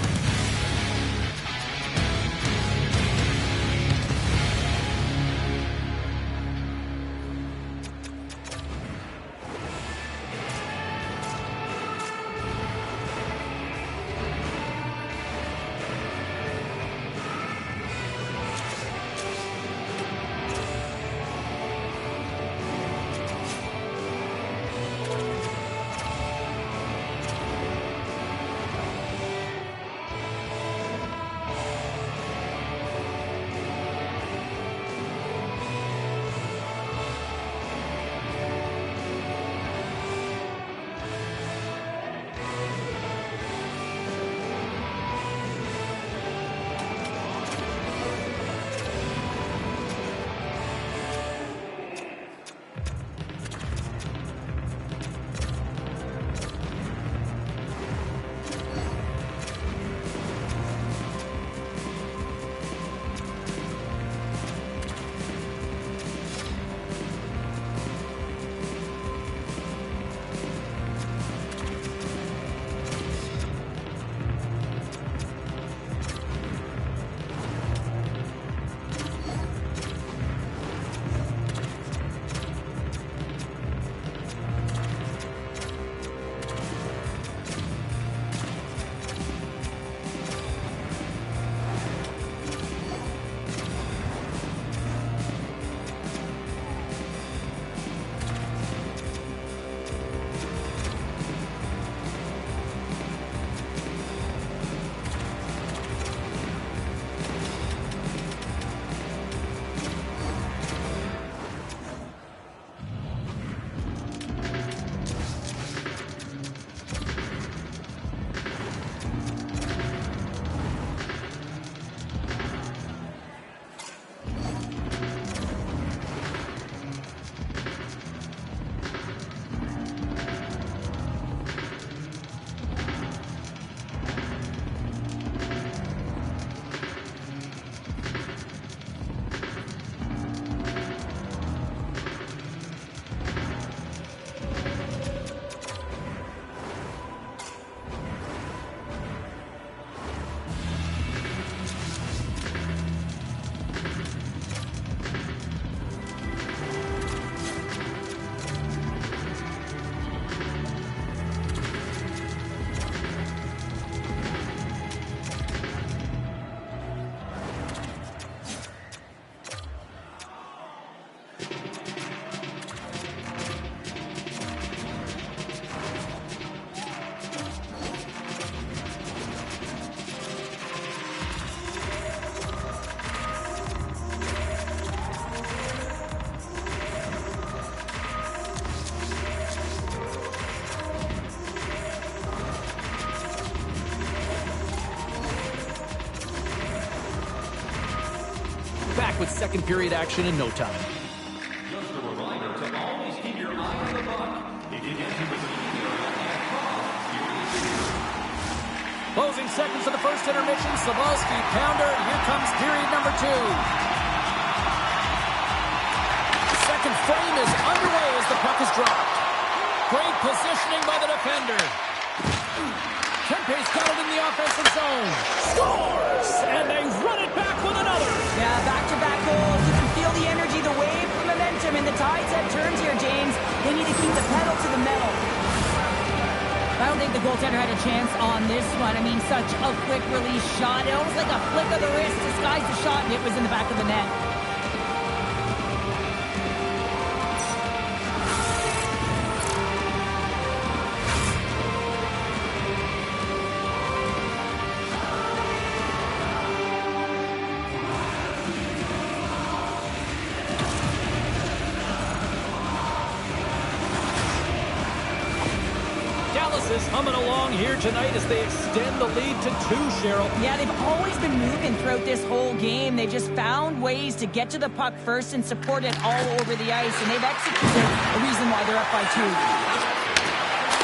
with second period action in no time. Just a reminder to always keep your eye on the puck. If you get to the Closing seconds of the first intermission, Sabalski pounder. Here comes period number 2. The second frame is underway as the puck is dropped. Great positioning by the defender. Kempe's got it in the offensive zone. Scores! And they run it back with another. Yeah, back-to-back goals. You can feel the energy, the wave, the momentum, and the tide's head turns here, James. They need to keep the pedal to the metal. I don't think the goaltender had a chance on this one. I mean, such a quick release shot. It almost like a flick of the wrist disguised the shot, and it was in the back of the net. Is humming along here tonight as they extend the lead to 2, Cheryl. Yeah, they've always been moving throughout this whole game. They've just found ways to get to the puck first and support it all over the ice, and they've executed a reason why they're up by 2.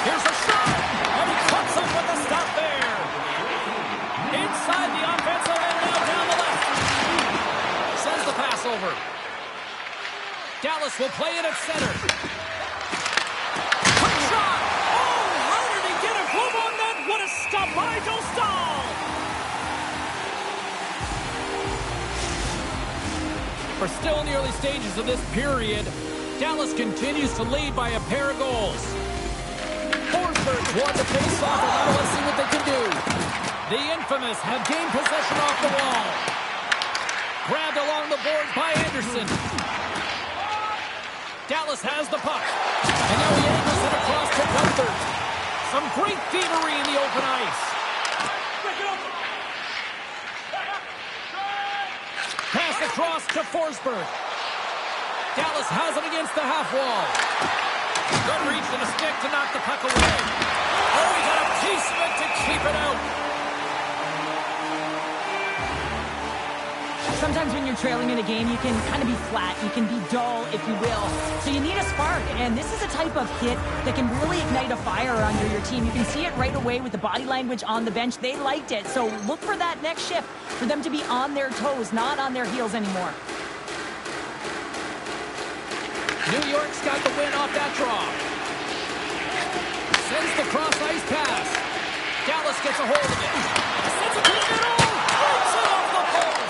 Here's a shot, and he comes up with the stop there. Inside the offensive end, now down the left. Sends the pass over. Dallas will play it at center. Quick shot! What a stop by Dostal! We're still in the early stages of this period. Dallas continues to lead by a pair of goals. Forsberg won the face-off, and now let's see what they can do. The infamous have gained possession off the wall. Grabbed along the board by Anderson. Dallas has the puck. And now he angles it across to Gunther. Some great thievery in the open ice. Pass across to Forsberg. Dallas has it against the half wall. Good reach to the stick to knock the puck away. Oh, he got a piece of it to keep it out. Sometimes when you're trailing in a game, you can kind of be flat. You can be dull, if you will. So you need a spark, and this is a type of hit that can really ignite a fire under your team. You can see it right away with the body language on the bench. They liked it, so look for that next shift, for them to be on their toes, not on their heels anymore. New York's got the win off that draw. Sends the cross-ice pass. Dallas gets a hold of it. Sends it to the middle. Breaks it off the post.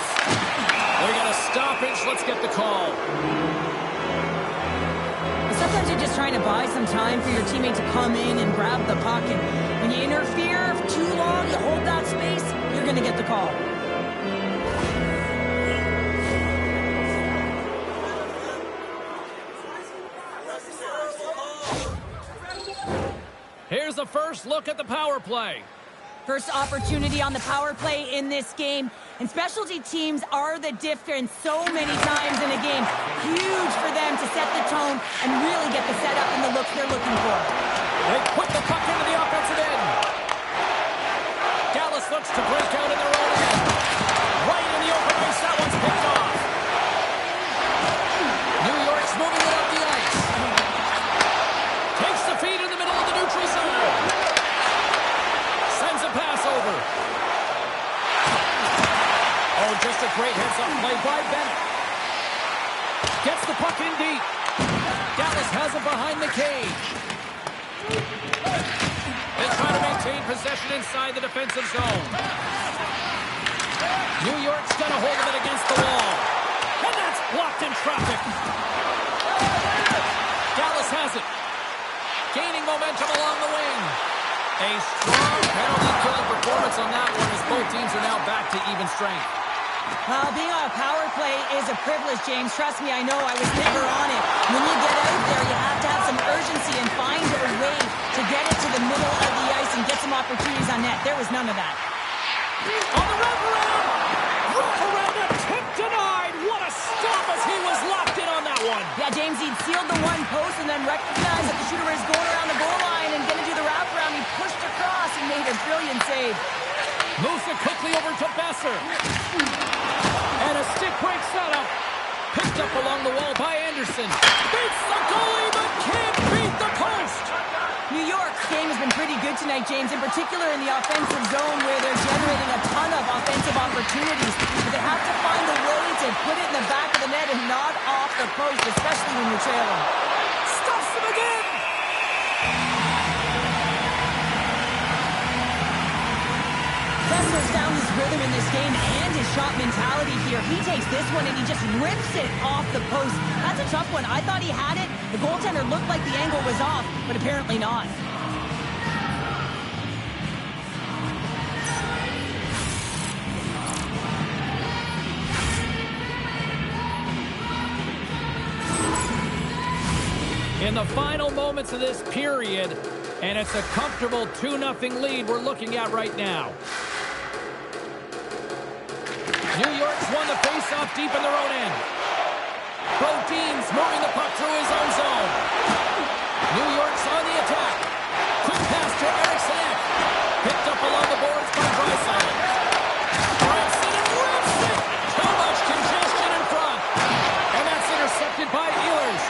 They got a stoppage. Let's get the call. Sometimes you're just trying to buy some time for your teammate to come in and grab the puck. And when you interfere too long, you hold that space, you're going to get the call. Here's the first look at the power play. First opportunity on the power play in this game. And specialty teams are the difference so many times in a game. Huge for them to set the tone and really get the setup and the looks they're looking for. They put the puck into the offensive end. Dallas looks to break out in their own end. Right in the open ice, that one's picked off. New York's moving it up the ice. Takes the feed in the middle of the neutral zone. Sends a pass over. Oh, just a great heads-up play by Bennett. Gets the puck in deep. Dallas has it behind the cage. They try to maintain possession inside the defensive zone. New York's got a hold of it against the wall. And that's blocked in traffic. Dallas has it. Gaining momentum along the wing. A strong penalty-killing performance on that one as both teams are now back to even strength. Being on a power play is a privilege, James. Trust me, I know. I was never on it. When you get out there, you have to have some urgency and find a way to get it to the middle of the ice and get some opportunities on net. There was none of that. On the wraparound! Wraparound attempt denied! What a stop as he was locked in on that one! Yeah, James, he'd sealed the one post and then recognized that the shooter was going around the goal line and going to do the wraparound. He pushed across and made a brilliant save. Moves it quickly over to Besser. And a stick break setup. Picked up along the wall by Anderson. Beats the goalie, but can't beat the post. New York's game has been pretty good tonight, James, in particular in the offensive zone where they're generating a ton of offensive opportunities. But they have to find a way to put it in the back of the net and not off the post, especially when you're trailing. Stuffs him again. Besser's found his rhythm in this game and his shot mentality here. He takes this one and he just rips it off the post. That's a tough one. I thought he had it. The goaltender looked like the angle was off, but apparently not. In the final moments of this period, and it's a comfortable 2-0 lead we're looking at right now. New York's won the face-off deep in their own end. Brodin's moving the puck through his own zone. New York's on the attack. Quick pass to Eriksson. Picked up along the boards by Draisaitl. Rips it. Too much congestion in front. And that's intercepted by Ehlers.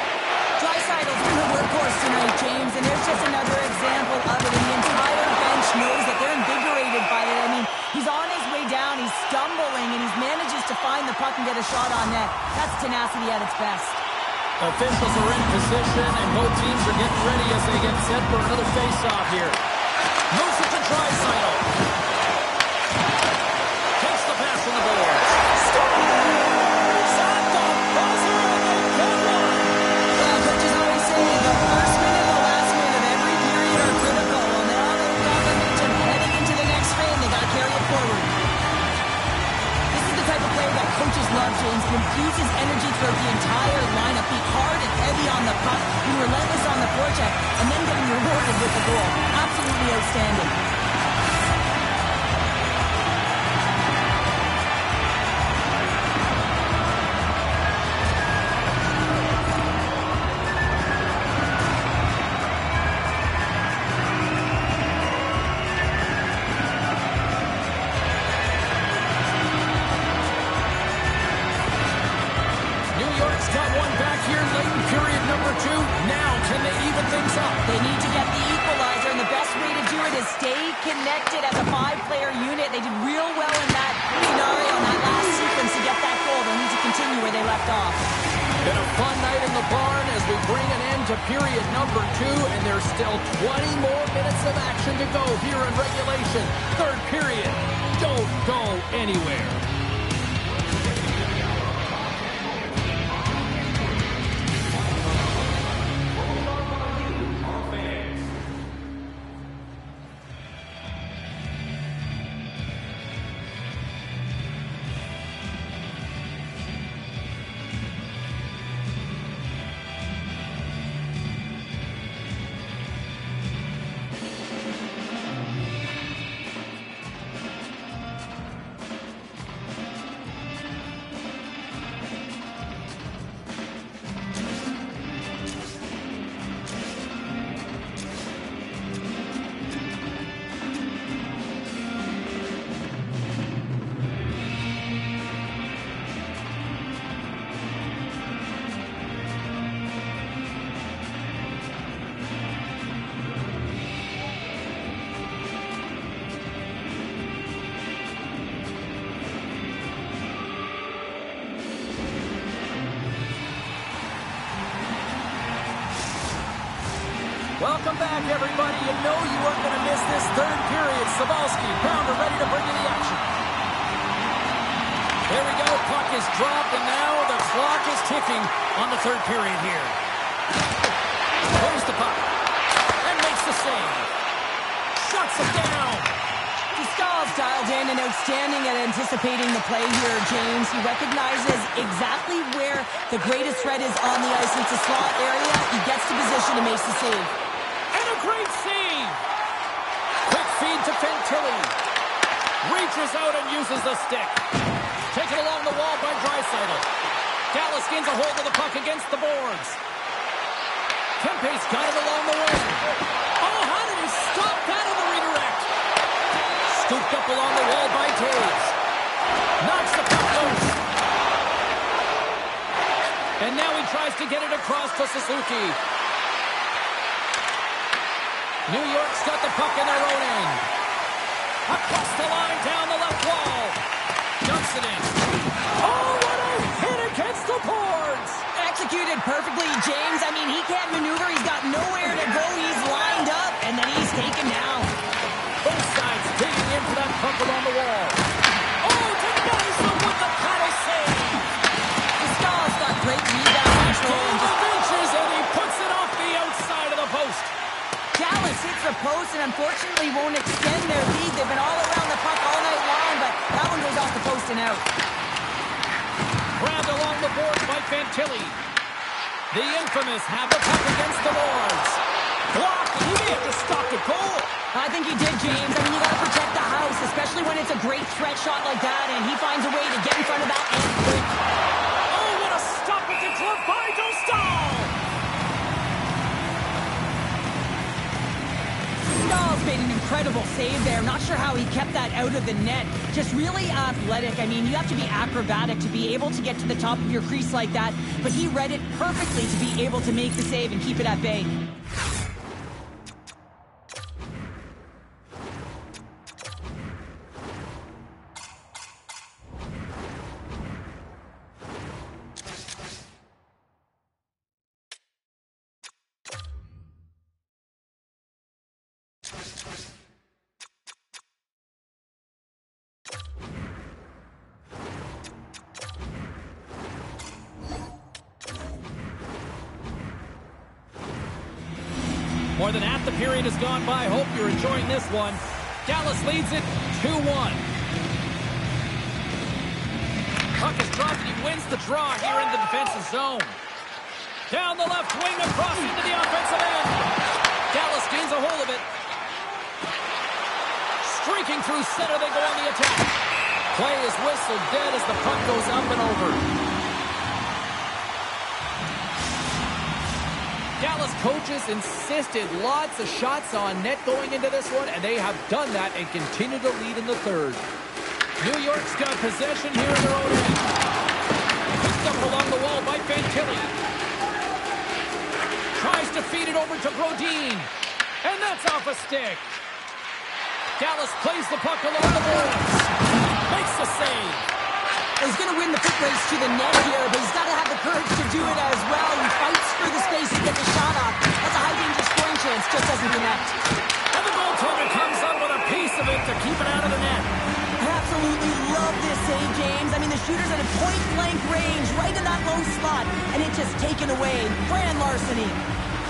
Draisaitl's been a workhorse tonight, James, and there's just another example of it. And the entire bench knows that they're invigorated by it. I mean, he's on his way down, he's stumbling, and he manages to find the puck and get a shot on net. That's tenacity at its best. Officials are in position, and both teams are getting ready as they get set for another face-off here. Moves it to Draisaitl. Takes the pass from the boards. Scores! At the buzzer, and they get one! Well, coaches always say the first minute and the last minute of every period are critical. And now they've got momentum heading into the next frame. They got to carry it forward. This is the type of player that coaches love, James. He infuses energy throughout the entire lineup. Be hard and heavy on the puck, be relentless on the forecheck, and then getting rewarded with the goal. Absolutely outstanding. They need to get the equalizer, and the best way to do it is stay connected as a 5-player unit. They did real well in that scenario, in that last sequence to get that goal. They need to continue where they left off. Been a fun night in the barn as we bring an end to period number 2, and there's still 20 more minutes of action to go here in regulation. Third period. Don't go anywhere. Welcome back, everybody. You know you weren't going to miss this third period. Sabalski, Pounder ready to bring you the action. There we go. Puck is dropped, and now the clock is ticking on the third period here. Throws the puck and makes the save. Shuts it down. Gustav's dialed in and outstanding at anticipating the play here, James. He recognizes exactly where the greatest threat is on the ice. It's a slot area. He gets to position and makes the save. And a great save. Quick feed to Fantilli. Reaches out and uses the stick. Taken along the wall by Draisaitl. Dallas gains a hold of the puck against the boards. Kempe's got it along the wing. Oh, how did he stop that on the redirect? Scooped up along the wall by Toews. Knocks the puck loose. And now he tries to get it across to Suzuki. New York's got the puck in their own end. Across the line, down the left wall. Dumps it in. Oh, what a hit against the boards! Executed perfectly, James. I mean, he can't maneuver. He's got nowhere to go. He's lined up, and then he's taken down. Both sides digging in for that puck along the wall. Oh, denies them with the paddle save. Stahl's got great rebound control. And just Inches, and he puts it off the outside of the post. Dallas hits the post and unfortunately won't extend their lead. They've been all around the puck all night long, but that one goes off the post and out. Grabbed along the boards by Fantilli. The infamous have the puck against the boards. Blocked, and he may have just stopped a goal. I think he did, James. I mean, you got to protect the house, especially when it's a great threat shot like that, and he finds a way to get in front of that and quick. Oh, what a stop at the glove by Dostal! Stahl's made an incredible save there. Not sure how he kept that out of the net. Just really athletic. I mean, you have to be acrobatic to be able to get to the top of your crease like that, but he read it perfectly to be able to make the save and keep it at bay. More than half the period has gone by. Hope you're enjoying this one. Dallas leads it 2-1. Puck is dropped and he wins the draw here in the defensive zone. Down the left wing across into the offensive end. Dallas gains a hold of it. Streaking through center, they go on the attack. Play is whistled dead as the puck goes up and over. Dallas coaches insisted lots of shots on net going into this one, and they have done that and continue to lead in the third. New York's got possession here in their own end. Picked up along the wall by Fantilli. Tries to feed it over to Brodin. And that's off a stick. Dallas plays the puck along the boards. Makes the save. He's going to win the foot race to the net here, but he's got to have the courage to do it as well. He fights for the space to get the shot off. That's a high-danger scoring chance, just doesn't connect. And the goaltender comes up with a piece of it to keep it out of the net. I absolutely love this save, James. I mean, the shooter's at a point-blank range, right in that low spot, and it's just taken away. Brand larceny.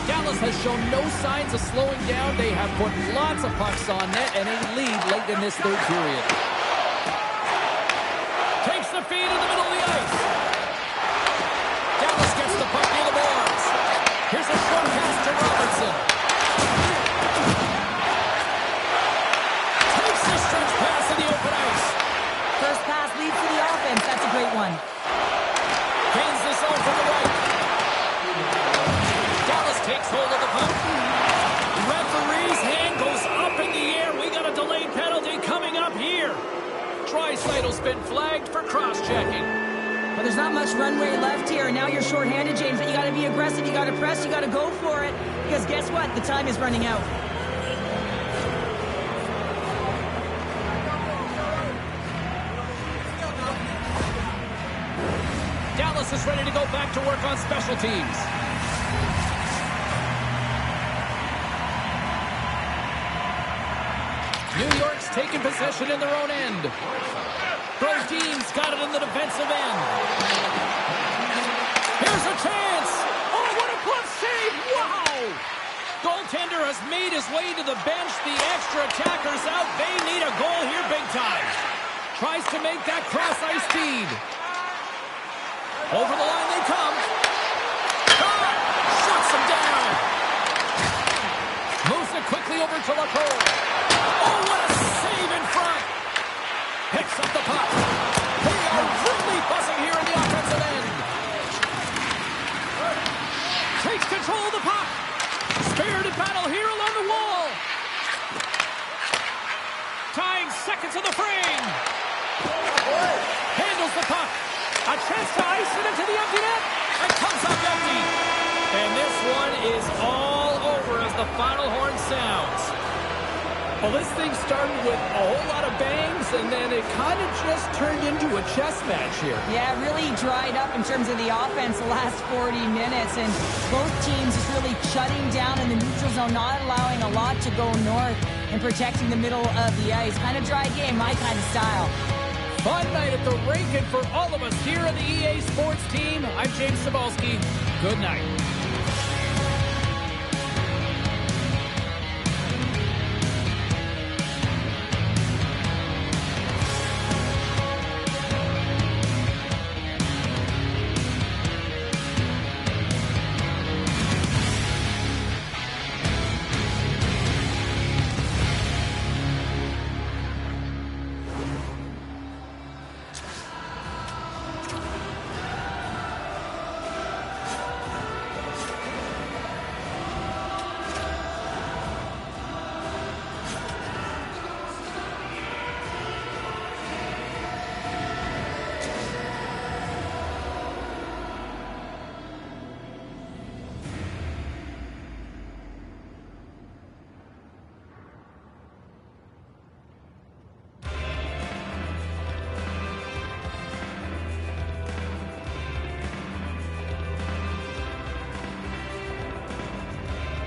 Dallas has shown no signs of slowing down. They have put lots of pucks on net and a lead late in this third period. Takes the feed in the middle of the ice. Dallas gets the puck near the boards. Here's a short pass to Robertson. Takes the stretch pass in the open ice. First pass leads to the offense. That's a great one. Gains this all to the right. Dallas takes hold of the puck. Referee's hand goes up in the air. We got a delayed penalty coming up here. Draisaitl's been flagged for cross-checking. But there's not much runway left here. Now you're shorthanded, James, but you got to be aggressive. You got to press. You got to go for it. Because guess what? The time is running out. Dallas is ready to go back to work on special teams. New York's taking possession in their own end. Brodin's got it in the defensive end. Here's a chance. Oh, what a glove save. Wow. Goaltender has made his way to the bench. The extra attacker's out. They need a goal here big time. Tries to make that cross-ice feed. Over the line they come. Shuts him down. Moves it quickly over to Lacour. Oh, what a save in front. Picks up the puck. They are really buzzing here in the offensive end. Takes control of the puck. Spirited battle here along the wall. Tying seconds of the frame. Handles the puck. A chance to ice it into the empty net. And comes up empty. And this one is all over as the final horn sounds. Well, this thing started with a whole lot of bangs, and then it kind of just turned into a chess match here. Yeah, it really dried up in terms of the offense the last 40 minutes, and both teams just really shutting down in the neutral zone, not allowing a lot to go north and protecting the middle of the ice. Kind of dry game, my kind of style. Fun night at the rink, and for all of us here on the EA Sports team, I'm James Cybulski. Good night.